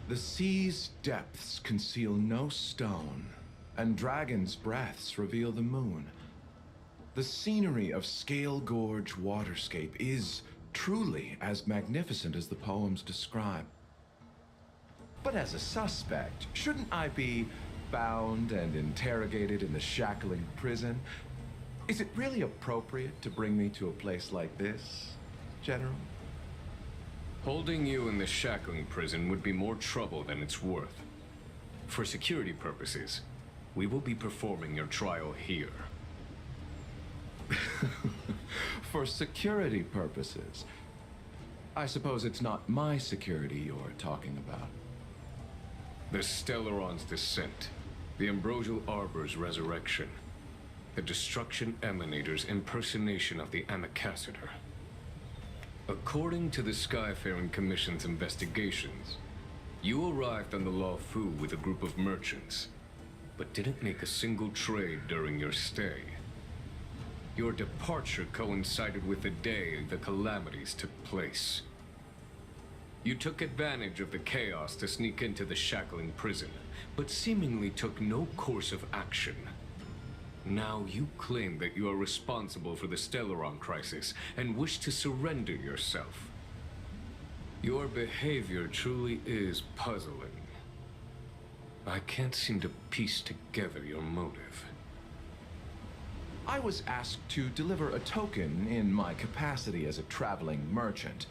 The sea's depths conceal no stone, and dragons' breaths reveal the moon. The scenery of Scale Gorge Waterscape is truly as magnificent as the poems describe. But as a suspect, shouldn't I be bound and interrogated in the shackling prison? Is it really appropriate to bring me to a place like this, General? Holding you in the shackling prison would be more trouble than it's worth. For security purposes, we will be performing your trial here. For security purposes? I suppose it's not my security you're talking about. The Stellaron's descent, the Ambrosial Arbor's resurrection, the Destruction Emanator's impersonation of the Amicaciter. According to the Skyfaring Commission's investigations, you arrived on the Lawfu with a group of merchants, but didn't make a single trade during your stay. Your departure coincided with the day the calamities took place. You took advantage of the chaos to sneak into the shackling prison, but seemingly took no course of action. Now you claim that you are responsible for the Stellaron crisis and wish to surrender yourself. Your behavior truly is puzzling. I can't seem to piece together your motive. I was asked to deliver a token in my capacity as a traveling merchant.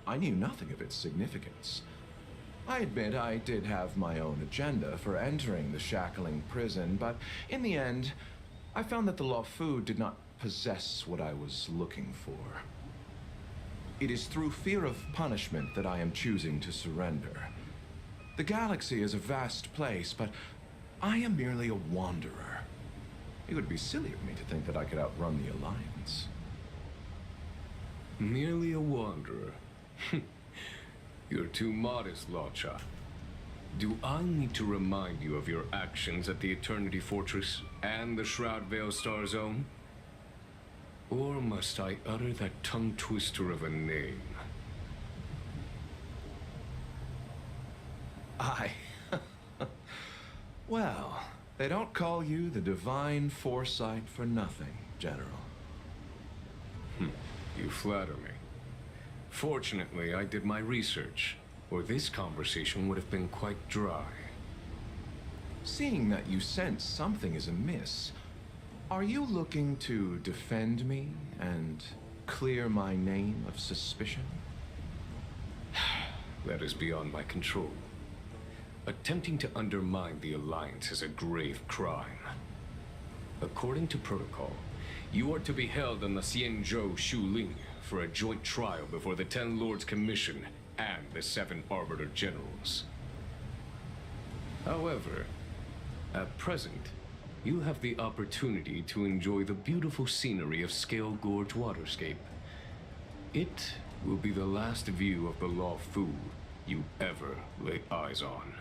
I knew nothing of its significance. I admit I did have my own agenda for entering the shackling prison, but in the end, I found that the Lawfu did not possess what I was looking for. It is through fear of punishment that I am choosing to surrender. The galaxy is a vast place, but I am merely a wanderer. It would be silly of me to think that I could outrun the Alliance. Merely a wanderer. You're too modest, Lotcha. Do I need to remind you of your actions at the Eternity Fortress and the Shroud Veil Star Zone? Or must I utter that tongue twister of a name? Well, they don't call you the Divine Foresight for nothing, General. You flatter me. Fortunately, I did my research, or this conversation would have been quite dry. Seeing that you sense something is amiss, are you looking to defend me and clear my name of suspicion? That is beyond my control. Attempting to undermine the Alliance is a grave crime. According to protocol, you are to be held on the Xianzhou Shuling for a joint trial before the Ten Lords Commission and the 7 Arbiter Generals. However, at present, you have the opportunity to enjoy the beautiful scenery of Scale Gorge Waterscape. It will be the last view of the Law Fu you ever lay eyes on.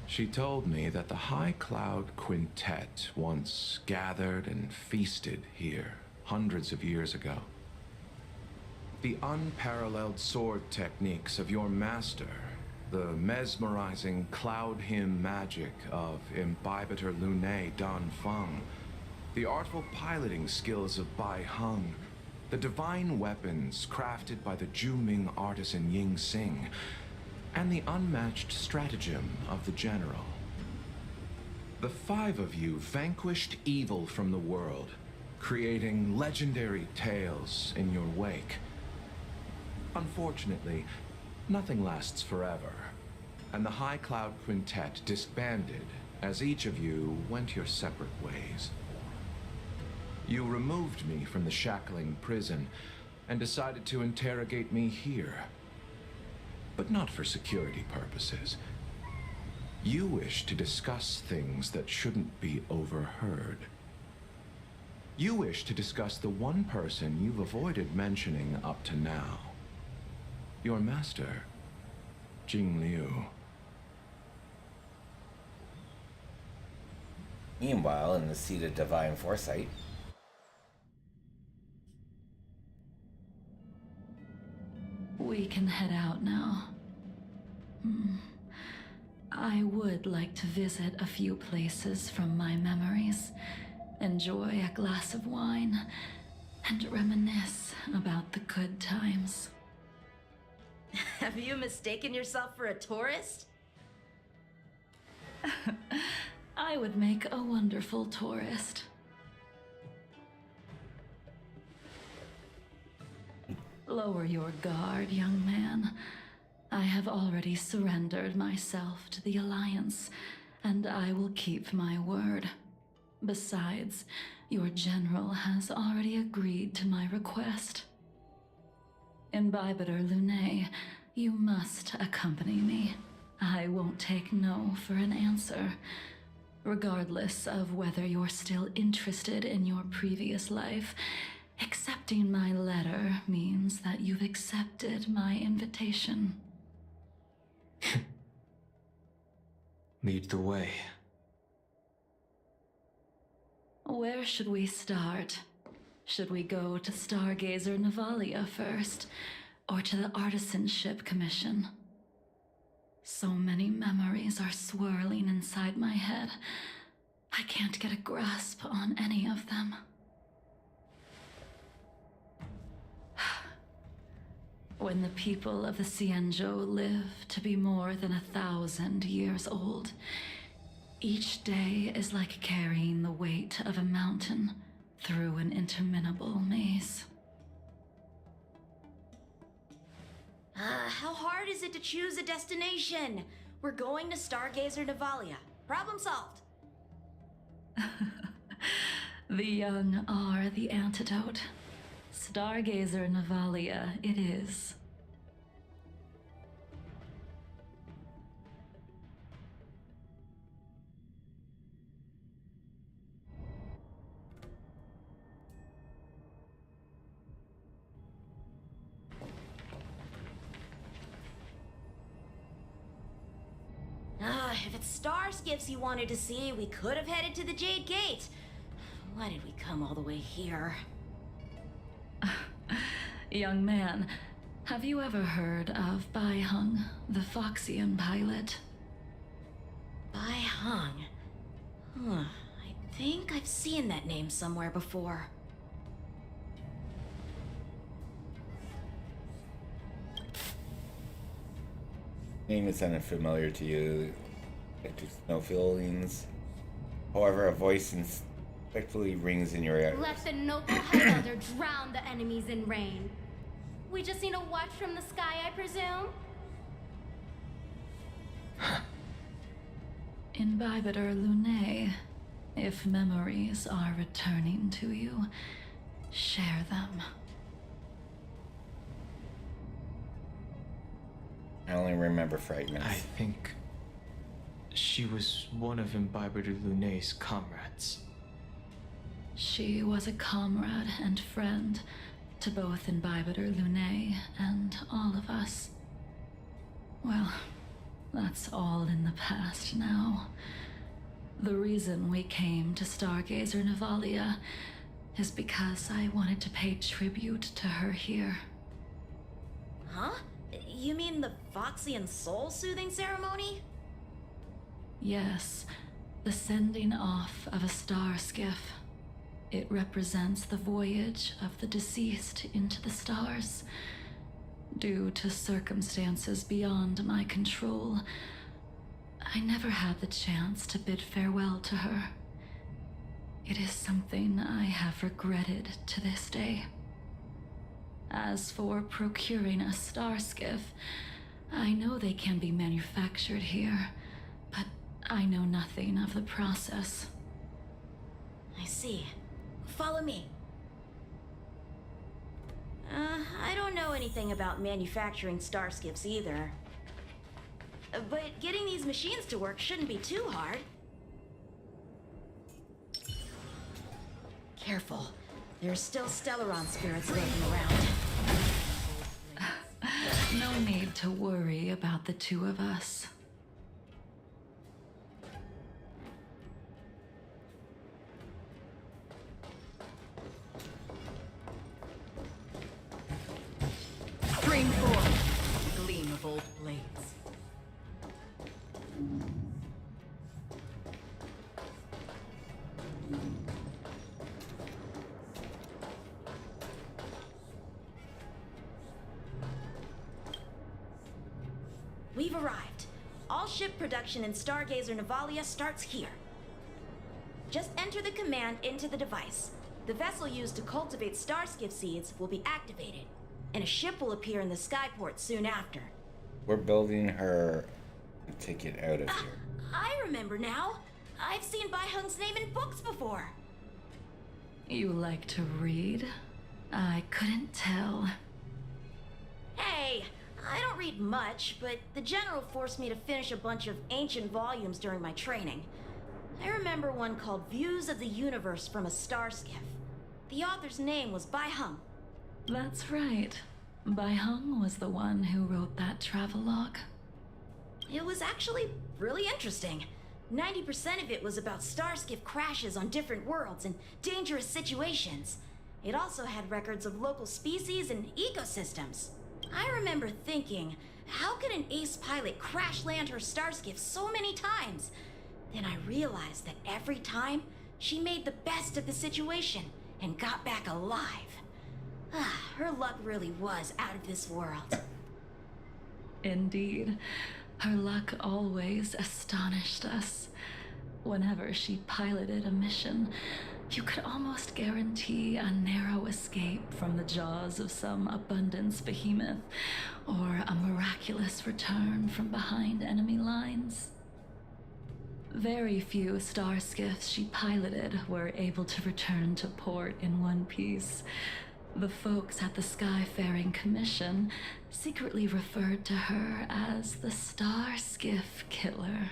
She told me that the High Cloud Quintet once gathered and feasted here hundreds of years ago. The unparalleled sword techniques of your master, the mesmerizing cloud hymn magic of Imbibitor Lunae Dan Feng, the artful piloting skills of Bai Heng, the divine weapons crafted by the Ju-Ming artisan Ying Xing, and the unmatched stratagem of the General. The 5 of you vanquished evil from the world, creating legendary tales in your wake. Unfortunately, nothing lasts forever, and the High Cloud Quintet disbanded as each of you went your separate ways. You removed me from the shackling prison and decided to interrogate me here. But not for security purposes. You wish to discuss things that shouldn't be overheard. You wish to discuss the one person you've avoided mentioning up to now. Your master, Jing Liu. Meanwhile, in the seat of Divine Foresight, We can head out now. I would like to visit a few places from my memories, enjoy a glass of wine, and reminisce about the good times. Have you mistaken yourself for a tourist? I would make a wonderful tourist. Lower your guard, young man. I have already surrendered myself to the Alliance, and I will keep my word. Besides, your general has already agreed to my request. Imbibitor Lunae, you must accompany me. I won't take no for an answer, regardless of whether you're still interested in your previous life. Accepting my letter means that you've accepted my invitation. Lead the way. Where should we start? Should we go to Stargazer Navalia first, or to the Artisanship Commission? So many memories are swirling inside my head. I can't get a grasp on any of them. When the people of the Xianzhou live to be more than 1,000 years old, each day is like carrying the weight of a mountain through an interminable maze. How hard is it to choose a destination? We're going to Stargazer Navalia. Problem solved. The young are the antidote. Stargazer Navalia it is. If it's star skiffs you wanted to see, we could have headed to the Jade Gate. Why did we come all the way here? Young man, have you ever heard of Bai Hung, the Foxian pilot? Bai Hung. I think I've seen that name somewhere before. Name is unfamiliar to you. Just no feelings. However, a voice instinctively rings in your ears. Let the noble Highlander drown the enemies in rain. We just need a watch from the sky, I presume? Imbibitor Lunae, if memories are returning to you, share them. I only remember fragments. I think she was one of Imbibitor Lunae's comrades. She was a comrade and friend to both Imbibitor Lunae and all of us. Well, that's all in the past now. The reason we came to Stargazer Navalia is because I wanted to pay tribute to her here. Huh? You mean the Foxian soul-soothing ceremony? Yes, the sending off of a star skiff. It represents the voyage of the deceased into the stars. Due to circumstances beyond my control, I never had the chance to bid farewell to her. It is something I have regretted to this day. As for procuring a star skiff, I know they can be manufactured here, but I know nothing of the process. I see. Follow me. I don't know anything about manufacturing star skiffs either. But getting these machines to work shouldn't be too hard. Careful. There are still Stellaron spirits lurking around. No need to worry about the two of us. Spring forward, the gleam of old blades. We've arrived. All ship production in Stargazer Navalia starts here. Just enter the command into the device. The vessel used to cultivate starskiff seeds will be activated, and a ship will appear in the skyport soon after. We're building her a ticket out of here. I remember now. I've seen Bai Hung's name in books before. You like to read? I couldn't tell. Hey, I don't read much, but the General forced me to finish a bunch of ancient volumes during my training. I remember one called Views of the Universe from a Star Skiff. The author's name was Bai Hung. That's right. Bai Hung was the one who wrote that travelogue. It was actually really interesting. 90% of it was about starskiff crashes on different worlds and dangerous situations. It also had records of local species and ecosystems. I remember thinking, how could an ace pilot crash land her starskiff so many times? Then I realized that every time, she made the best of the situation and got back alive. Her luck really was out of this world. Indeed. Her luck always astonished us. Whenever she piloted a mission, you could almost guarantee a narrow escape from the jaws of some abundance behemoth, or a miraculous return from behind enemy lines. Very few starskiffs she piloted were able to return to port in one piece. The folks at the Skyfaring Commission secretly referred to her as the Star Skiff Killer.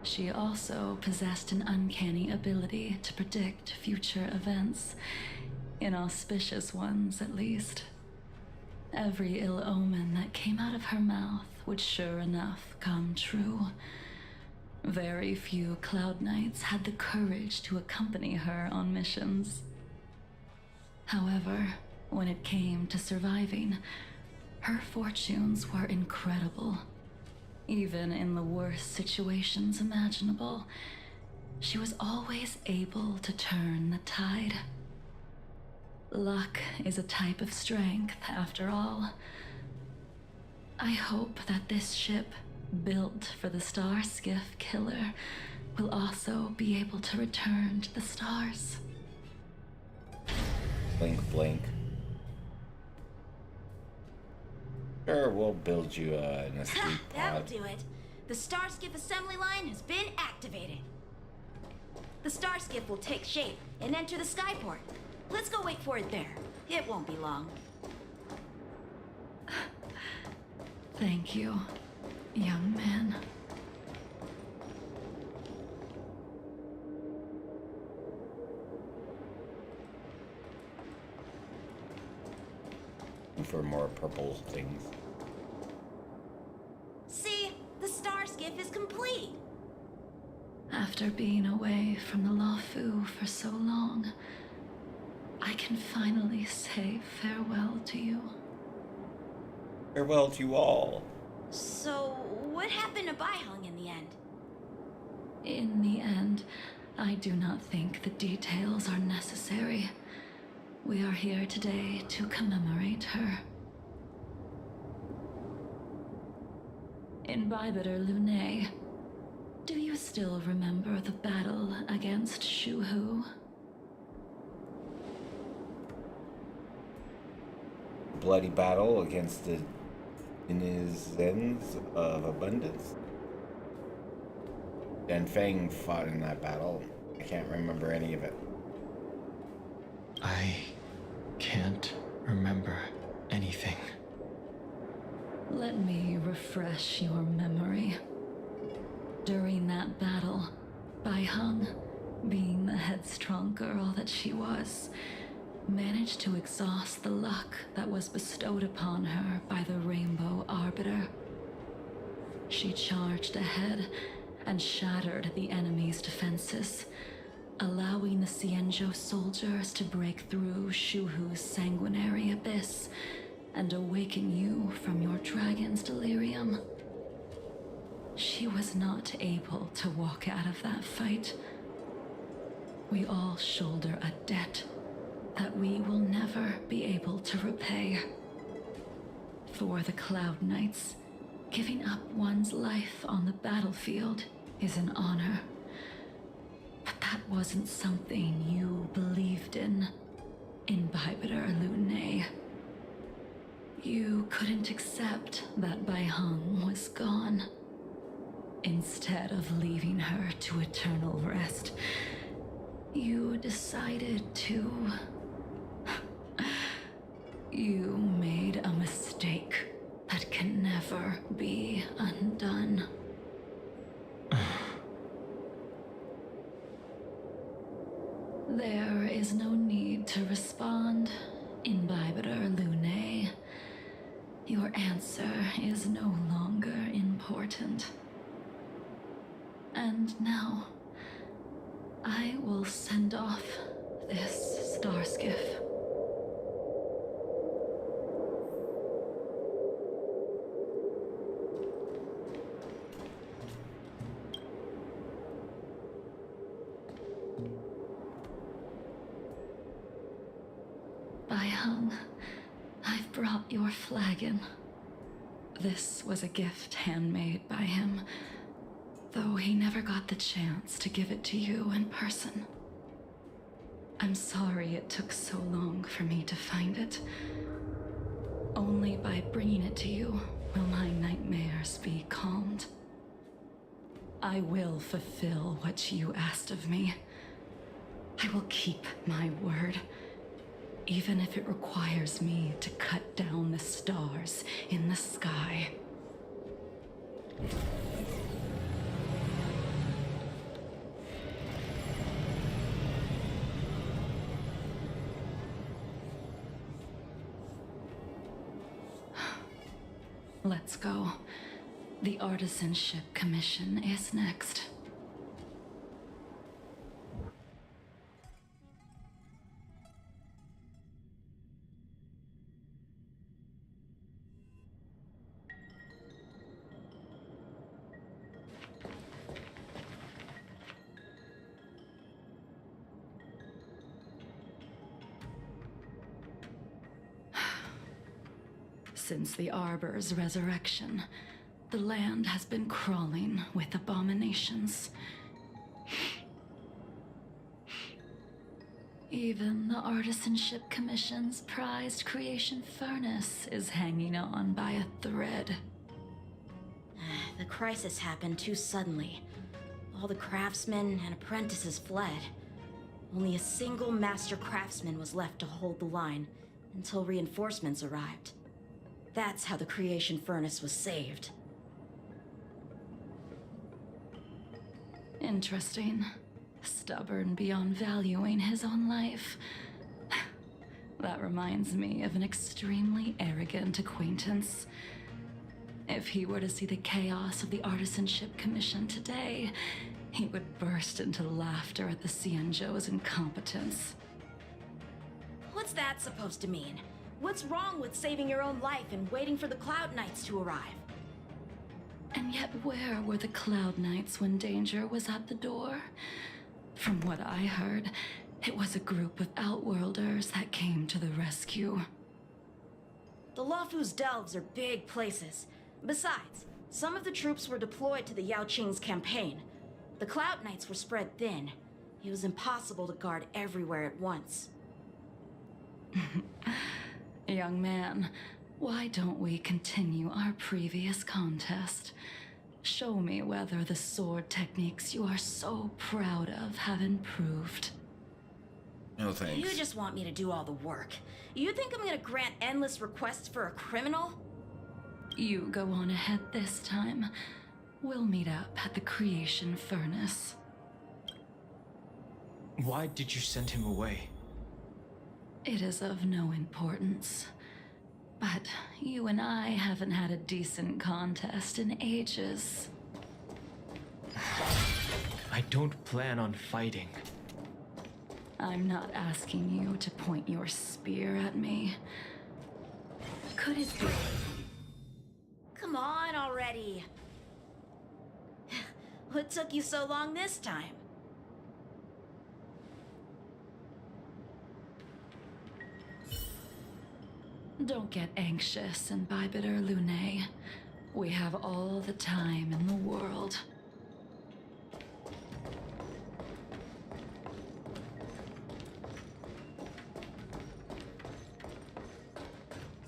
She also possessed an uncanny ability to predict future events, inauspicious ones at least. Every ill omen that came out of her mouth would sure enough come true. Very few Cloud Knights had the courage to accompany her on missions. However, when it came to surviving, her fortunes were incredible. Even in the worst situations imaginable, she was always able to turn the tide. Luck is a type of strength, after all. I hope that this ship, built for the Star Skiff Killer, will also be able to return to the stars. Blink, blink. Sure, we'll build you an escape That'll pod. do it. The Starskiff assembly line has been activated. The Starskiff will take shape and enter the skyport. Let's go wait for it there. It won't be long. Thank you, young man. For more purple things. See? The Starskiff is complete. After being away from the Lawfu for so long, I can finally say farewell to you. Farewell to you all. So, what happened to Baihung in the end? In the end, I do not think the details are necessary. We are here today to commemorate her. In Bibiter Lunae, do you still remember the battle against Shuhu? Bloody battle against the denizens of abundance. And Fang fought in that battle. I can't remember any of it. I can't remember anything. Let me refresh your memory. During that battle, Baihung, being the headstrong girl that she was, managed to exhaust the luck that was bestowed upon her by the Rainbow Arbiter. She charged ahead and shattered the enemy's defenses, allowing the Xianzhou soldiers to break through Shuhu's sanguinary abyss and awaken you from your dragon's delirium. She was not able to walk out of that fight. We all shoulder a debt that we will never be able to repay. For the Cloud Knights, giving up one's life on the battlefield is an honor. But that wasn't something you believed in Bibiter Lunae. You couldn't accept that Baihung was gone. Instead of leaving her to eternal rest, you decided to... You made a mistake that can never be undone. There is no need to respond, Imbibiter Lunae. Your answer is no longer important. And now, I will send off this star skiff. Baihung, I've brought your flagon. This was a gift handmade by him, though he never got the chance to give it to you in person. I'm sorry it took so long for me to find it. Only by bringing it to you will my nightmares be calmed. I will fulfill what you asked of me. I will keep my word, even if it requires me to cut down the stars in the sky. Let's go. The Artisanship Commission is next. Since the Arbor's resurrection, the land has been crawling with abominations. Even the Artisanship Commission's prized creation furnace is hanging on by a thread. The crisis happened too suddenly. All the craftsmen and apprentices fled. Only a single master craftsman was left to hold the line until reinforcements arrived. That's how the creation furnace was saved. Interesting. Stubborn beyond valuing his own life. That reminds me of an extremely arrogant acquaintance. If he were to see the chaos of the Artisanship Commission today, he would burst into laughter at the Xianzhou's incompetence. What's that supposed to mean? What's wrong with saving your own life and waiting for the Cloud Knights to arrive? And yet where were the Cloud Knights when danger was at the door? From what I heard, it was a group of Outworlders that came to the rescue. The Luofu's delves are big places. Besides, some of the troops were deployed to the Yao Qing's campaign. The Cloud Knights were spread thin. It was impossible to guard everywhere at once. Young man, why don't we continue our previous contest? Show me whether the sword techniques you are so proud of have improved. No thanks. You just want me to do all the work. You think I'm gonna grant endless requests for a criminal? You go on ahead this time. We'll meet up at the creation furnace. Why did you send him away? It is of no importance. But you and I haven't had a decent contest in ages. I don't plan on fighting. I'm not asking you to point your spear at me. Could it be? Come on already. What took you so long this time? Don't get anxious and bitter, Lune. We have all the time in the world.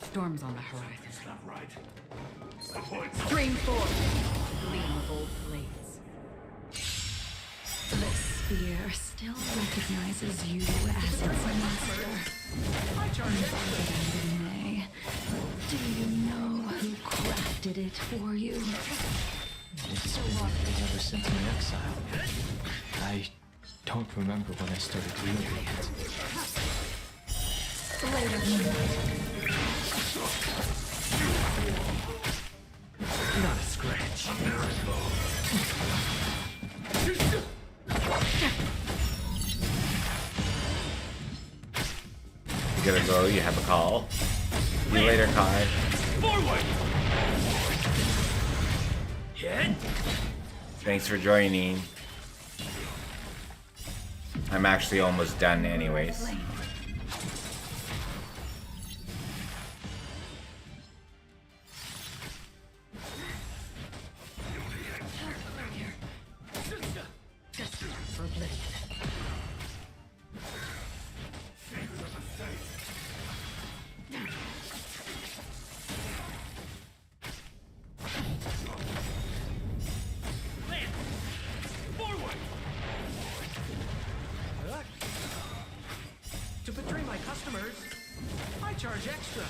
Storm's on the horizon. It's not right. The points. Stream forth. Gleam gold blades. The spear still recognizes you as its master. Lune, do you know who crafted it for you? It's been ever since my exile. I don't remember when I started wielding it. Not a scratch. You gotta go, you have a call. See you later, Kai. Forward! Thanks for joining. I'm actually almost done anyways. Charge extra.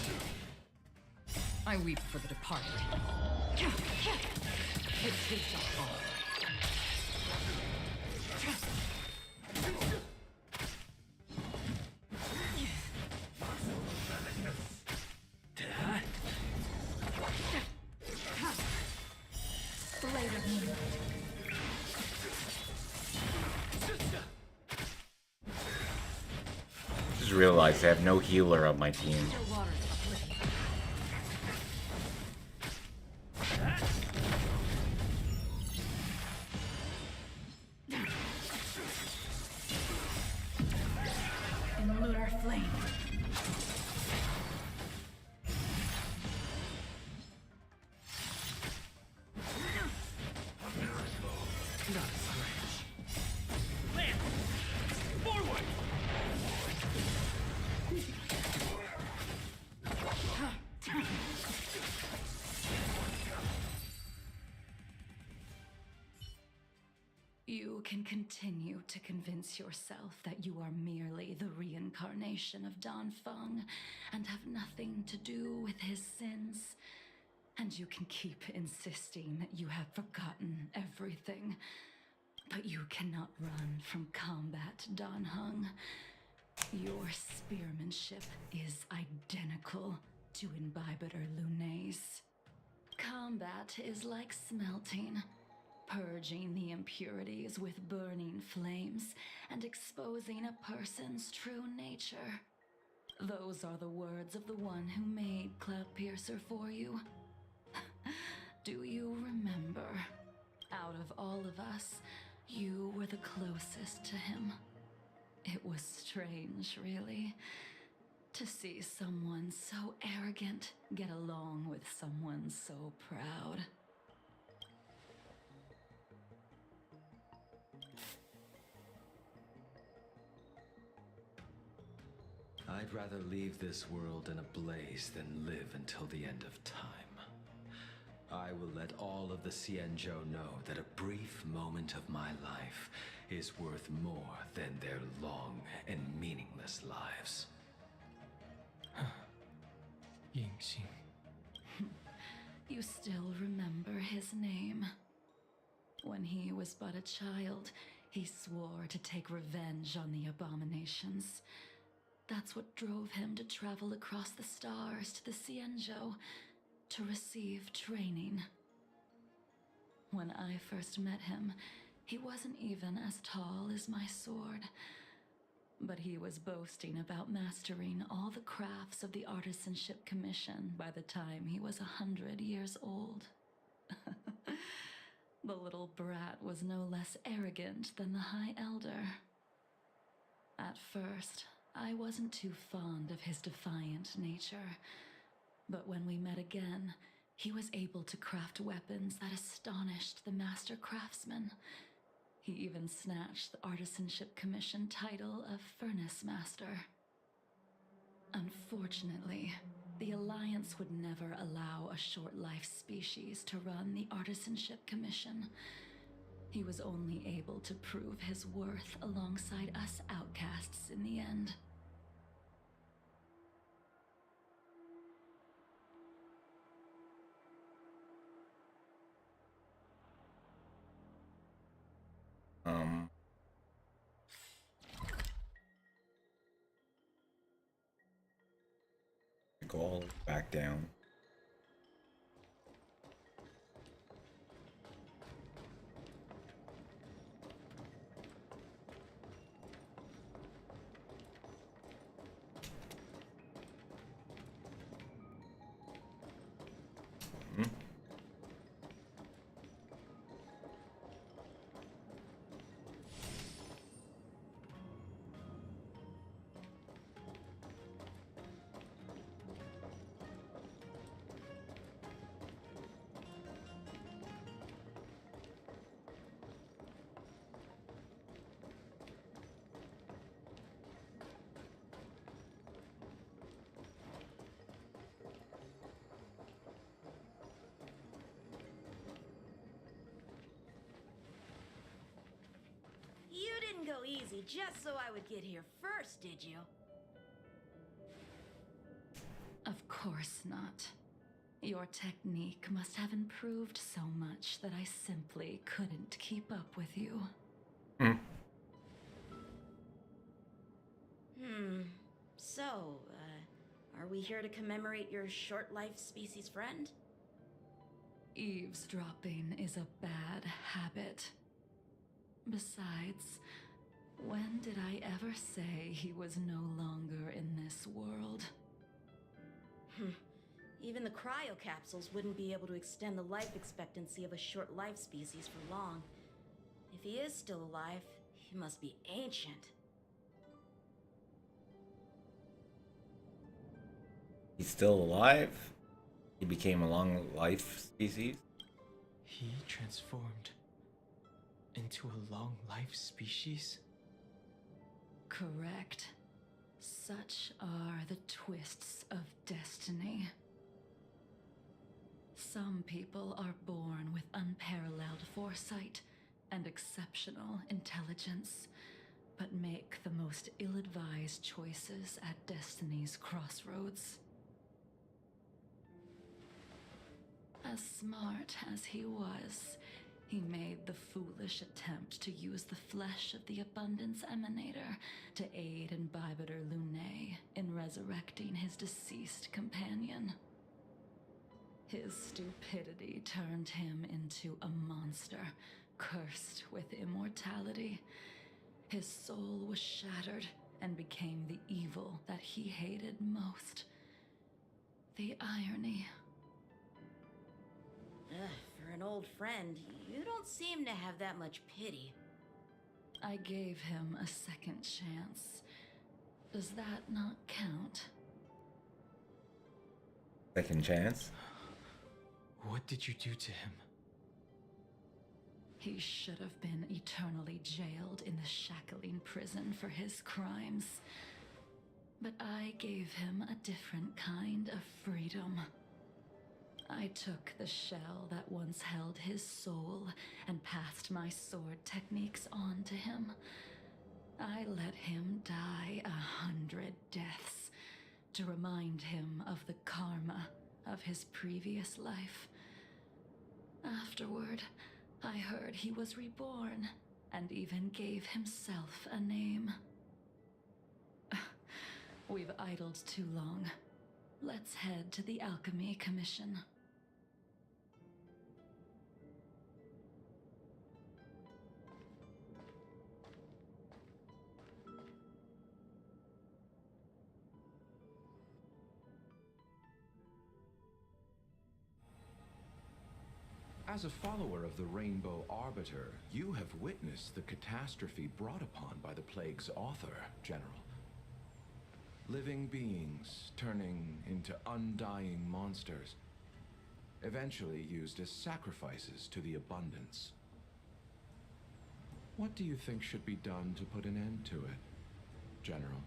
I weep for the departed. It takes a fall. Blade of Moonlight. Just realized I have no healer on my team. In lunar flame. You can continue to convince yourself that you are merely the reincarnation of Dan Feng and have nothing to do with his sins. And you can keep insisting that you have forgotten everything. But you cannot run from combat, Dan Heng. Your spearmanship is identical to Imbibitor Lunay's. Combat is like smelting, purging the impurities with burning flames and exposing a person's true nature. Those are the words of the one who made Cloudpiercer for you. Do you remember? Out of all of us, you were the closest to him. It was strange, really, to see someone so arrogant get along with someone so proud. I'd rather leave this world in a blaze than live until the end of time. I will let all of the Xianzhou know that a brief moment of my life is worth more than their long and meaningless lives. Yingxing. You still remember his name. When he was but a child, he swore to take revenge on the abominations. That's what drove him to travel across the stars to the Xianzhou to receive training. When I first met him, he wasn't even as tall as my sword, but he was boasting about mastering all the crafts of the Artisanship Commission by the time he was 100 years old. The little brat was no less arrogant than the High Elder. At first, I wasn't too fond of his defiant nature, but when we met again, he was able to craft weapons that astonished the master craftsman. He even snatched the Artisanship Commission title of Furnace Master. Unfortunately, the Alliance would never allow a short-life species to run the Artisanship Commission. He was only able to prove his worth alongside us outcasts in the end. Go all back down. You didn't go easy just so I would get here first, did you? course not. Your technique must have improved so much that I simply couldn't keep up with you. So, are we here to commemorate your short-life species friend? Eavesdropping is a bad habit. Besides, when did I ever say he was no longer in this world? Even the cryocapsules wouldn't be able to extend the life expectancy of a short-life species for long. If he is still alive, he must be ancient. He's still alive? He became a long life species? He transformed into a long life species? Correct. Such are the twists of destiny. Some people are born with unparalleled foresight and exceptional intelligence, but make the most ill-advised choices at destiny's crossroads. As smart as he was, he made the foolish attempt to use the flesh of the Abundance Emanator to aid Imbibitor Lunae in resurrecting his deceased companion. His stupidity turned him into a monster, cursed with immortality. His soul was shattered and became the evil that he hated most. The irony. For an old friend, you don't seem to have that much pity. I gave him a second chance. Does that not count? Second chance? What did you do to him? He should have been eternally jailed in the shackling prison for his crimes. But I gave him a different kind of freedom. I took the shell that once held his soul and passed my sword techniques on to him. I let him die 100 deaths to remind him of the karma of his previous life. Afterward, I heard he was reborn and even gave himself a name. We've idled too long. Let's head to the Alchemy Commission. As a follower of the Rainbow Arbiter, you have witnessed the catastrophe brought upon by the plague's author, General. Living beings turning into undying monsters, eventually used as sacrifices to the Abundance. What do you think should be done to put an end to it, General?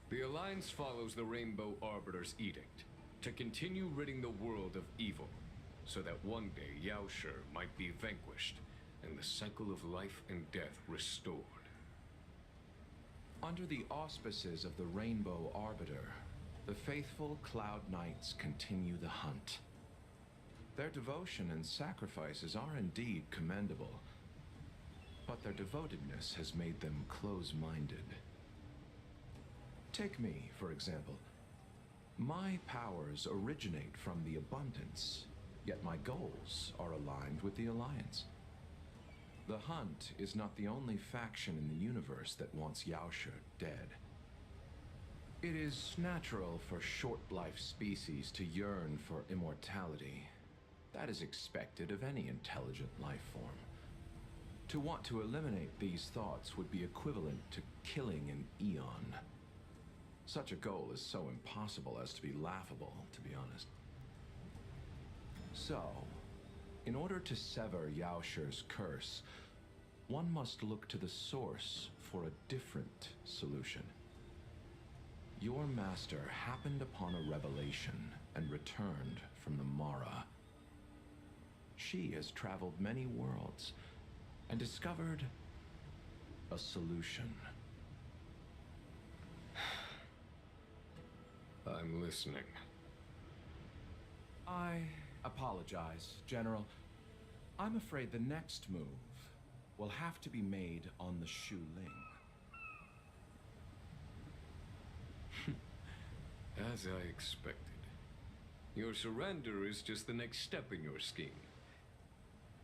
The Alliance follows the Rainbow Arbiter's edict to continue ridding the world of evil, so that one day Yaoshi might be vanquished and the cycle of life and death restored. Under the auspices of the Rainbow Arbiter, the faithful Cloud Knights continue the hunt. Their devotion and sacrifices are indeed commendable, but their devotedness has made them close-minded. Take me, for example. My powers originate from the Abundance, yet my goals are aligned with the Alliance. The Hunt is not the only faction in the universe that wants Yaoshi dead. It is natural for short-life species to yearn for immortality. That is expected of any intelligent life form. To want to eliminate these thoughts would be equivalent to killing an eon. Such a goal is so impossible as to be laughable, to be honest. So, in order to sever Yaoshi's curse, one must look to the source for a different solution. Your master happened upon a revelation and returned from the Mara. She has traveled many worlds and discovered a solution. I'm listening. I apologize, General. I'm afraid the next move will have to be made on the Shu Ling. As I expected. Your surrender is just the next step in your scheme.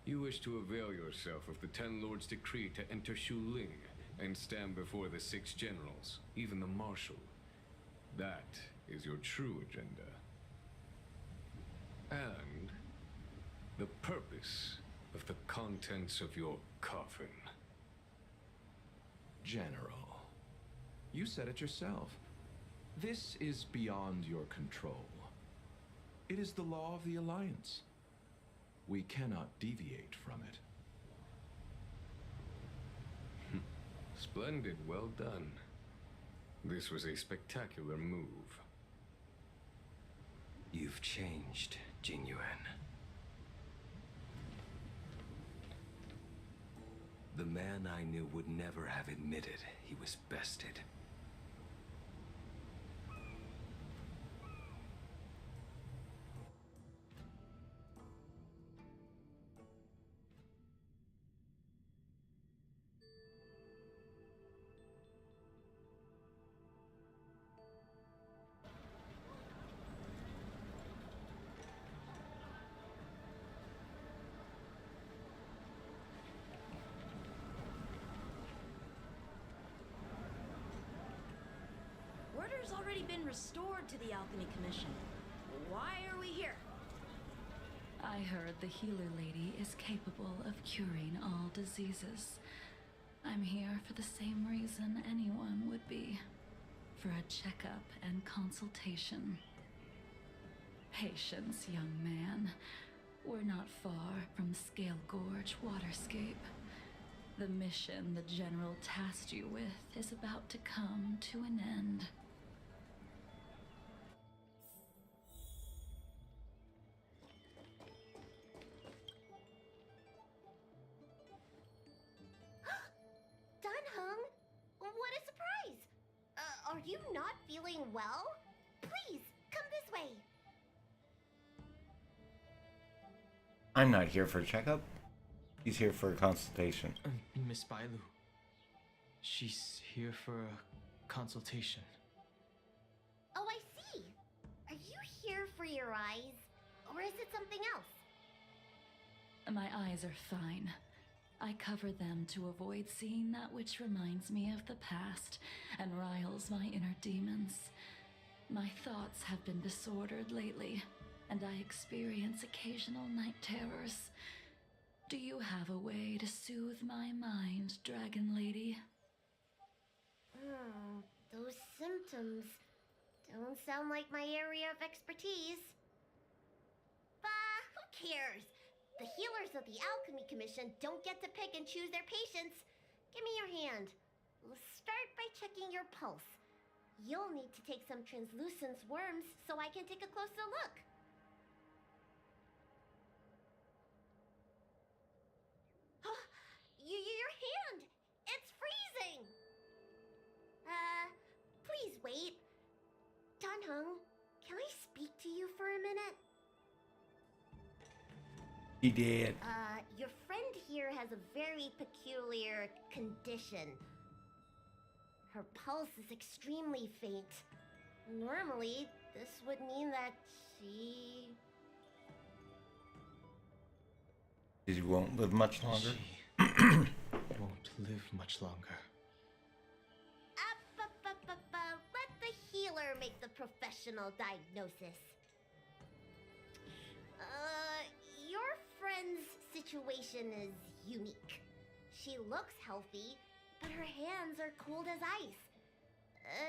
You wish to avail yourself of the Ten Lords' decree to enter Shu Ling and stand before the 6 generals, even the Marshal. That is your true agenda. And the purpose of the contents of your coffin. General, you said it yourself. This is beyond your control. It is the law of the Alliance. We cannot deviate from it. Splendid, well done. This was a spectacular move. You've changed, Jing Yuan. The man I knew would never have admitted he was bested. Order's already been restored to the Alchemy Commission. Why are we here? I heard the healer lady is capable of curing all diseases. I'm here for the same reason anyone would be. For a checkup and consultation. Patience, young man. We're not far from Scale Gorge Waterscape. The mission the General tasked you with is about to come to an end. Dunhung, what a surprise! Are you not feeling well? Please, come this way. I'm not here for a checkup. He's here for a consultation. Miss Bailu. She's here for a consultation. Oh, I see. Are you here for your eyes? Or is it something else? My eyes are fine. I cover them to avoid seeing that which reminds me of the past and riles my inner demons. My thoughts have been disordered lately, and I experience occasional night terrors. Do you have a way to soothe my mind, Dragon Lady? Those symptoms don't sound like my area of expertise. Bah, who cares? The healers of the Alchemy Commission don't get to pick and choose their patients. Give me your hand. We'll start by checking your pulse. You'll need to take some translucence worms so I can take a closer look. Your hand! It's freezing! Please wait. Dunhung, can I speak to you for a minute? He did. Your friend here has a very peculiar condition. Her pulse is extremely faint. Normally, this would mean that she won't live much longer. She won't live much longer. Let the healer make the professional diagnosis. Your friend's situation is unique. She looks healthy, but her hands are cold as ice.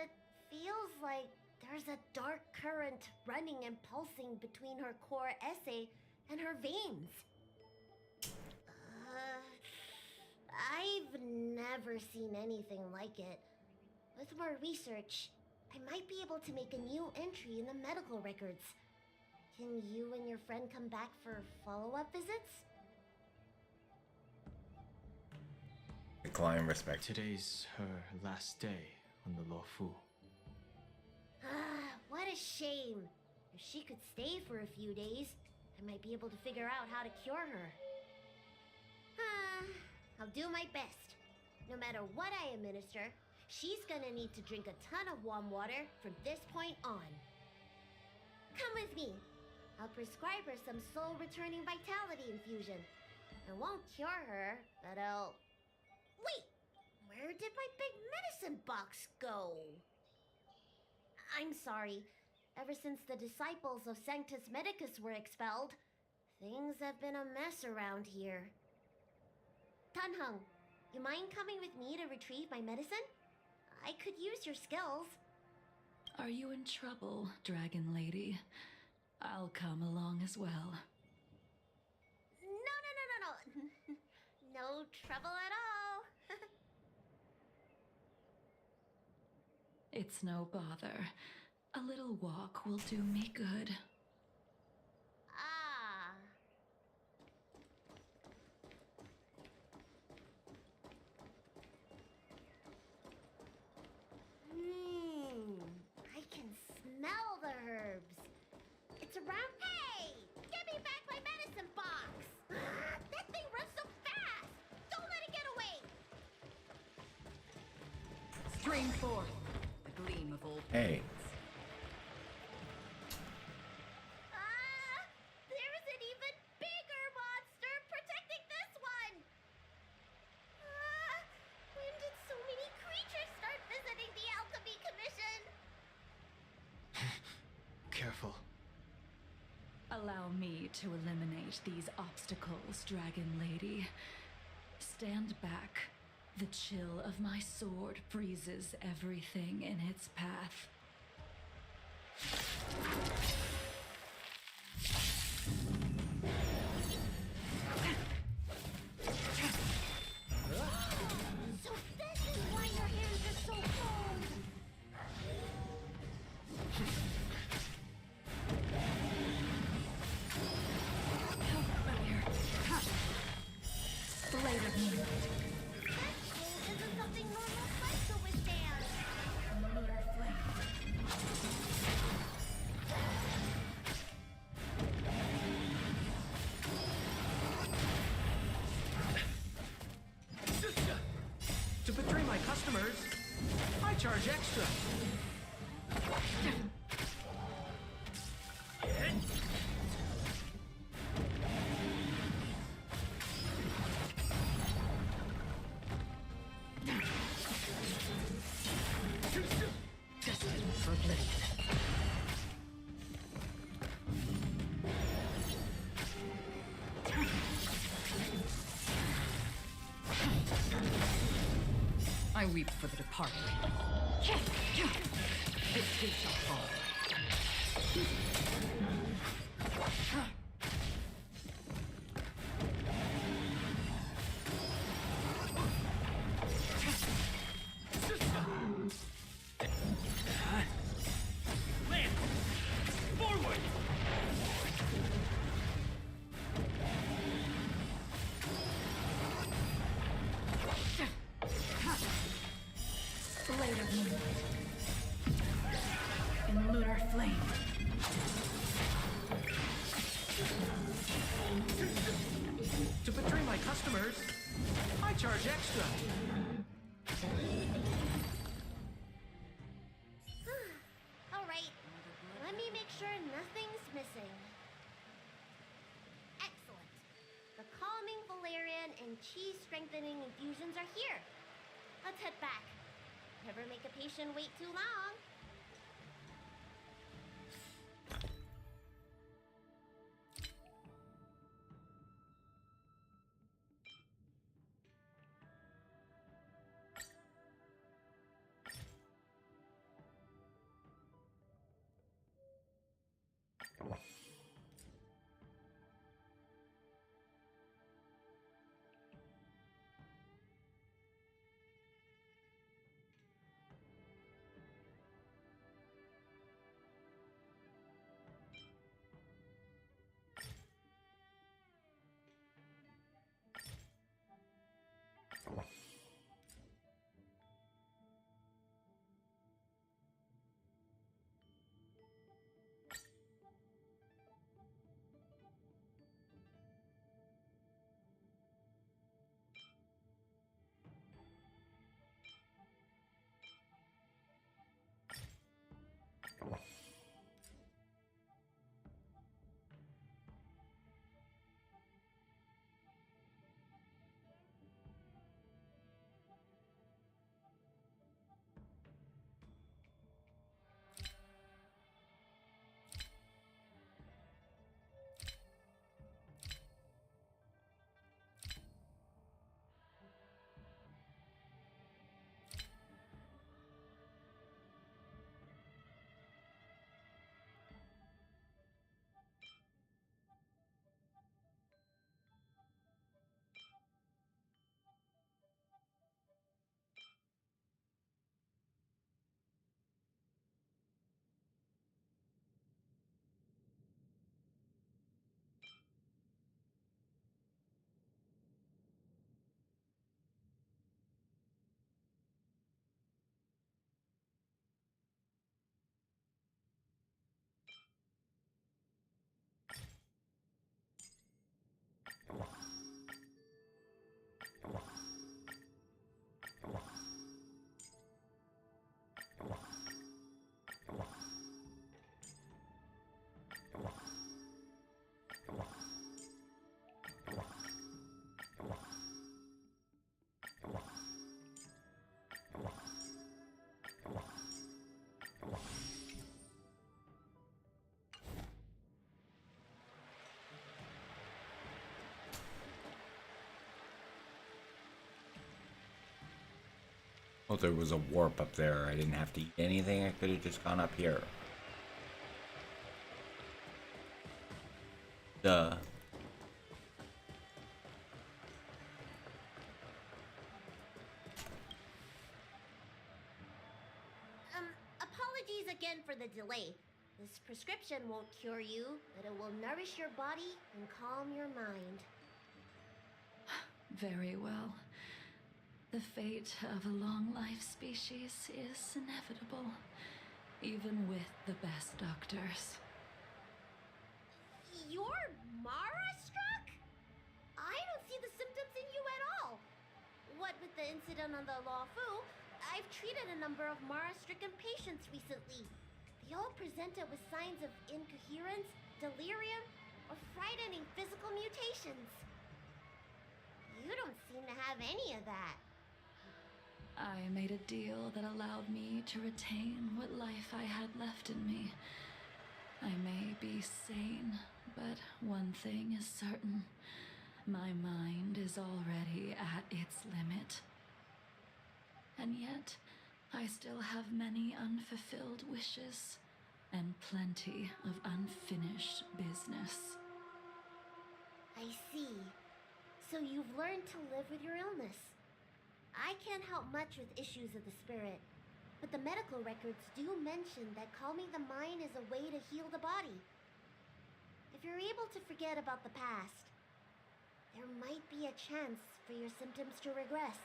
It feels like there's a dark current running and pulsing between her core esse and her veins. I've never seen anything like it. With more research, I might be able to make a new entry in the medical records. Can you and your friend come back for follow-up visits? Decline respect. Today's her last day on the Luofu. What What a shame. If she could stay for a few days, I might be able to figure out how to cure her. I'll do my best. No matter what I administer, she's gonna need to drink a ton of warm water from this point on. Come with me. I'll prescribe her some soul-returning vitality infusion. I won't cure her, but I'll... Wait! Where did my big medicine box go? I'm sorry. Ever since the disciples of Sanctus Medicus were expelled, things have been a mess around here. Tanhung, you mind coming with me to retrieve my medicine? I could use your skills. Are you in trouble, Dragon Lady? I'll come along as well. No. No trouble at all. It's no bother. A little walk will do me good. Ah. I can smell the herbs. It's around. Hey! Give me back my medicine box! That thing runs so fast! Don't let it get away! Stream forth the gleam of old. Hey. There is an even bigger monster protecting this one! When did so many creatures start visiting the Alchemy Commission? Careful. Allow me to eliminate these obstacles, Dragon Lady. Stand back. The chill of my sword freezes everything in its path. So this is why your hands are so cold! Blade of Moonlight. That cold isn't something normal flesh to withstand! Lunar Flame. To betray my customers, I charge extra. Destined for oblivion. I weep for the departed. This too shall fall. Land! Forward! Blade of Moonlight. In Lunar Flame. To betray my customers, I charge extra. Alright, let me make sure nothing's missing. Excellent. The calming valerian and chi strengthening infusions are here. Let's head back. Never make a patient wait too long. Well, there was a warp up there. I didn't have to eat anything. I could have just gone up here. Duh. Apologies again for the delay. This prescription won't cure you, but it will nourish your body and calm your mind. Very well. The fate of a long-life species is inevitable, even with the best doctors. You're Mara-struck? I don't see the symptoms in you at all. What with the incident on the Lawfu, I've treated a number of Mara-stricken patients recently. They all presented with signs of incoherence, delirium, or frightening physical mutations. You don't seem to have any of that. I made a deal that allowed me to retain what life I had left in me. I may be sane, but one thing is certain. My mind is already at its limit. And yet, I still have many unfulfilled wishes and plenty of unfinished business. I see. So you've learned to live with your illness. I can't help much with issues of the spirit, but the medical records do mention that calming the mind is a way to heal the body. If you're able to forget about the past, there might be a chance for your symptoms to regress.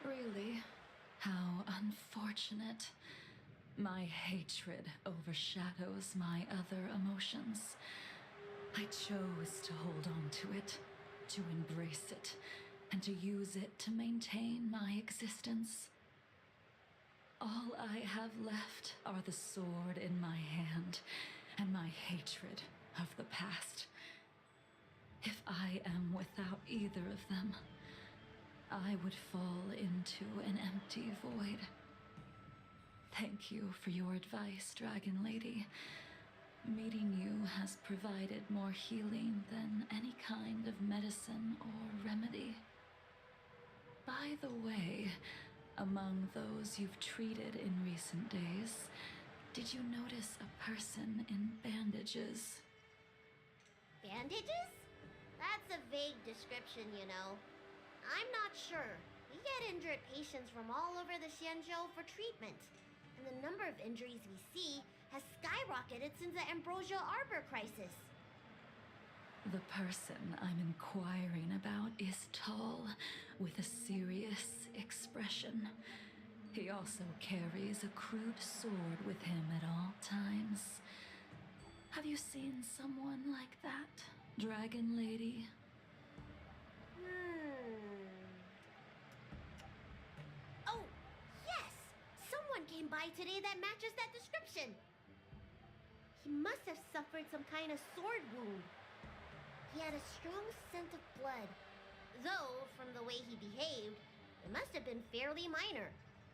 Really? How unfortunate. My hatred overshadows my other emotions. I chose to hold on to it, to embrace it, and to use it to maintain my existence. All I have left are the sword in my hand and my hatred of the past. If I am without either of them, I would fall into an empty void. Thank you for your advice, Dragon Lady. Meeting you has provided more healing than any kind of medicine or remedy. By the way, among those you've treated in recent days, did you notice a person in bandages? Bandages? That's a vague description, you know. I'm not sure. We get injured patients from all over the Xianzhou for treatment, and the number of injuries we see has skyrocketed since the Ambrosia Arbor crisis. The person I'm inquiring about is tall, with a serious expression. He also carries a crude sword with him at all times. Have you seen someone like that, Dragon Lady? Oh, yes! Someone came by today that matches that description. He must have suffered some kind of sword wound. He had a strong scent of blood. Though, from the way he behaved, it must have been fairly minor.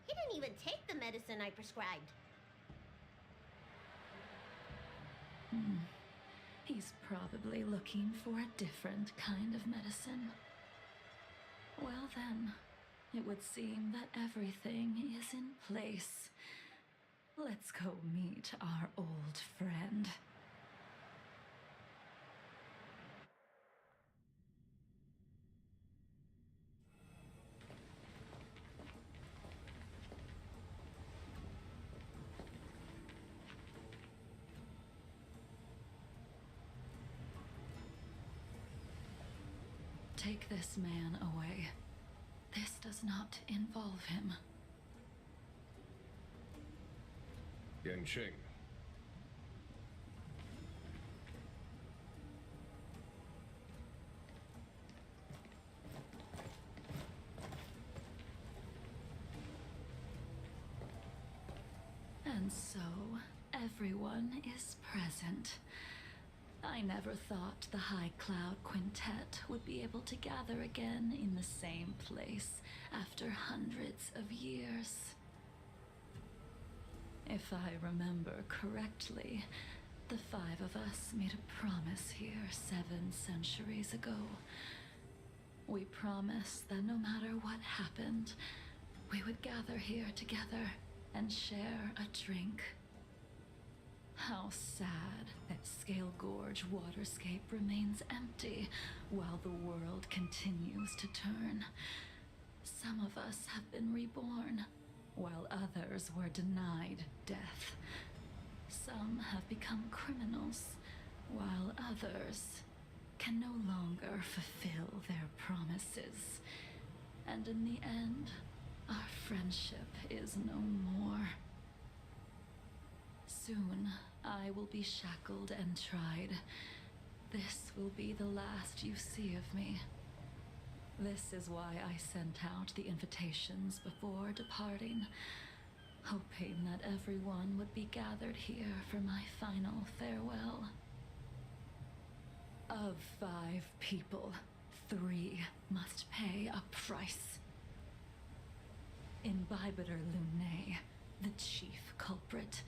He didn't even take the medicine I prescribed. He's probably looking for a different kind of medicine. Well then, it would seem that everything is in place. Let's go meet our old friend. Take this man away. This does not involve him. Yanqing. And so, everyone is present. I never thought the High Cloud Quintet would be able to gather again in the same place after hundreds of years. If I remember correctly, the five of us made a promise here 7 centuries ago. We promised that no matter what happened, we would gather here together and share a drink. How sad that Scale Gorge waterscape remains empty while the world continues to turn. Some of us have been reborn, while others were denied death. Some have become criminals, while others can no longer fulfill their promises. And in the end, our friendship is no more. Soon, I will be shackled and tried. This will be the last you see of me. This is why I sent out the invitations before departing, hoping that everyone would be gathered here for my final farewell. Of 5 people, 3 must pay a price. Imbibitor Lunae, the chief culprit,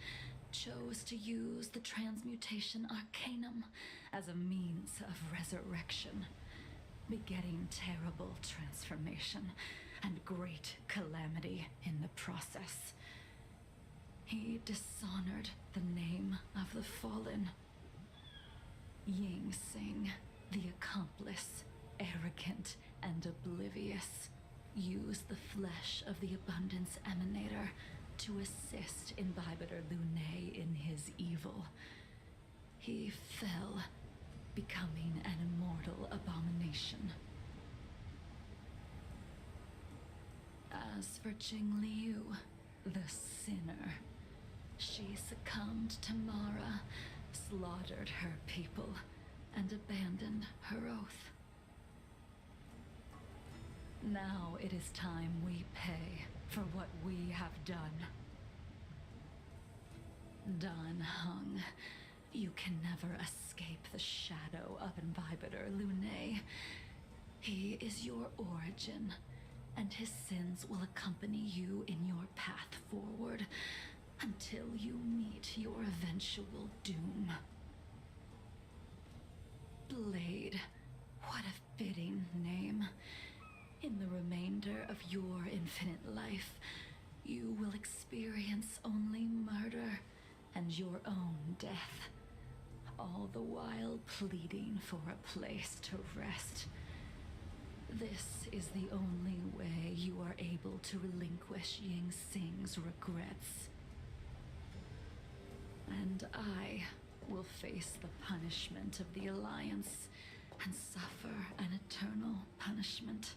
chose to use the transmutation arcanum as a means of resurrection, begetting terrible transformation and great calamity in the process. He dishonored the name of the fallen. Ying Sing, the accomplice, arrogant and oblivious, used the flesh of the Abundance Emanator to assist Imbibitor Lunae in his evil. He fell, becoming an immortal abomination. As for Jingliu, the sinner, she succumbed to Mara, slaughtered her people, and abandoned her oath. Now it is time we pay for what we have done. Dan Heng, you can never escape the shadow of Imbibitor Lunae. He is your origin, and his sins will accompany you in your path forward until you meet your eventual doom. Blade, what a fitting name. In the remainder of your infinite life, you will experience only murder and your own death, all the while pleading for a place to rest. This is the only way you are able to relinquish Ying Sing's regrets. And I will face the punishment of the Alliance and suffer an eternal punishment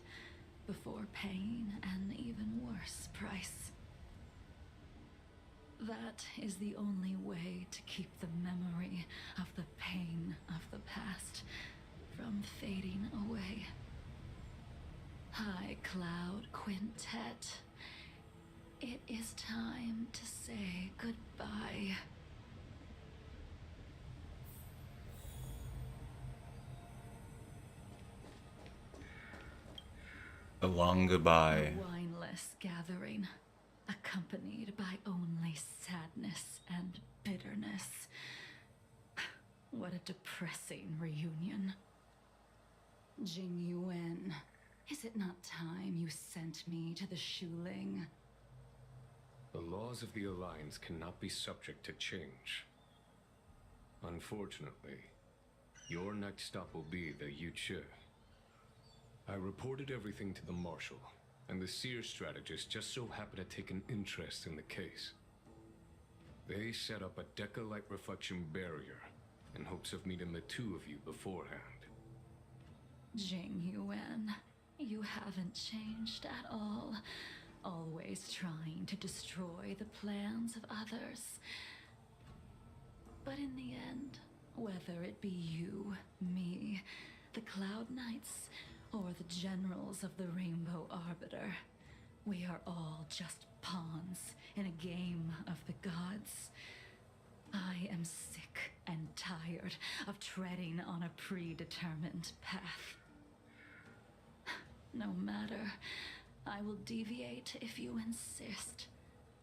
before paying an even worse price. That is the only way to keep the memory of the pain of the past from fading away. High Cloud Quintet, it is time to say goodbye. A long goodbye. A wineless gathering, accompanied by only sadness and bitterness. What a depressing reunion. Jing Yuan, is it not time you sent me to the Shuling? The laws of the Alliance cannot be subject to change. Unfortunately, your next stop will be the Yuchi. I reported everything to the Marshal, and the Seer strategist just so happened to take an interest in the case. They set up a Deca-like reflection barrier in hopes of meeting the 2 of you beforehand. Jing Yuan, you haven't changed at all. Always trying to destroy the plans of others. But in the end, whether it be you, me, the Cloud Knights, or the generals of the Rainbow Arbiter, we are all just pawns in a game of the gods. I am sick and tired of treading on a predetermined path. No matter, I will deviate if you insist,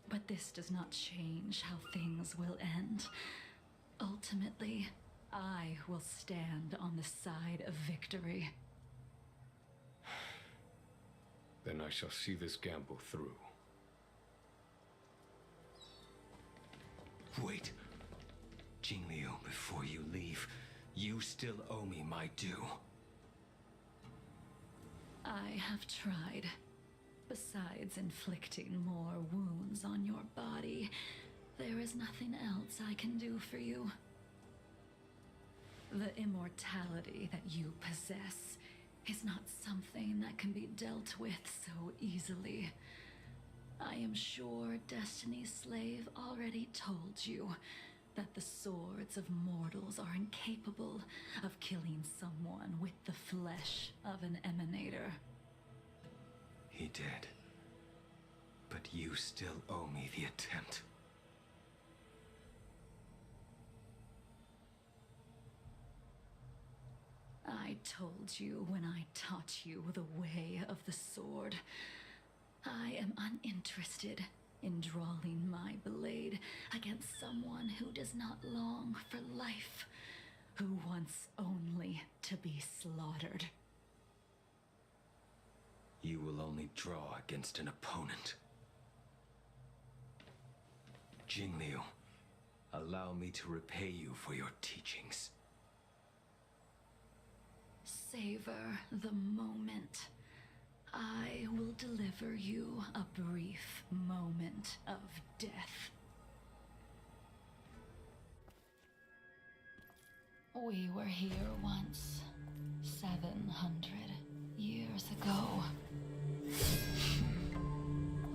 but this does not change how things will end. Ultimately, I will stand on the side of victory. Then I shall see this gamble through. Wait. Jingliu, before you leave, you still owe me my due. I have tried. Besides inflicting more wounds on your body, there is nothing else I can do for you. The immortality that you possess is not something that can be dealt with so easily. I am sure Destiny's slave already told you that the swords of mortals are incapable of killing someone with the flesh of an emanator. He did. But you still owe me the attempt. I told you when I taught you the way of the sword. I am uninterested in drawing my blade against someone who does not long for life, who wants only to be slaughtered. You will only draw against an opponent. Jingliu, allow me to repay you for your teachings. Savor the moment. I will deliver you a brief moment of death. We were here once, 700 years ago.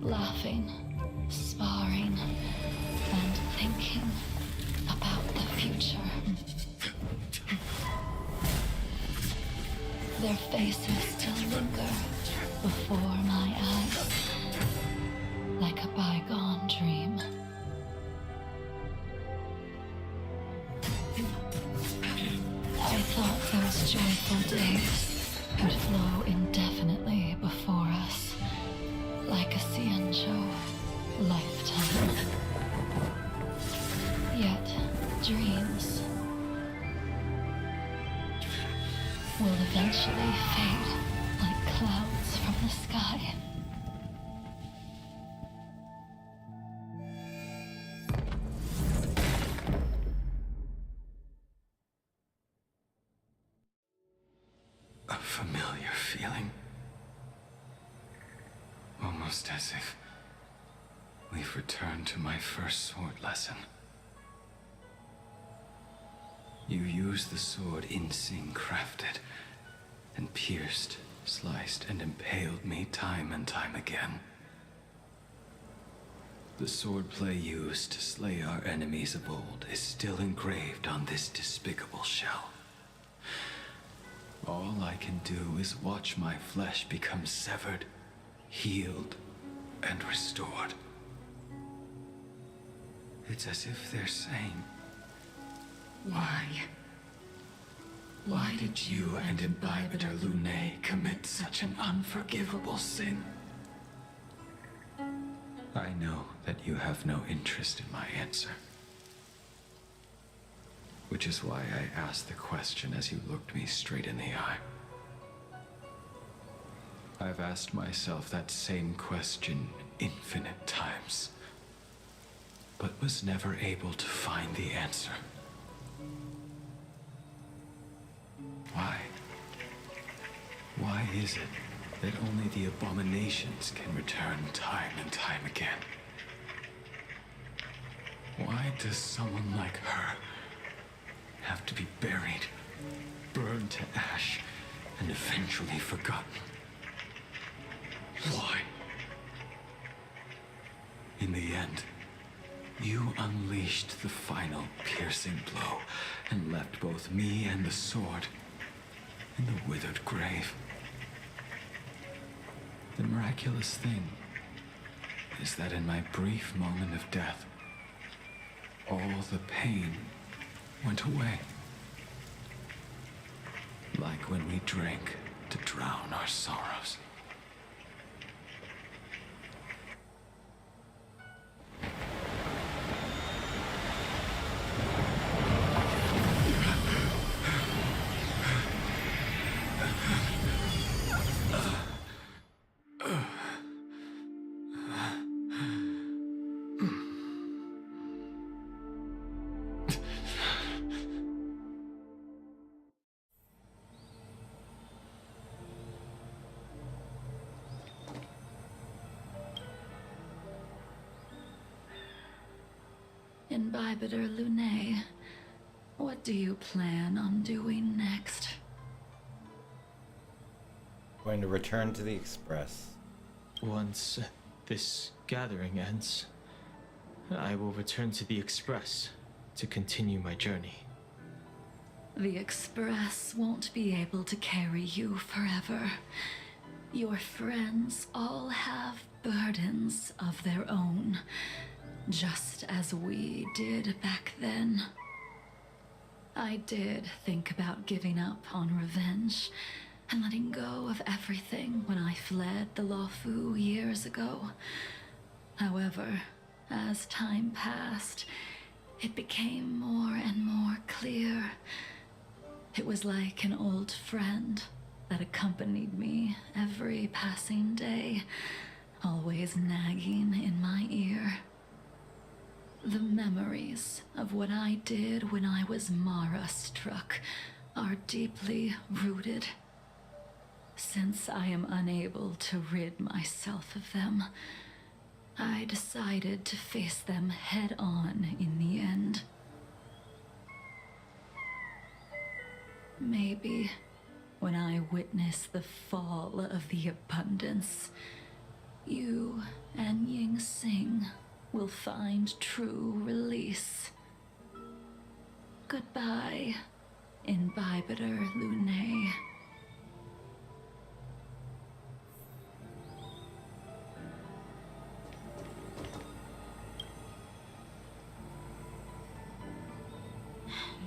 Laughing, sparring, and thinking about the future. Their faces still linger before my eyes, like a bygone dream. I thought those joyful days could flow indefinitely before us, like a Xianzhou lifetime. Yet, dreams will eventually fade like clouds from the sky. A familiar feeling. Almost as if we've returned to my first sword lesson. You used the sword Insing crafted, and pierced, sliced, and impaled me time and time again. The swordplay used to slay our enemies of old is still engraved on this despicable shell. All I can do is watch my flesh become severed, healed, and restored. It's as if they're saying, why? Why did you and Imbibitor Lune commit such an unforgivable sin? I know that you have no interest in my answer. Which is why I asked the question as you looked me straight in the eye. I've asked myself that same question infinite times, but was never able to find the answer. Why? Why is it that only the abominations can return time and time again? Why does someone like her have to be buried, burned to ash, and eventually forgotten? Why? In the end, you unleashed the final piercing blow and left both me and the sword in the withered grave. The miraculous thing is that in my brief moment of death, all the pain went away. Like when we drink to drown our sorrows. Imbibitor Lunae, what do you plan on doing next? Going to return to the Express. Once this gathering ends, I will return to the Express to continue my journey. The Express won't be able to carry you forever. Your friends all have burdens of their own, just as we did back then. I did think about giving up on revenge and letting go of everything when I fled the Lawfu years ago. However, as time passed, it became more and more clear. It was like an old friend that accompanied me every passing day, always nagging in my ear. The memories of what I did when I was Mara-struck are deeply rooted. Since I am unable to rid myself of them, I decided to face them head-on in the end. Maybe when I witness the fall of the abundance, you and Ying Sing will find true release. Goodbye, Imbibitor Lunae.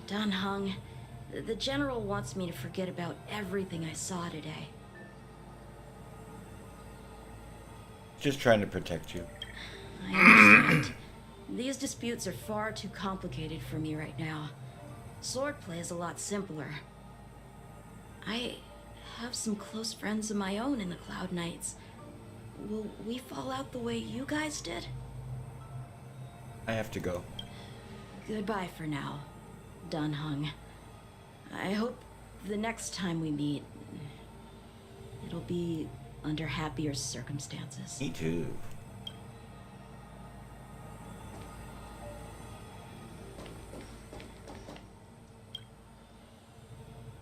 Dan Heng, the General wants me to forget about everything I saw today. Just trying to protect you. I understand. These disputes are far too complicated for me right now. Swordplay is a lot simpler. I have some close friends of my own in the Cloud Knights. Will we fall out the way you guys did? I have to go. Goodbye for now, Dan Heng. I hope the next time we meet, it'll be under happier circumstances. Me too.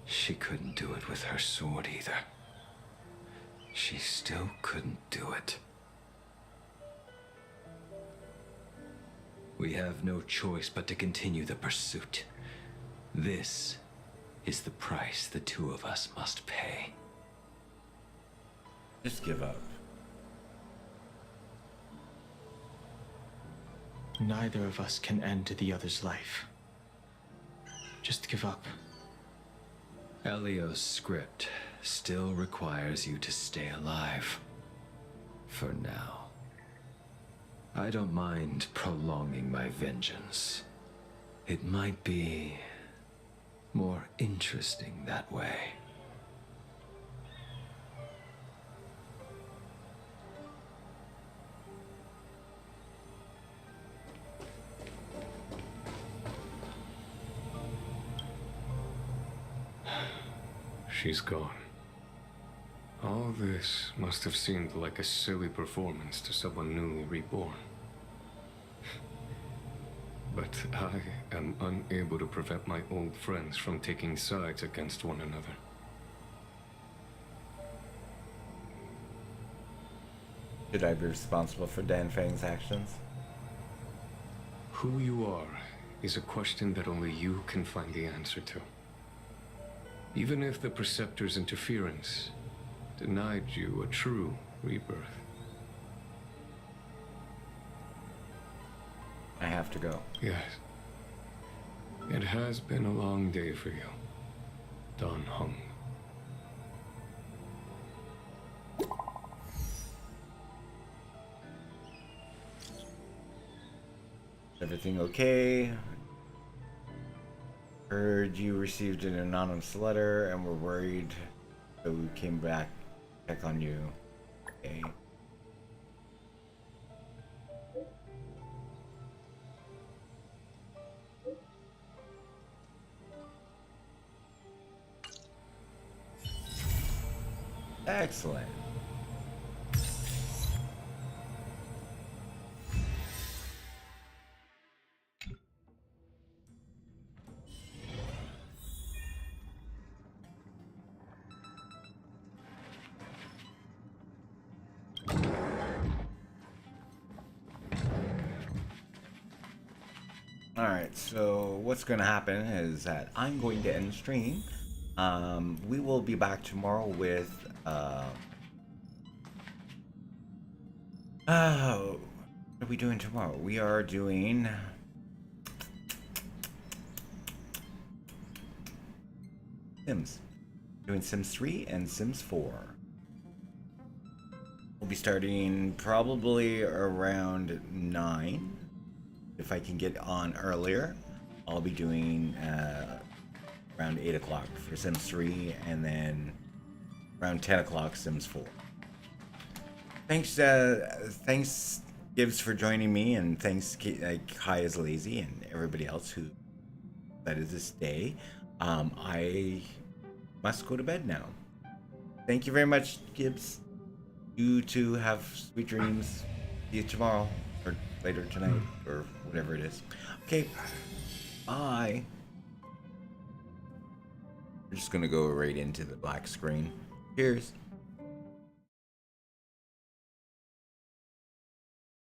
She couldn't do it with her sword either. She still couldn't do it. We have no choice but to continue the pursuit. This is the price the two of us must pay. Just give up. Neither of us can end the other's life. Just give up. Elio's script still requires you to stay alive. For now. I don't mind prolonging my vengeance. It might be more interesting that way. She's gone. All this must have seemed like a silly performance to someone newly reborn. But I am unable to prevent my old friends from taking sides against one another. Should I be responsible for Dan Fang's actions? Who you are is a question that only you can find the answer to. Even if the Preceptor's interference denied you a true rebirth. I have to go. Yes. It has been a long day for you, Dan Heng. Everything okay? Heard you received an anonymous letter and were worried, so we came back to check on you. Okay. Excellent. Alright, so what's going to happen is that I'm going to end the stream. We will be back tomorrow with... what are we doing tomorrow? We are doing... Sims. Doing Sims 3 and Sims 4. We'll be starting probably around 9. If I can get on earlier, I'll be doing around 8 o'clock for Sims 3 and then around 10 o'clock Sims 4. Thanks Gibbs for joining me, and thanks Kai is Lazy and everybody else who decided to stay. I must go to bed now. Thank you very much, Gibbs. You too have sweet dreams. See you tomorrow or later tonight or whatever it is. Okay, bye. We're just gonna go right into the black screen. Cheers.